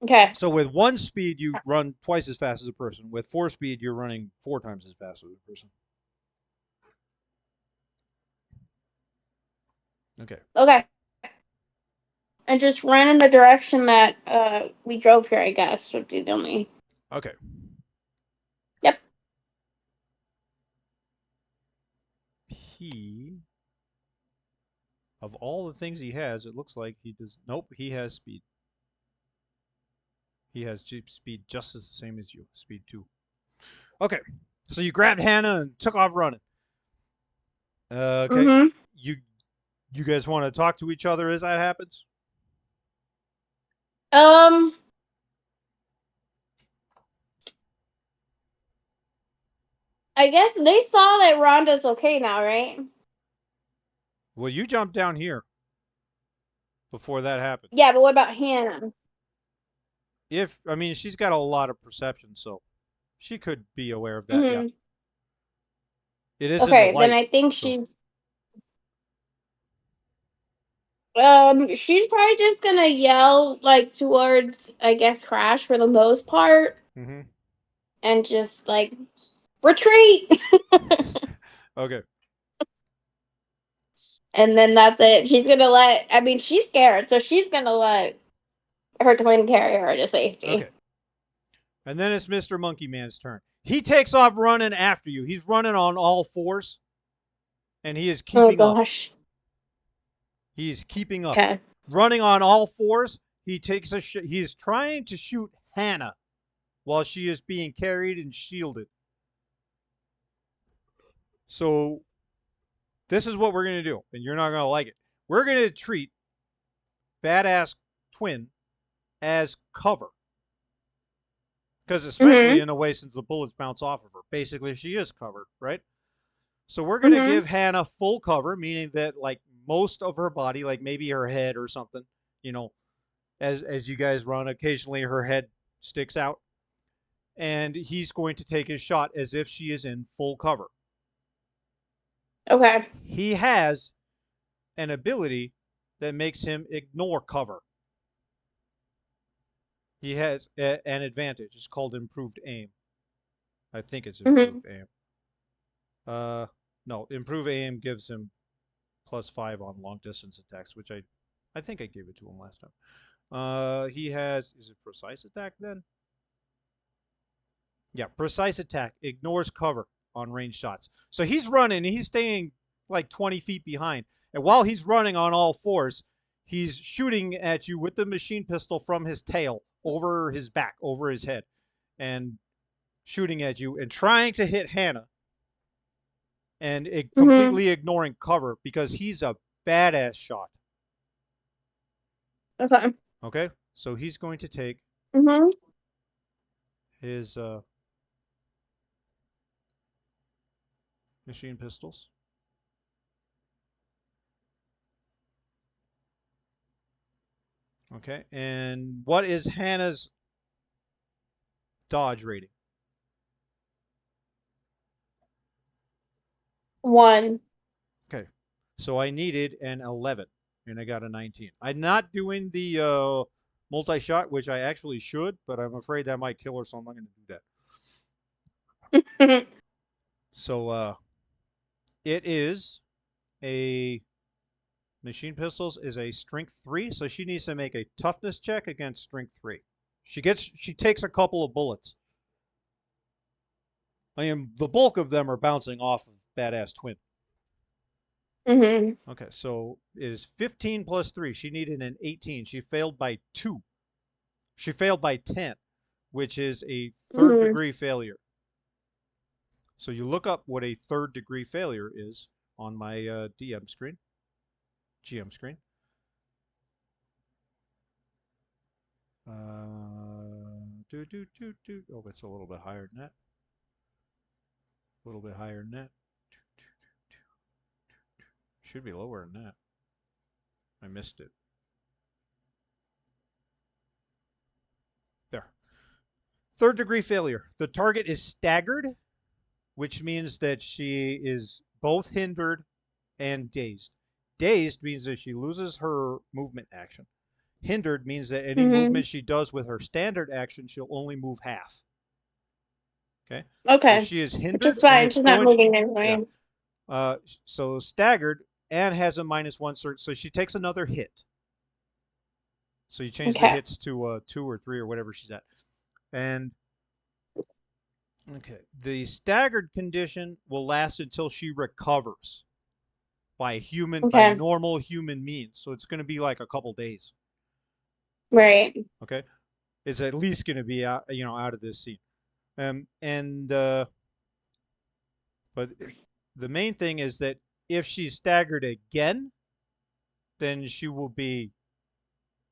Okay. So with 1 speed, you run twice as fast as a person. With 4 speed, you're running 4 times as fast as a person. Okay. Okay. And just run in the direction that we drove here, I guess, would be the only. Okay. Yep. He, of all the things he has, it looks like he does. Nope, he has speed. He has speed just as the same as you. Speed 2. Okay. So you grabbed Hannah and took off running. Okay. Mm-hmm. You guys want to talk to each other as that happens? Um, I guess they saw that Rhonda's okay now, right? Well, you jumped down here before that happened. Yeah, but what about Hannah? I mean, she's got a lot of perception, so she could be aware of that. Yeah, Hmm. it is in the Okay, then light. I think So. she's probably just gonna yell like towards, I guess, Crash for the most part, Mm-hmm. and just like retreat. Okay. And then that's it. She's gonna let. I mean, she's scared, so she's gonna let her twin carry her to safety. Okay. And then it's Mr. Monkey Man's turn. He takes off running after you. He's running on all fours, and he is Oh keeping up. gosh. He is keeping up. Okay. Running on all fours, he takes a. He is trying to shoot Hannah while she is being carried and shielded. So this is what we're gonna do, and you're not gonna like it. We're gonna treat badass twin as cover. Because especially Mhm. in a way, since the bullets bounce off of her, basically she is covered, right? So we're gonna Mhm. give Hannah full cover, meaning that like most of her body, like maybe her head or something, you know, as you guys run, occasionally her head sticks out, and he's going to take his shot as if she is in full cover. Okay. He has an ability that makes him ignore cover. He has an advantage. It's called improved aim. I think it's Mhm. improved aim. No, improve aim gives him +5 on long distance attacks, which I think I gave it to him last time. He has, is it precise attack then? Yeah, precise attack ignores cover on range shots. So he's running, he's staying like 20 feet behind, and while he's running on all fours, he's shooting at you with the machine pistol from his tail over his back, over his head, and shooting at you and trying to hit Hannah and Mhm. completely ignoring cover because he's a badass shot. Okay. Okay, so he's going to take Mhm. his machine pistols. Okay, and what is Hannah's dodge rating? 1. Okay, so I needed an 11, and I got a 19. I'm not doing the multi-shot, which I actually should, but I'm afraid that might kill her, so I'm not going to do that. Mhm. So it is a machine pistols is a strength 3, so she needs to make a toughness check against strength 3. She takes a couple of bullets. I mean, the bulk of them are bouncing off of badass twin. Mhm. Okay, so it is 15 plus 3. She needed an 18. She failed by 2. She failed by 10, which is a third Mhm. degree failure. So you look up what a third degree failure is on my DM screen, GM screen. Oh, it's a little bit higher than that. A little bit higher than that. Should be lower than that. I missed it. There. Third degree failure. The target is staggered, which means that she is both hindered and dazed. Dazed means that she loses her movement action. Hindered means that any Mhm. movement she does with her standard action, she'll only move half. Okay, so Okay. she is Which is hindered, and fine. it's She's not going. moving Yeah. anyway. So staggered and has a -1 cert, so she takes another hit. So you change the Okay. hits to 2 or 3 or whatever she's at, and okay, the staggered condition will last until she recovers by Okay. normal human means. So it's going to be like a couple days. Right. Okay, it's at least going to be out, out of this scene. And but the main thing is that if she's staggered again, then she will be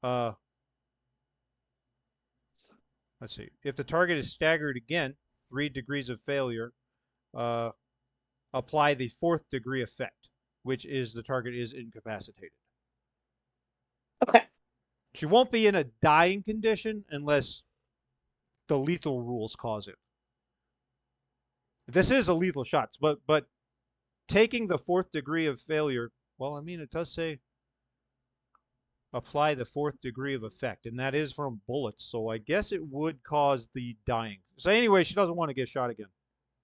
uh let's see. If the target is staggered again, 3 degrees of failure, apply the 4th degree effect, which is the target is incapacitated. Okay. She won't be in a dying condition unless the lethal rules cause it. This is a lethal shot, but taking the 4th degree of failure, well, I mean, it does say apply the 4th degree of effect, and that is from bullets, so I guess it would cause the dying. So anyway, she doesn't want to get shot again.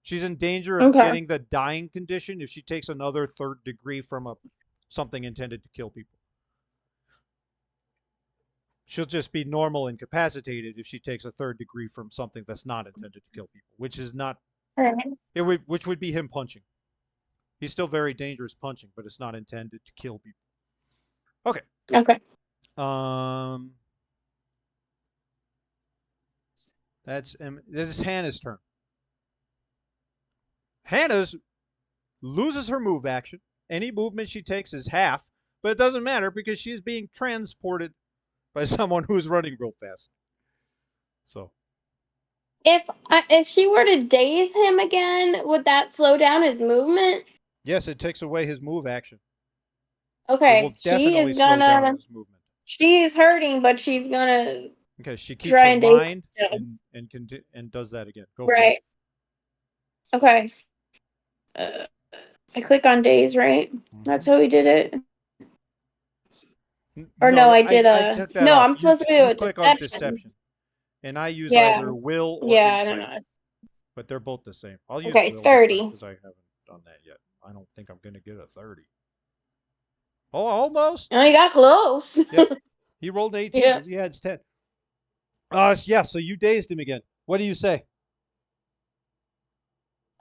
She's in danger of Okay. getting the dying condition if she takes another 3rd degree from something intended to kill people. She'll just be normal incapacitated if she takes a 3rd degree from something that's not intended to kill people, which is not which would be him punching. He's still very dangerous punching, but it's not intended to kill people. Okay. Okay. This is Hannah's turn. Hannah's loses her move action. Any movement she takes is half, but it doesn't matter because she's being transported by someone who's running real fast. So If she were to daze him again, would that slow down his movement? yes, it takes away his move action. It Okay, will definitely slow down his movement. She's hurting, but she's gonna Okay, she keeps try her and daze mind him. and does that again. Go for Right. it. Okay. I click on daze, right? That's how we did it. Or no, I did I took that no, off. I'm supposed to do You a click on deception. deception, and I use Yeah. either will or Yeah, I insight, don't know. but they're both the same. I'll use Okay, will 30. because I haven't done that yet. I don't think I'm gonna get a 30. Oh, almost. Oh, you got close. Yep. He rolled 18 Yeah. because he had 10. Yeah. So you dazed him again. What do you say?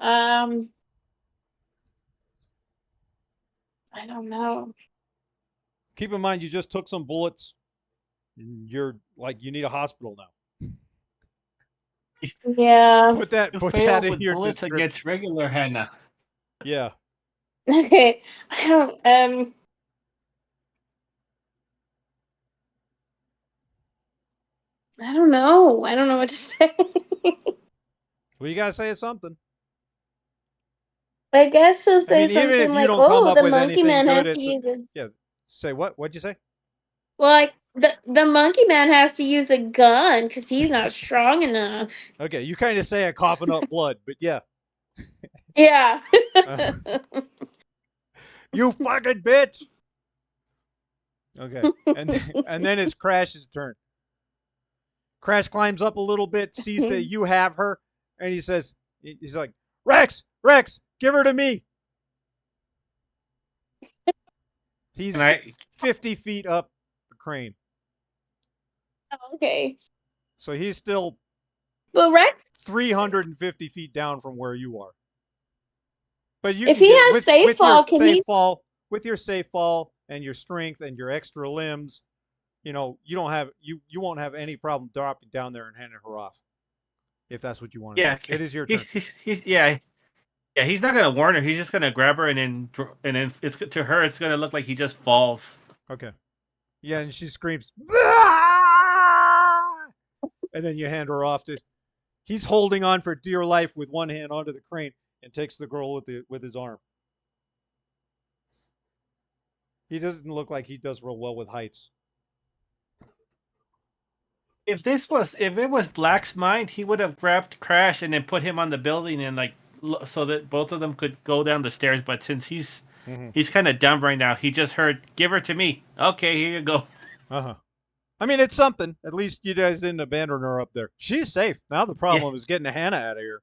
I don't know. Keep in mind, you just took some bullets. And you're like you need a hospital now. Yeah. Put that You put failed that in with your bullets description. against regular Hannah. Yeah. Okay. I don't I don't know. I don't know what to say. Well, you gotta say something. I guess she'll I mean, say even something if you like, don't come "Oh, up the with monkey anything man good, has to it's use it." yeah. Say what? What'd you say? Well, like the monkey man has to use a gun because he's not strong enough. Okay, you kind of say it coughing up blood, but yeah. Yeah. You fucking bitch. Okay, and then it's Crash's turn. Crash climbs up a little bit, sees that you have her, and he's like, Rex, give her to me. He's 50 feet up the crane, Okay. so he's still But Rex, 350 feet down from where you are. But you if can he get has safe fall, can he? with your safe fall and your strength and your extra limbs, you won't have any problem dropping down there and handing her off. If that's what you want to do. It is your turn. Yeah, he's not gonna warn her. He's just gonna grab her and then it's to her. It's gonna look like he just falls. Okay. Yeah, and she screams, "Ah!" And then you hand her off to. He's holding on for dear life with one hand onto the crane and takes the girl with his arm. He doesn't look like he does real well with heights. If it was Black's mind, he would have grabbed Crash and then put him on the building and so that both of them could go down the stairs. But since he's kind of dumb right now, he just heard, "Give her to me." Okay, here you go. I mean, it's something. At least you guys didn't abandon her up there. She's safe. Now the problem is getting Hannah out of here.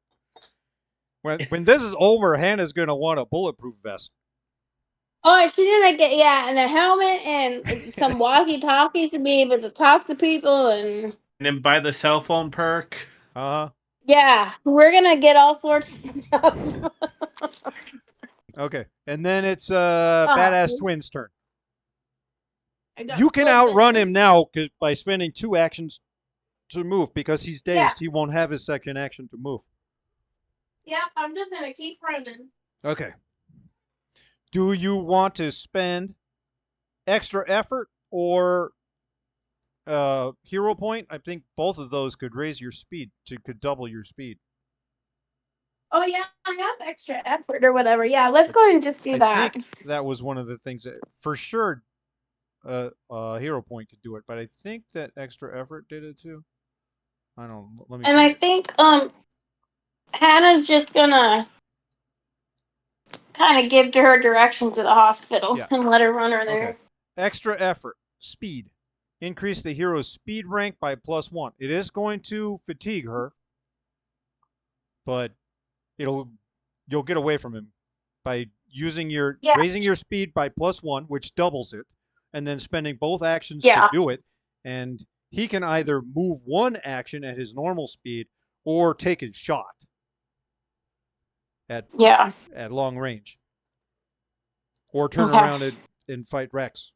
When this is over, Hannah's going to want a bulletproof vest. Oh, she didn't get and a helmet and some walkie-talkies to be able to talk to people and then buy the cell phone perk. Yeah, we're gonna get all sorts of stuff. Okay, and then it's Badass Twin's turn. You can goodness. outrun him now by spending 2 actions to move because he's dazed. Yeah. He won't have his second action to move. Yep, I'm just gonna keep running. Okay. Do you want to spend extra effort or hero point, I think both of those could raise your speed. Could double your speed. Oh yeah, I have extra effort or whatever. Yeah, let's I, go ahead and just do I that. think that was one of the things that for sure hero point could do it, but I think that extra effort did it too. I don't. Let me And find I it. think Hannah's just gonna kind of give to her directions to the hospital Yeah. and let her run her Okay. there. Extra effort. Speed. Increase the hero's speed rank by +1. It is going to fatigue her, but you'll get away from him by Yeah, raising your speed by +1, which doubles it, and then spending both actions to yeah, do it. And he can either move one action at his normal speed or take his shot at yeah. at long range, or turn Okay. around and fight Rex.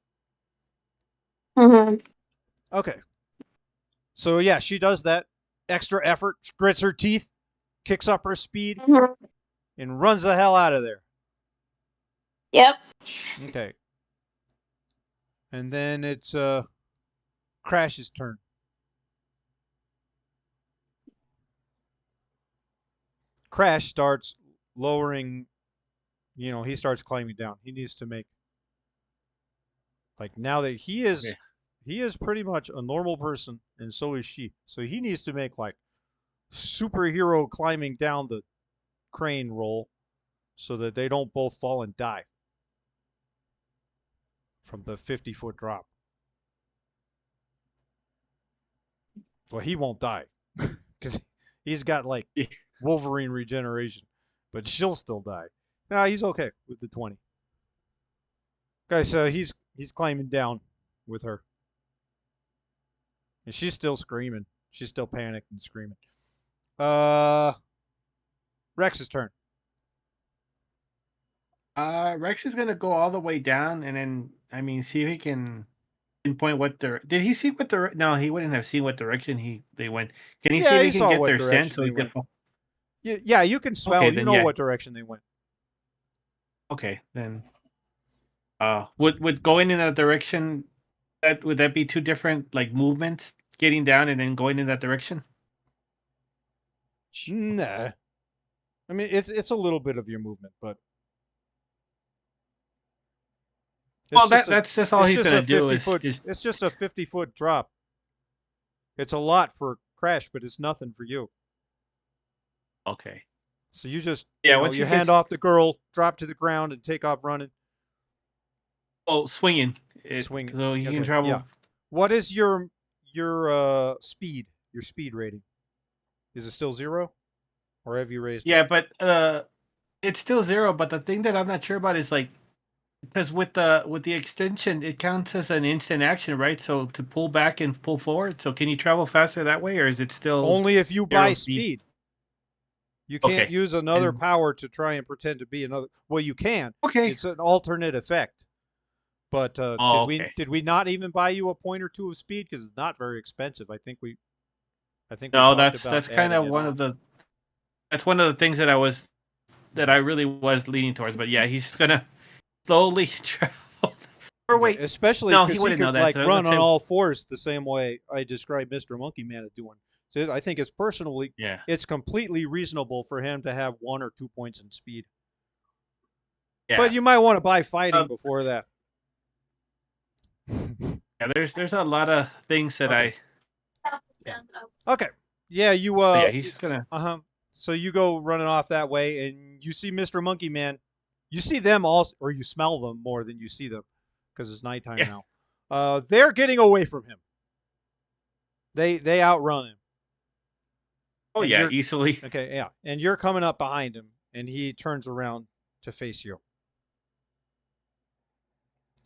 Mhm. Okay. So yeah, she does that. Extra effort, grits her teeth, kicks up her speed, Mhm. and runs the hell out of there. Yep. Okay. And then it's Crash's turn. Crash starts lowering, he starts climbing down. He needs to make like now that Okay. he is pretty much a normal person and so is she. So he needs to make like superhero climbing down the crane roll so that they don't both fall and die from the 50-foot drop. Well, he won't die because he's got like Yeah. Wolverine regeneration, but she'll still die. No, he's okay with the 20. Okay, so he's climbing down with her, and she's still screaming. She's still panicked and screaming. Uh, Rex's turn. Rex is gonna go all the way down, and then I mean, see if he can pinpoint what their. Did he see what the? No, he wouldn't have seen what direction they went. Can he see Yeah, if he he can saw get what their scent direction so they he can? went. Yeah, you can Okay, smell. You then know yeah. what direction they went. Okay, then. Would going in that direction would that be two different like movements? Getting down and then going in that direction. Nah, I mean it's a little bit of your movement, but it's Well, just a that's just all it's he's just gonna a do 50 is foot just. it's just a 50-foot drop. It's a lot for Crash, but it's nothing for you. Okay. So you just, Yeah, once you he hand gets off the girl, drop to the ground, and take off running. swinging it, Swing. so he can Okay, yeah. travel. What is your speed? Your speed rating? Is it still 0, or have you raised it? Yeah, but it's still 0. But the thing that I'm not sure about is like because with the extension, it counts as an instant action, right? So to pull back and pull forward. So can you travel faster that way, or is it still Only if you 0 buy speed? speed. You can't Okay. use another And power to try and pretend to be another. Well, you can. okay. It's an alternate effect. But Oh, okay. did we not even buy you a point or two of speed because it's not very expensive? I think we No, talked about that's kind adding of it one on. of the that's one of the things that I really was leaning towards. But yeah, he's just gonna slowly travel. Or Okay, wait, especially no, he because he wouldn't know could that. like So run let's on say, all fours the same way I described Mr. Monkey Man as doing. So I think yeah, it's completely reasonable for him to have 1 or 2 points in speed. But yeah, you might want to buy fighting uh, before that. yeah. There's a lot of things that Okay. I. Yeah. Okay. Yeah, you But yeah, he's just gonna. uh-huh. So you go running off that way and you see Mr. Monkey Man. You see them all, or you smell them more than you see them because it's nighttime Yeah. now. They're getting away from him. They outrun him. Oh And yeah, you're easily. okay, yeah. And you're coming up behind him and he turns around to face you.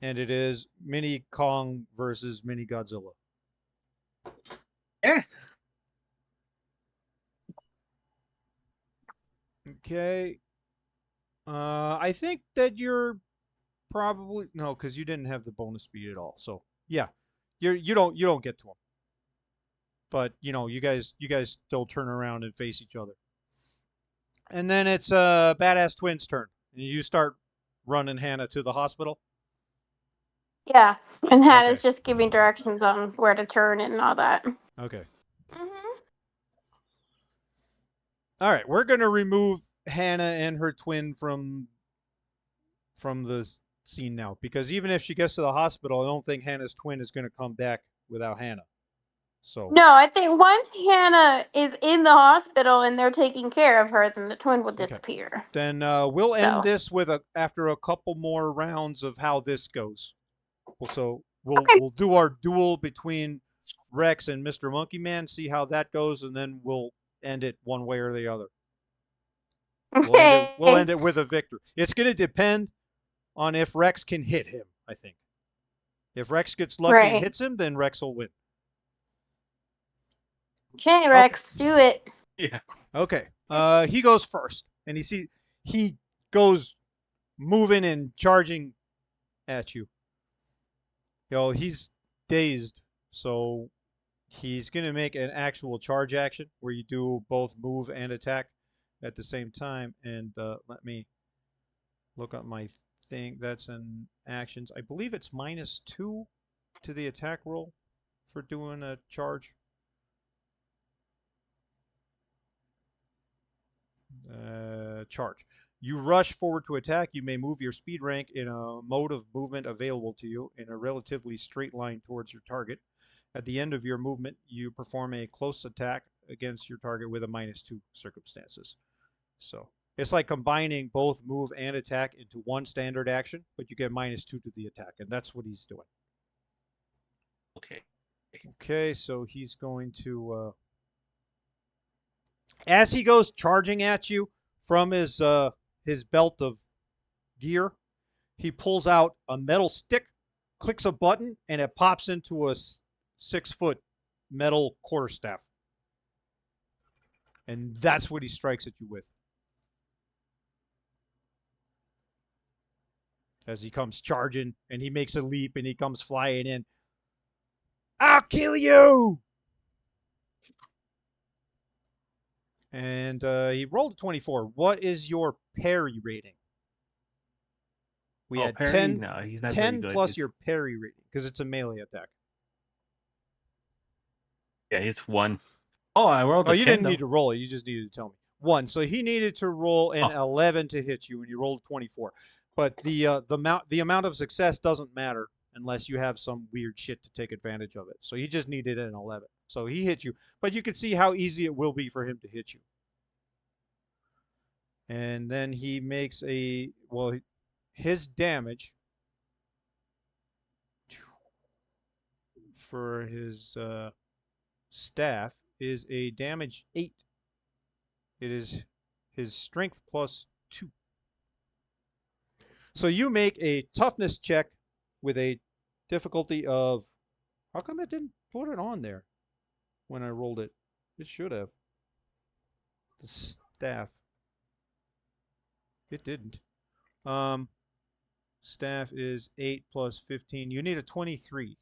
And it is Mini Kong versus Mini Godzilla. Yeah. Okay. I think that you're probably no, because you didn't have the bonus speed at all. So yeah, you don't get to him. But you guys still turn around and face each other. And then it's Badass Twins' turn. And you start running Hannah to the hospital. Yeah, and Okay. Hannah's just giving directions on where to turn and all that. Okay. Mm-hmm. All right. We're gonna remove Hannah and her twin from the scene now because even if she gets to the hospital, I don't think Hannah's twin is gonna come back without Hannah. So No, I think once Hannah is in the hospital and they're taking care of her, then the twin will okay. disappear. Then we'll end So this with after a couple more rounds of how this goes. So okay, we'll do our duel between Rex and Mr. Monkey Man, see how that goes, and then we'll end it one way or the other. We'll okay, end it with a victor. It's going to depend on if Rex can hit him, I think. If Rex gets lucky and right. hits him, then Rex will win. Okay, Okay. Rex, do it. Yeah. Okay. He goes first, and he goes moving and charging at you. He's dazed, so he's going to make an actual charge action where you do both move and attack at the same time. And let me look up my thing. That's an actions. I believe it's -2 to the attack roll for doing a charge. Charge. You rush forward to attack. You may move your speed rank in a mode of movement available to you in a relatively straight line towards your target. At the end of your movement, you perform a close attack against your target with a -2 circumstances. So it's like combining both move and attack into one standard action, but you get -2 to the attack, and that's what he's doing. Okay. Okay, so he's going to, as he goes charging at you from his belt of gear, he pulls out a metal stick, clicks a button, and it pops into a 6-foot metal quarterstaff. And that's what he strikes at you with. As he comes charging and he makes a leap and he comes flying in. I'll kill you! And he rolled a 24. What is your parry rating? We Oh, had Perry? No, he's not very 10 good. plus your parry rating because it's a melee attack. Yeah, he's 1. Oh, I rolled Oh, a you 10 didn't though. need to roll it. You just needed to tell me. 1. So he needed to roll an Oh, 11 to hit you, and you rolled 24. But the amount of success doesn't matter unless you have some weird shit to take advantage of it. So he just needed an 11. So he hit you, but you can see how easy it will be for him to hit you. And then he makes his damage for his staff is a damage 8. It is his strength +2. So you make a toughness check with a difficulty of. How come it didn't put it on there when I rolled it? It should have. The staff. It didn't. Um, staff is 8 plus 15. You need a 23.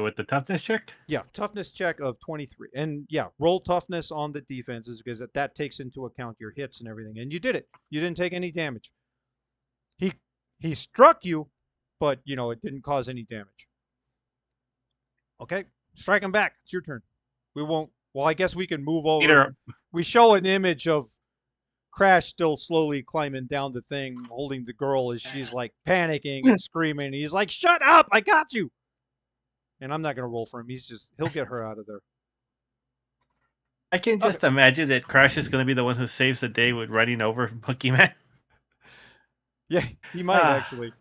with the toughness check. Yeah, toughness check of 23. And yeah, roll toughness on the defenses because that takes into account your hits and everything. And you did it. You didn't take any damage. He he struck you, but it didn't cause any damage. Okay, strike him back. It's your turn. We won't. Well, I guess we can move over. Peter, We show an image of Crash still slowly climbing down the thing, holding the girl as she's like panicking and screaming. And he's like, "Shut up! I got you!" And I'm not gonna roll for him. He'll get her out of there. I can Okay. just imagine that Crash is going to be the one who saves the day with running over Monkey Man. Yeah, he might Ah, actually.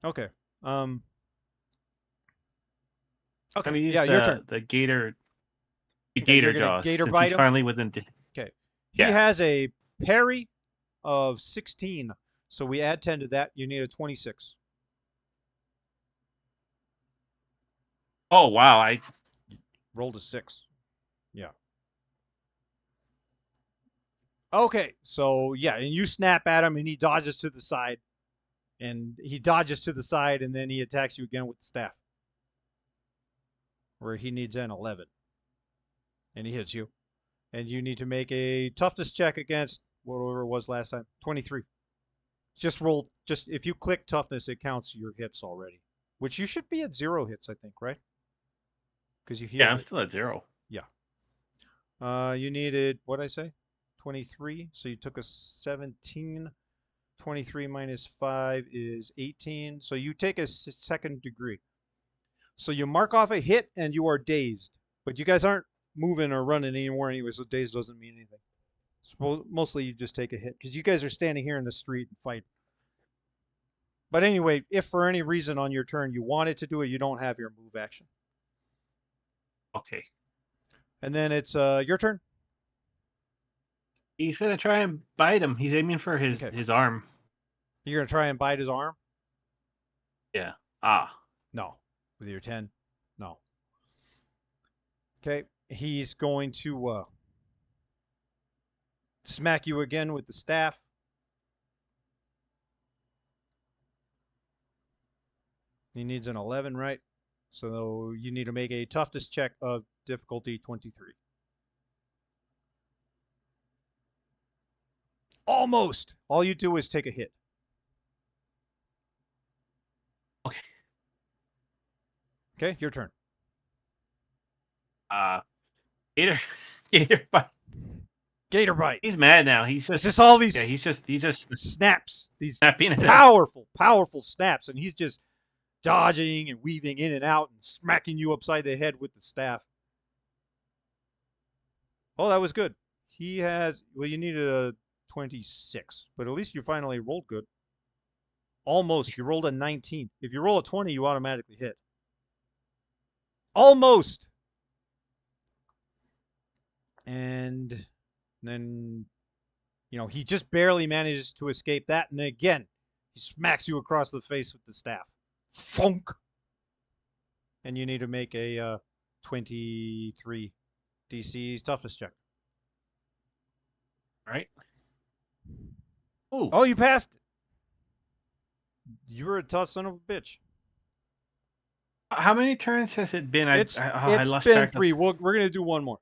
Okay. Um. I'm Okay. gonna use Yeah, your turn. the gator, Okay, you're gonna jaws gator since bite he's him. finally within. Okay. He Yeah. has a parry of 16, so we add 10 to that. You need a 26. Oh wow! I Rolled a 6. Yeah. Okay, so yeah, and you snap at him, and he dodges to the side, and then he attacks you again with the staff, where he needs an 11, and he hits you, and you need to make a toughness check against whatever it was last time, 23. Just roll. Just if you click toughness, it counts your hits already, which you should be at 0 hits, I think, right? Because you Yeah, healed I'm it. still at 0. Yeah. You needed what I say? 23. So you took a 17. 23 minus 5 is 18. So you take a second degree. So you mark off a hit and you are dazed. But you guys aren't moving or running anymore anyway, so dazed doesn't mean anything. So mostly you just take a hit because you guys are standing here in the street and fight. But anyway, if for any reason on your turn you wanted to do it, you don't have your move action. Okay. And then it's your turn. He's gonna try and bite him. He's aiming for Okay. his arm. You're going to try and bite his arm? Yeah. Ah. No. With your 10? No. Okay. He's going to smack you again with the staff. He needs an 11, right? So you need to make a toughness check of difficulty 23. Almost. All you do is take a hit. Okay. Okay, your turn. Gator Gator bite. Gator bite. He's mad now. He's It's just just all these he's just snaps, these snapping at us. powerful snaps, and he's just dodging and weaving in and out and smacking you upside the head with the staff. Oh, that was good. He has, well, you needed a 26, but at least you finally rolled good. Almost. You rolled a 19. If you roll a 20, you automatically hit. Almost. And then, he just barely manages to escape that. And then again, he smacks you across the face with the staff. Funk. And you need to make a 23 DC's toughness check. All right. Ooh. Oh, you passed. You were a tough son of a bitch. How many turns has it been? It's I lost been track 3. We're going to do one more.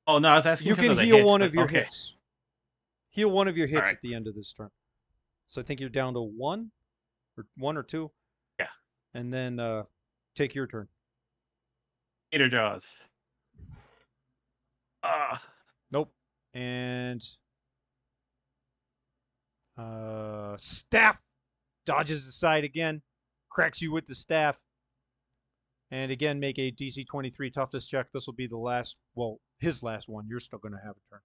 Oh no, I was asking. You can of the heal hits, one but of your okay. hits. Heal one of your hits right. at the end of this turn. So I think you're down to 1 or 2. Yeah. And then take your turn. Gator jaws. Nope. And staff dodges aside again, cracks you with the staff. And again, make a DC 23 toughness check. This will be the last, well, his last one. You're still going to have a turn.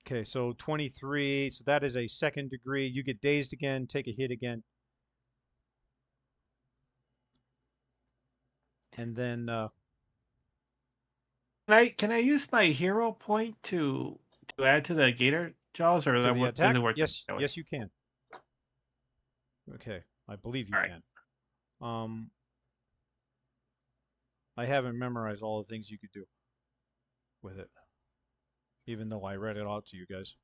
Okay, so 23. So that is a second degree. You get dazed again, take a hit again. And then Can I use my hero point to add to the gator jaws, or to that the does attack? it work? Yes, that way? yes, you can. Okay, I believe you All right. can. I haven't memorized all the things you could do with it, even though I read it out to you guys.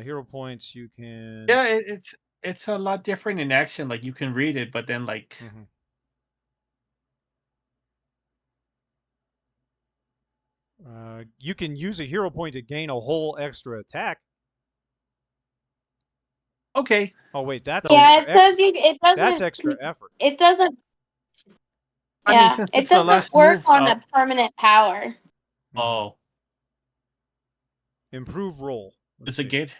Hero points, you can. Yeah, it's a lot different in action. Like you can read it, but then like you can use a hero point to gain a whole extra attack. okay. Oh wait, that's Yeah, extra it says effort. you. It doesn't. That's extra effort. It doesn't. I mean, Yeah, since it it's the doesn't last work move. on a permanent power. Oh, Improve roll. it's a gate.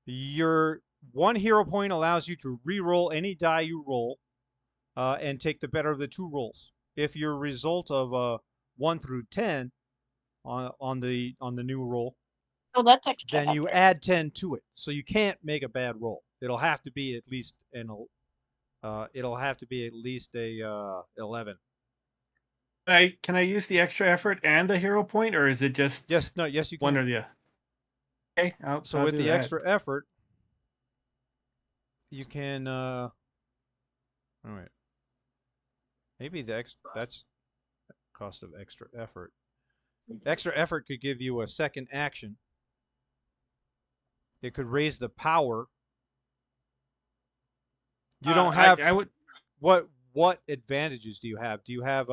Your one hero point allows you to re-roll any die you roll, and take the better of the 2 rolls. If your result of 1 through 10 on the new roll, Oh, that's extra. then you add 10 to it. So you can't make a bad roll. It'll have to be at least a 11. Can I use the extra effort and the hero point, or is it just yes you can. one or the other? Okay, so I'll with do the that. extra effort, you can all right. Maybe that's cost of extra effort. Extra effort could give you a second action. It could raise the power. You don't have I would. what advantages do you have? Do you have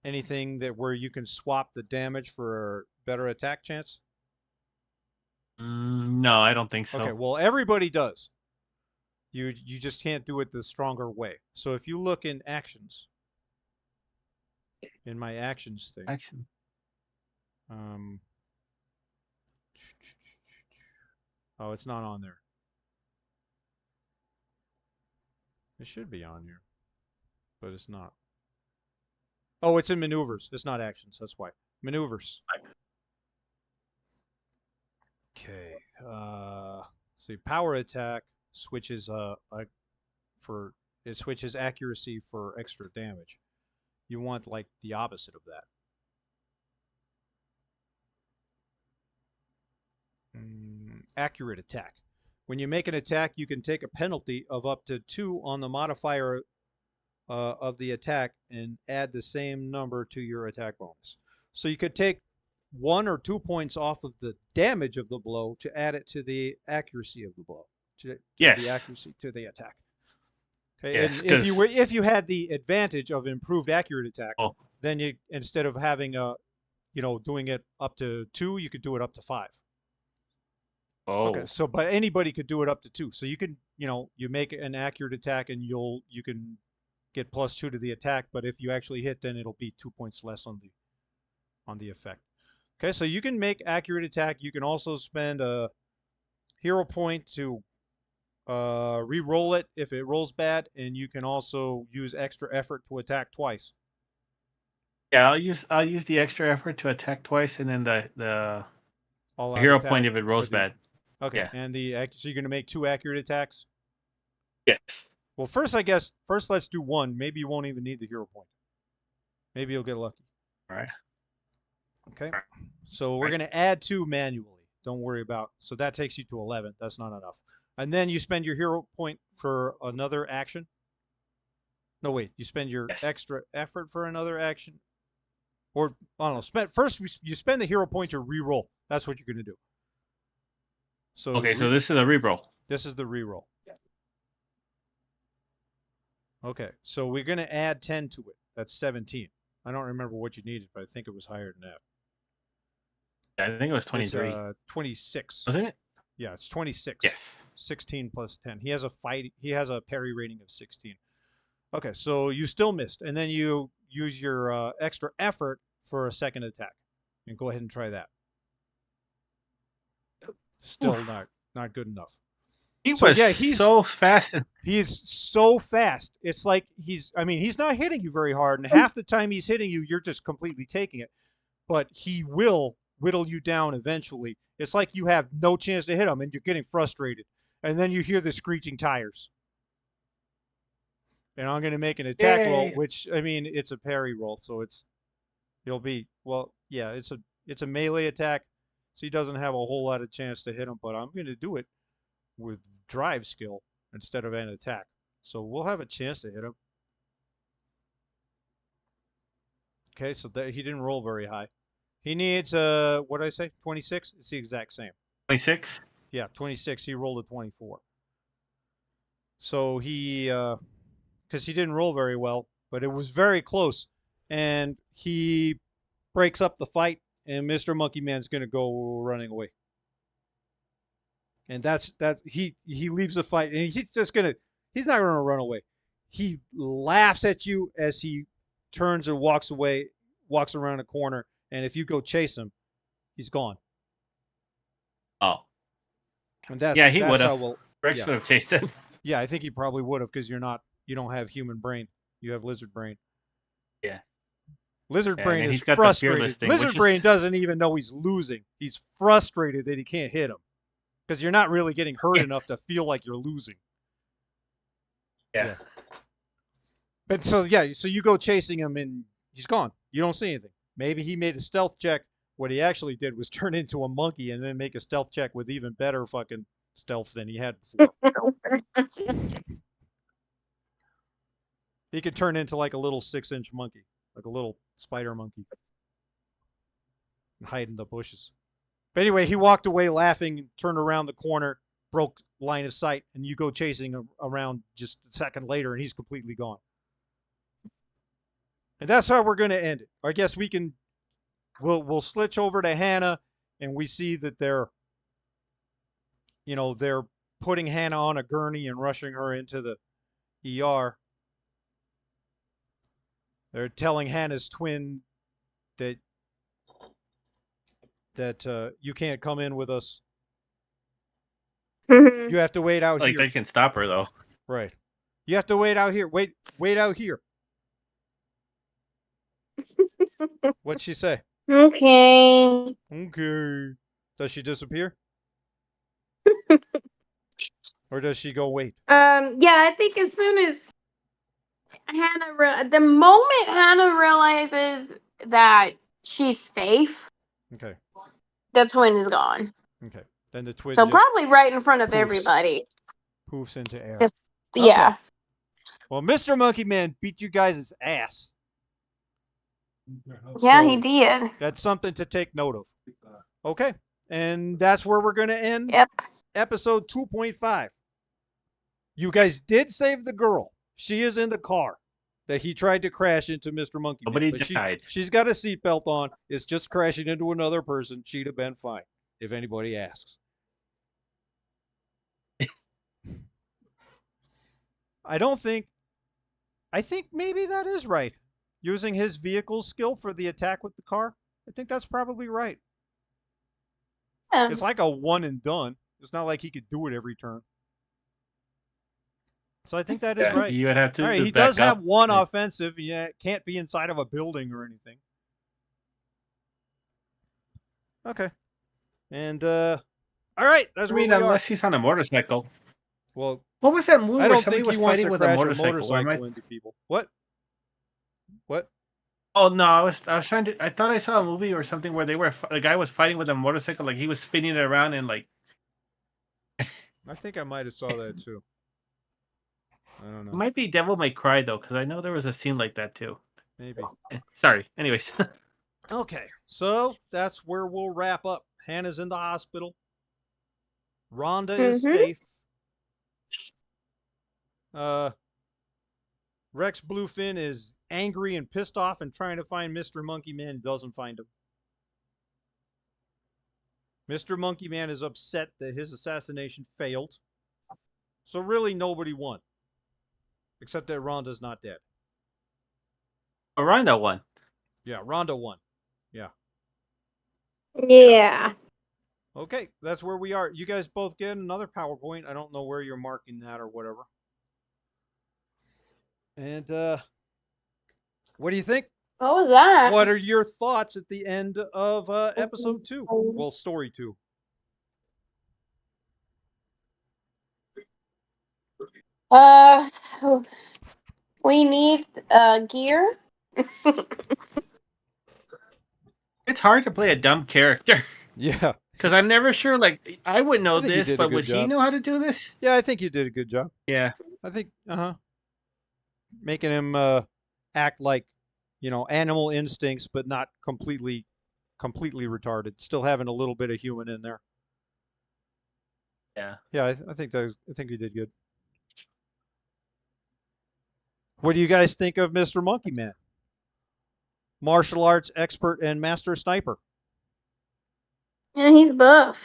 Anything that where you can swap the damage for better attack chance? No, I don't think Okay, so. well everybody does. You just can't do it the stronger way. So if you look in actions, in my actions thing, Action. um, oh, it's not on there. It should be on here, but it's not. Oh, it's in maneuvers. It's not actions. That's why. Maneuvers. Okay. See, power attack switches for it switches accuracy for extra damage. You want like the opposite of that. Accurate attack. When you make an attack, you can take a penalty of up to 2 on the modifier of the attack and add the same number to your attack bonus. So you could take 1 or 2 points off of the damage of the blow to add it to the accuracy of the blow, to the Yes. accuracy to the attack. Okay, Yes, and 'cause- if you had the advantage of improved accurate attack, Oh. then you instead of having doing it up to 2, you could do it up to 5. Okay, Oh. so but anybody could do it up to 2. So you can, you make an accurate attack and you can get +2 to the attack, but if you actually hit, then it'll be 2 points less on the effect. Okay, so you can make accurate attack. You can also spend a hero point to re-roll it if it rolls bad, and you can also use extra effort to attack twice. Yeah, I'll use the extra effort to attack twice, and then the All out hero attack point if it rolls with the, bad. okay, Yeah. and so you're gonna make 2 accurate attacks. Yes. Well, first let's do 1. Maybe you won't even need the hero point. Maybe you'll get lucky. All right. Okay. So we're going to add 2 manually. Don't worry about. So that takes you to 11. That's not enough. And then you spend your hero point for another action. No, wait. You spend your extra effort for another action. Or, I don't know. First, you spend the hero point to re-roll. That's what you're going to do. So Okay, so this is a reroll. This is the re-roll. Okay. So we're going to add 10 to it. That's 17. I don't remember what you needed, but I think it was higher than that. I think it was 23. It's 26. Wasn't it? Yeah, it's 26. Yes. 16 plus 10. He has a parry rating of 16. Okay, so you still missed, and then you use your extra effort for a second attack, and go ahead and try that. Still not good enough. He's so fast. He's so fast. It's like he's not hitting you very hard, and half the time he's hitting you, you're just completely taking it. But he will whittle you down eventually. It's like you have no chance to hit him, and you're getting frustrated. And then you hear the screeching tires. And I'm going to make an attack roll, which, it's a parry roll, so it's a melee attack, so he doesn't have a whole lot of chance to hit him, but I'm going to do it with drive skill instead of an attack. So we'll have a chance to hit him. Okay, so he didn't roll very high. He needs, what did I say, 26? It's the exact same. 26? Yeah, 26. He rolled a 24. So he, because he didn't roll very well, but it was very close. And he breaks up the fight, and Mr. Monkey Man's going to go running away. And he leaves the fight, and he's not going to run away. He laughs at you as he turns and walks away, walks around a corner, and if you go chase him, he's gone. Oh. And he would have. Rex would have chased him. Yeah, I think he probably would have, because you don't have human brain. You have lizard brain. Yeah. Lizard brain is frustrated. Lizard brain doesn't even know he's losing. He's frustrated that he can't hit him, because you're not really getting hurt enough to feel like you're losing. Yeah. But so you go chasing him, and he's gone. You don't see anything. Maybe he made a stealth check. What he actually did was turn into a monkey and then make a stealth check with even better fucking stealth than he had before. He could turn into like a little 6-inch monkey, like a little spider monkey, and hide in the bushes. But anyway, he walked away laughing, turned around the corner, broke line of sight, and you go chasing him around just a second later, and he's completely gone. And that's how we're going to end it. I guess we can. We'll switch over to Hannah, and we see that they're putting Hannah on a gurney and rushing her into the ER. They're telling Hannah's twin that you can't come in with us. Mhm. You have to wait out Like here. they can stop her though. Right. You have to wait out here. Wait out here. What'd she say? Okay. Okay. Does she disappear? Or does she go wait? Yeah, I think as soon as the moment Hannah realizes that she's safe, Okay. the twin is gone. Okay. Then the twin So just probably right in front of poofs everybody. poofs into air. Just Okay. yeah. Well, Mr. Monkey Man beat you guys' ass. Yeah, So he did. that's something to take note of. Okay. And that's where we're going to end Yep. episode 2.5. You guys did save the girl. She is in the car that he tried to crash into Mr. Monkey Man. Nobody But died. she's got a seatbelt on. It's just crashing into another person. She'd have been fine, if anybody asks. I think maybe that is right. Using his vehicle skill for the attack with the car. I think that's probably right. It's like a one and done. It's not like he could do it every turn. So I think that is right. You would have to All right, he back does have up. one offensive. Yeah, can't be inside of a building or anything. Okay. And all right, that's I where mean, we are. unless he's on a motorcycle. Well, What was that movie I where don't somebody think was he wants fighting to with a crash motorcycle? into people. What? What? Oh no, I was trying to. I thought I saw a movie or something where the guy was fighting with a motorcycle, like he was spinning it around and like. I think I might have saw that too. I don't It know. might be Devil May Cry though, because I know there was a scene like that too. Maybe. Sorry. Anyways. Okay, so that's where we'll wrap up. Hannah's in the hospital. Rhonda is Mhm. safe. Rex Bluefin is angry and pissed off and trying to find Mr. Monkey Man and doesn't find him. Mr. Monkey Man is upset that his assassination failed. So really nobody won. Except that Rhonda's not dead. Rhino won. Yeah, Rhonda won. Yeah. Yeah. Okay, that's where we are. You guys both get another PowerPoint. I don't know where you're marking that or whatever. And what do you think? What was that? What are your thoughts at the end of episode 2? Well, story 2. Uh, we need gear. It's hard to play a dumb character Yeah. because I'm never sure. Like I would know I think you this, did a but good would he job. know how to do this? Yeah, I think you did a good job. Yeah. I think, making him act like, animal instincts, but not completely retarded. Still having a little bit of human in there. Yeah. Yeah, I think you did good. What do you guys think of Mr. Monkey Man? Martial arts expert and master sniper. Yeah, he's buff.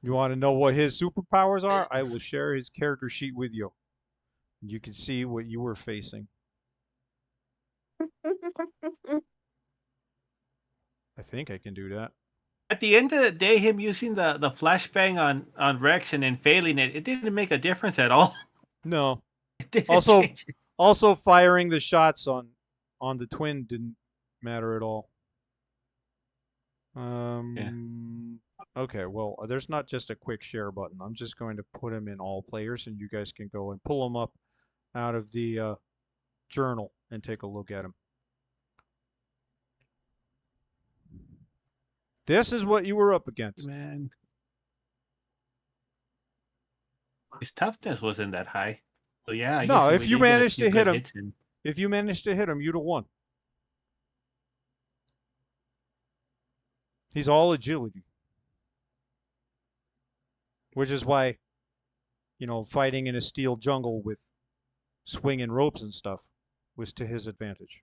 You want to know what his superpowers are? I will share his character sheet with you. You can see what you were facing. I think I can do that. At the end of the day, him using the flashbang on Rex and then failing it didn't make a difference at all. No. It didn't Also, change it. also firing the shots on the twin didn't matter at all. Okay, well, there's not just a quick share button. I'm just going to put him in all players, and you guys can go and pull him up out of the journal and take a look at him. This is what you were up against. Man, his toughness wasn't that high. So yeah, I No, guess if we you did get a managed few to hit good him, hits in. if you managed to hit him, you'd have won. He's all agility, which is why, fighting in a steel jungle with swinging ropes and stuff was to his advantage.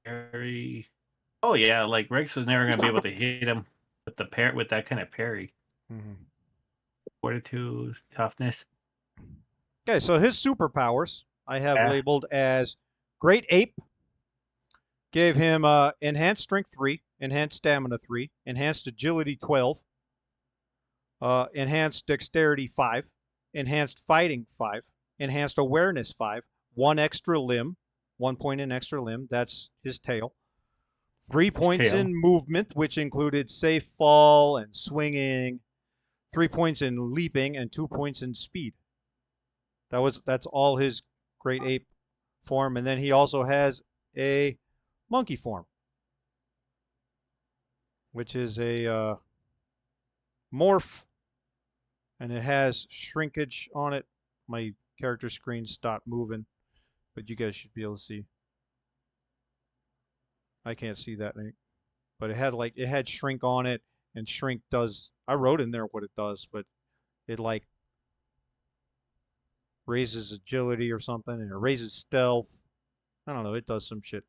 Parry. Oh yeah, like Rex was never gonna be able to hit him with the with that kind of parry. Mm-hmm. Fortitude, toughness. Okay, so his superpowers I have Yeah. labeled as Great Ape. Gave him enhanced strength 3, enhanced stamina 3, enhanced agility 12, enhanced dexterity 5, enhanced fighting 5, enhanced awareness 5, 1 extra limb, 1 point in extra limb, that's his tail. 3 points tail. in movement, which included safe fall and swinging, 3 points in leaping, and 2 points in speed. That's all his great ape form, and then he also has a monkey form, which is a morph, and it has shrinkage on it. My character screen stopped moving, but you guys should be able to see. I can't see that, but it had shrink on it, and shrink does. I wrote in there what it does, but it like raises agility or something, and it raises stealth. I don't know. It does some shit.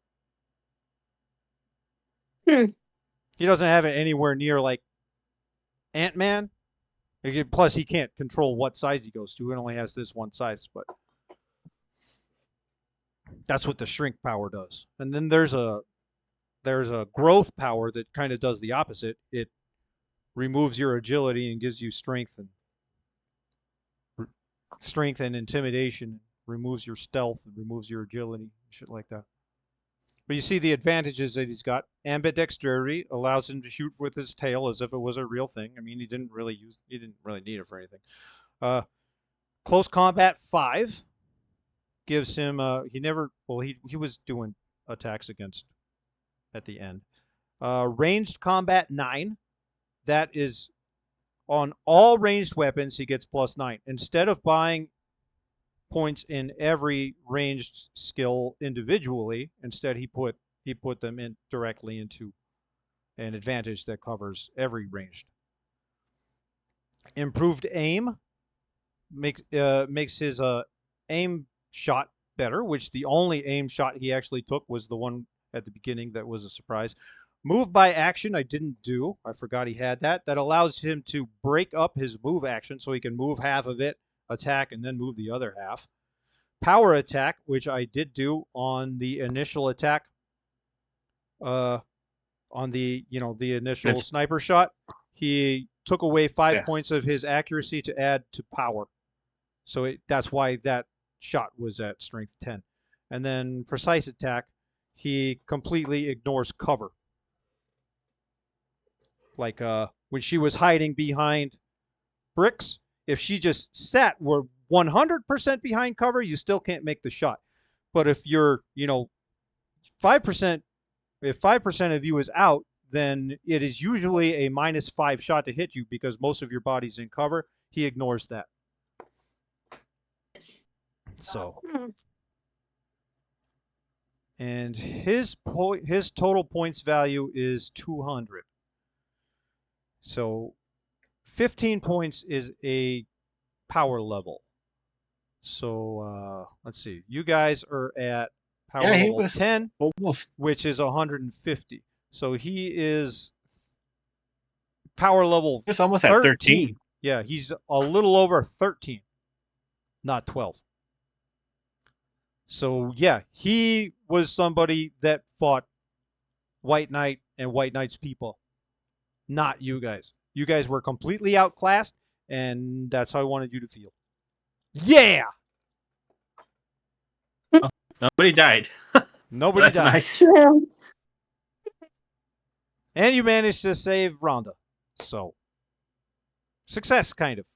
Hmm. He doesn't have it anywhere near like Ant-Man. Plus, he can't control what size he goes to. It only has this one size, but that's what the shrink power does. And then there's a growth power that kind of does the opposite. It removes your agility and gives you strength and intimidation. Removes your stealth and removes your agility, shit like that. But you see the advantages that he's got. Ambidexterity allows him to shoot with his tail as if it was a real thing. I mean, he didn't really need it for anything. Close combat 5 gives him he was doing attacks against at the end. Ranged combat 9, that is on all ranged weapons he gets +9. Instead of buying points in every ranged skill individually, instead he put them in directly into an advantage that covers every ranged. Improved aim makes his aim shot better, which the only aim shot he actually took was the one at the beginning that was a surprise. Move by action I didn't do. I forgot he had that. That allows him to break up his move action so he can move half of it, attack, and then move the other half. Power attack, which I did do on the initial attack, on the initial sniper shot. He took away 5 points of his accuracy to add to power. So that's why that shot was at strength 10. And then precise attack, he completely ignores cover. Like when she was hiding behind bricks, if she just sat were 100% behind cover, you still can't make the shot. But if you're, 5%, if 5% of you is out, then it is usually a -5 shot to hit you because most of your body's in cover. He ignores that. So, and his total points value is 200. So 15 points is a power level. So let's see. You guys are at power level 10, almost, which is 150. So he is power level it's almost at 13. Yeah, he's a little over 13, not 12. So yeah, he was somebody that fought White Knight and White Knight's people, not you guys. You guys were completely outclassed, and that's how I wanted you to feel. Yeah! Oh, nobody died. Nobody died. Nice. And you managed to save Rhonda. So, success, kind of.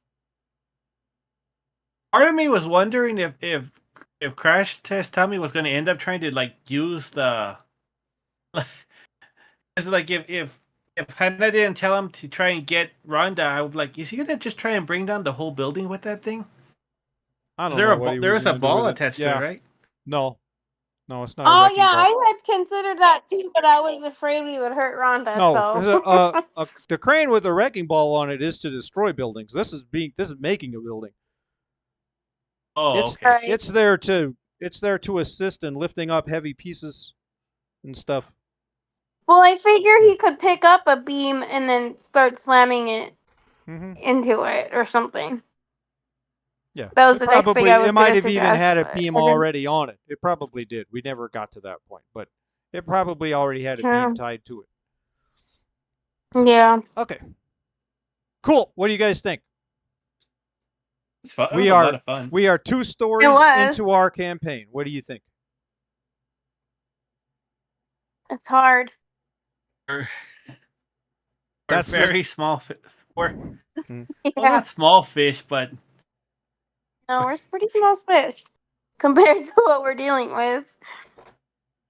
Part of me was wondering if Crash Test Tommy was going to end up trying to like use the. It's like if Hannah didn't tell him to try and get Rhonda, I would like, is he going to just try and bring down the whole building with that thing? I don't know what he was There's a gonna do ball with it. attached to Yeah. it, right? No, it's not a Oh wrecking yeah, ball. I had considered that too, but I was afraid we would hurt Rhonda. No, So the crane with a wrecking ball on it is to destroy buildings. This is making a building. Oh, It's okay. Right. it's there to assist in lifting up heavy pieces and stuff. Well, I figure he could pick up a beam and then start slamming it Mm-hmm. into it or something. Yeah, That was the next thing I it was might gonna have even suggest, had a but beam I didn't. already on it. It probably did. We never got to that point, but it probably already had a beam Yeah. tied to it. So, Yeah. okay, cool. What do you guys think? It's fun. It was We a lot are of fun. 2 It stories was. into our campaign. What do you think? It's hard. We're, we're That's the very small. We're Hmm. well, Yeah. not small fish, but No, we're pretty small fish compared to what we're dealing with.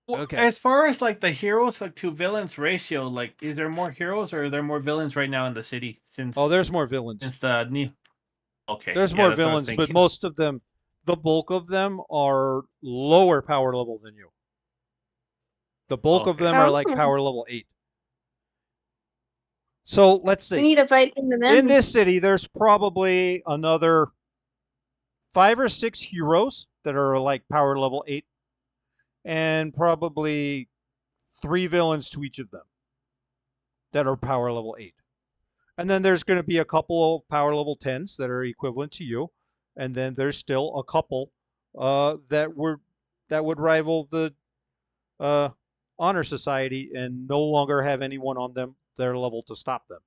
Okay. as far as like the heroes like to villains ratio, like is there more heroes or are there more villains right now in the city Oh, there's more villains. since the new? Okay, There's yeah, more that's what I was villains, but thinking. most of them, the bulk of them, are lower power level than you. The bulk of Okay. them are Oh, like power level 8. So let's we see. need to fight into In them. this city, there's probably another 5 or 6 heroes that are like power level 8, and probably 3 villains to each of them that are power level 8. And then there's going to be a couple of power level 10s that are equivalent to you, and then there's still a couple that would rival the uh, honor society and no longer have anyone on their level to stop them.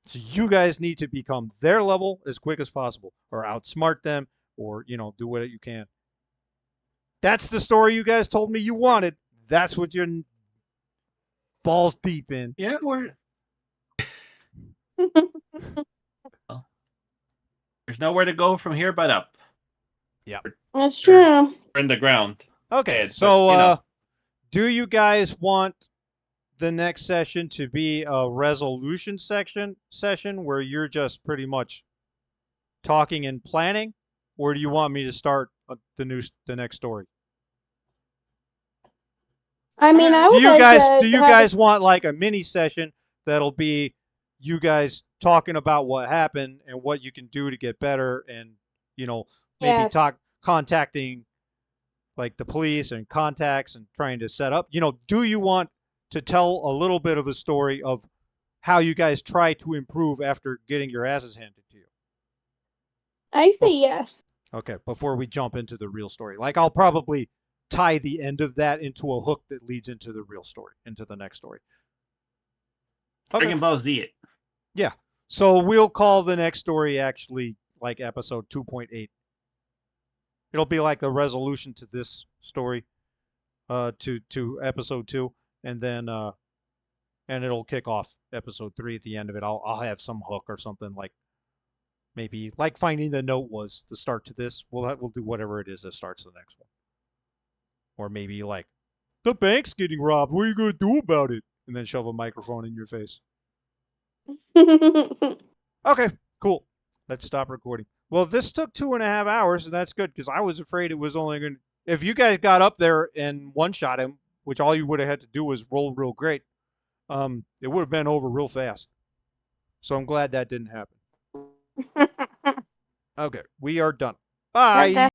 So you guys need to become their level as quick as possible, or outsmart them, or do what you can. That's the story you guys told me you wanted. That's what you're balls deep in. Yeah, well, there's nowhere to go from here but up. Yeah. That's We're, true. we're in the ground. Okay, Dead, but so do you guys want the next session to be a resolution session where you're just pretty much talking and planning, or do you want me to start the next story? I mean, I Do would you like guys do to you have it. guys want like a mini session that'll be you guys talking about what happened and what you can do to get better, and maybe Yes. contacting like the police and contacts and trying to set up, do you want to tell a little bit of a story of how you guys try to improve after getting your asses handed to you? I say Bef- yes. okay, before we jump into the real story. Like I'll probably tie the end of that into a hook that leads into the real story, into the next story. Okay. Dragon Ball Z it. Yeah. So we'll call the next story actually like episode 2.8. It'll be like the resolution to this story, to episode 2, and then and it'll kick off episode 3 at the end of it. I'll have some hook or something, like maybe like Finding the Note was the start to this. We'll do whatever it is that starts the next one. Or maybe like the bank's getting robbed. What are you gonna do about it? And then shove a microphone in your face. Okay, cool. Let's stop recording. Well, this took 2.5 hours, and that's good because I was afraid it was only going to. If you guys got up there and one shot him, which all you would have had to do was roll real great, it would have been over real fast. So I'm glad that didn't happen. Okay, we are done. That Bye.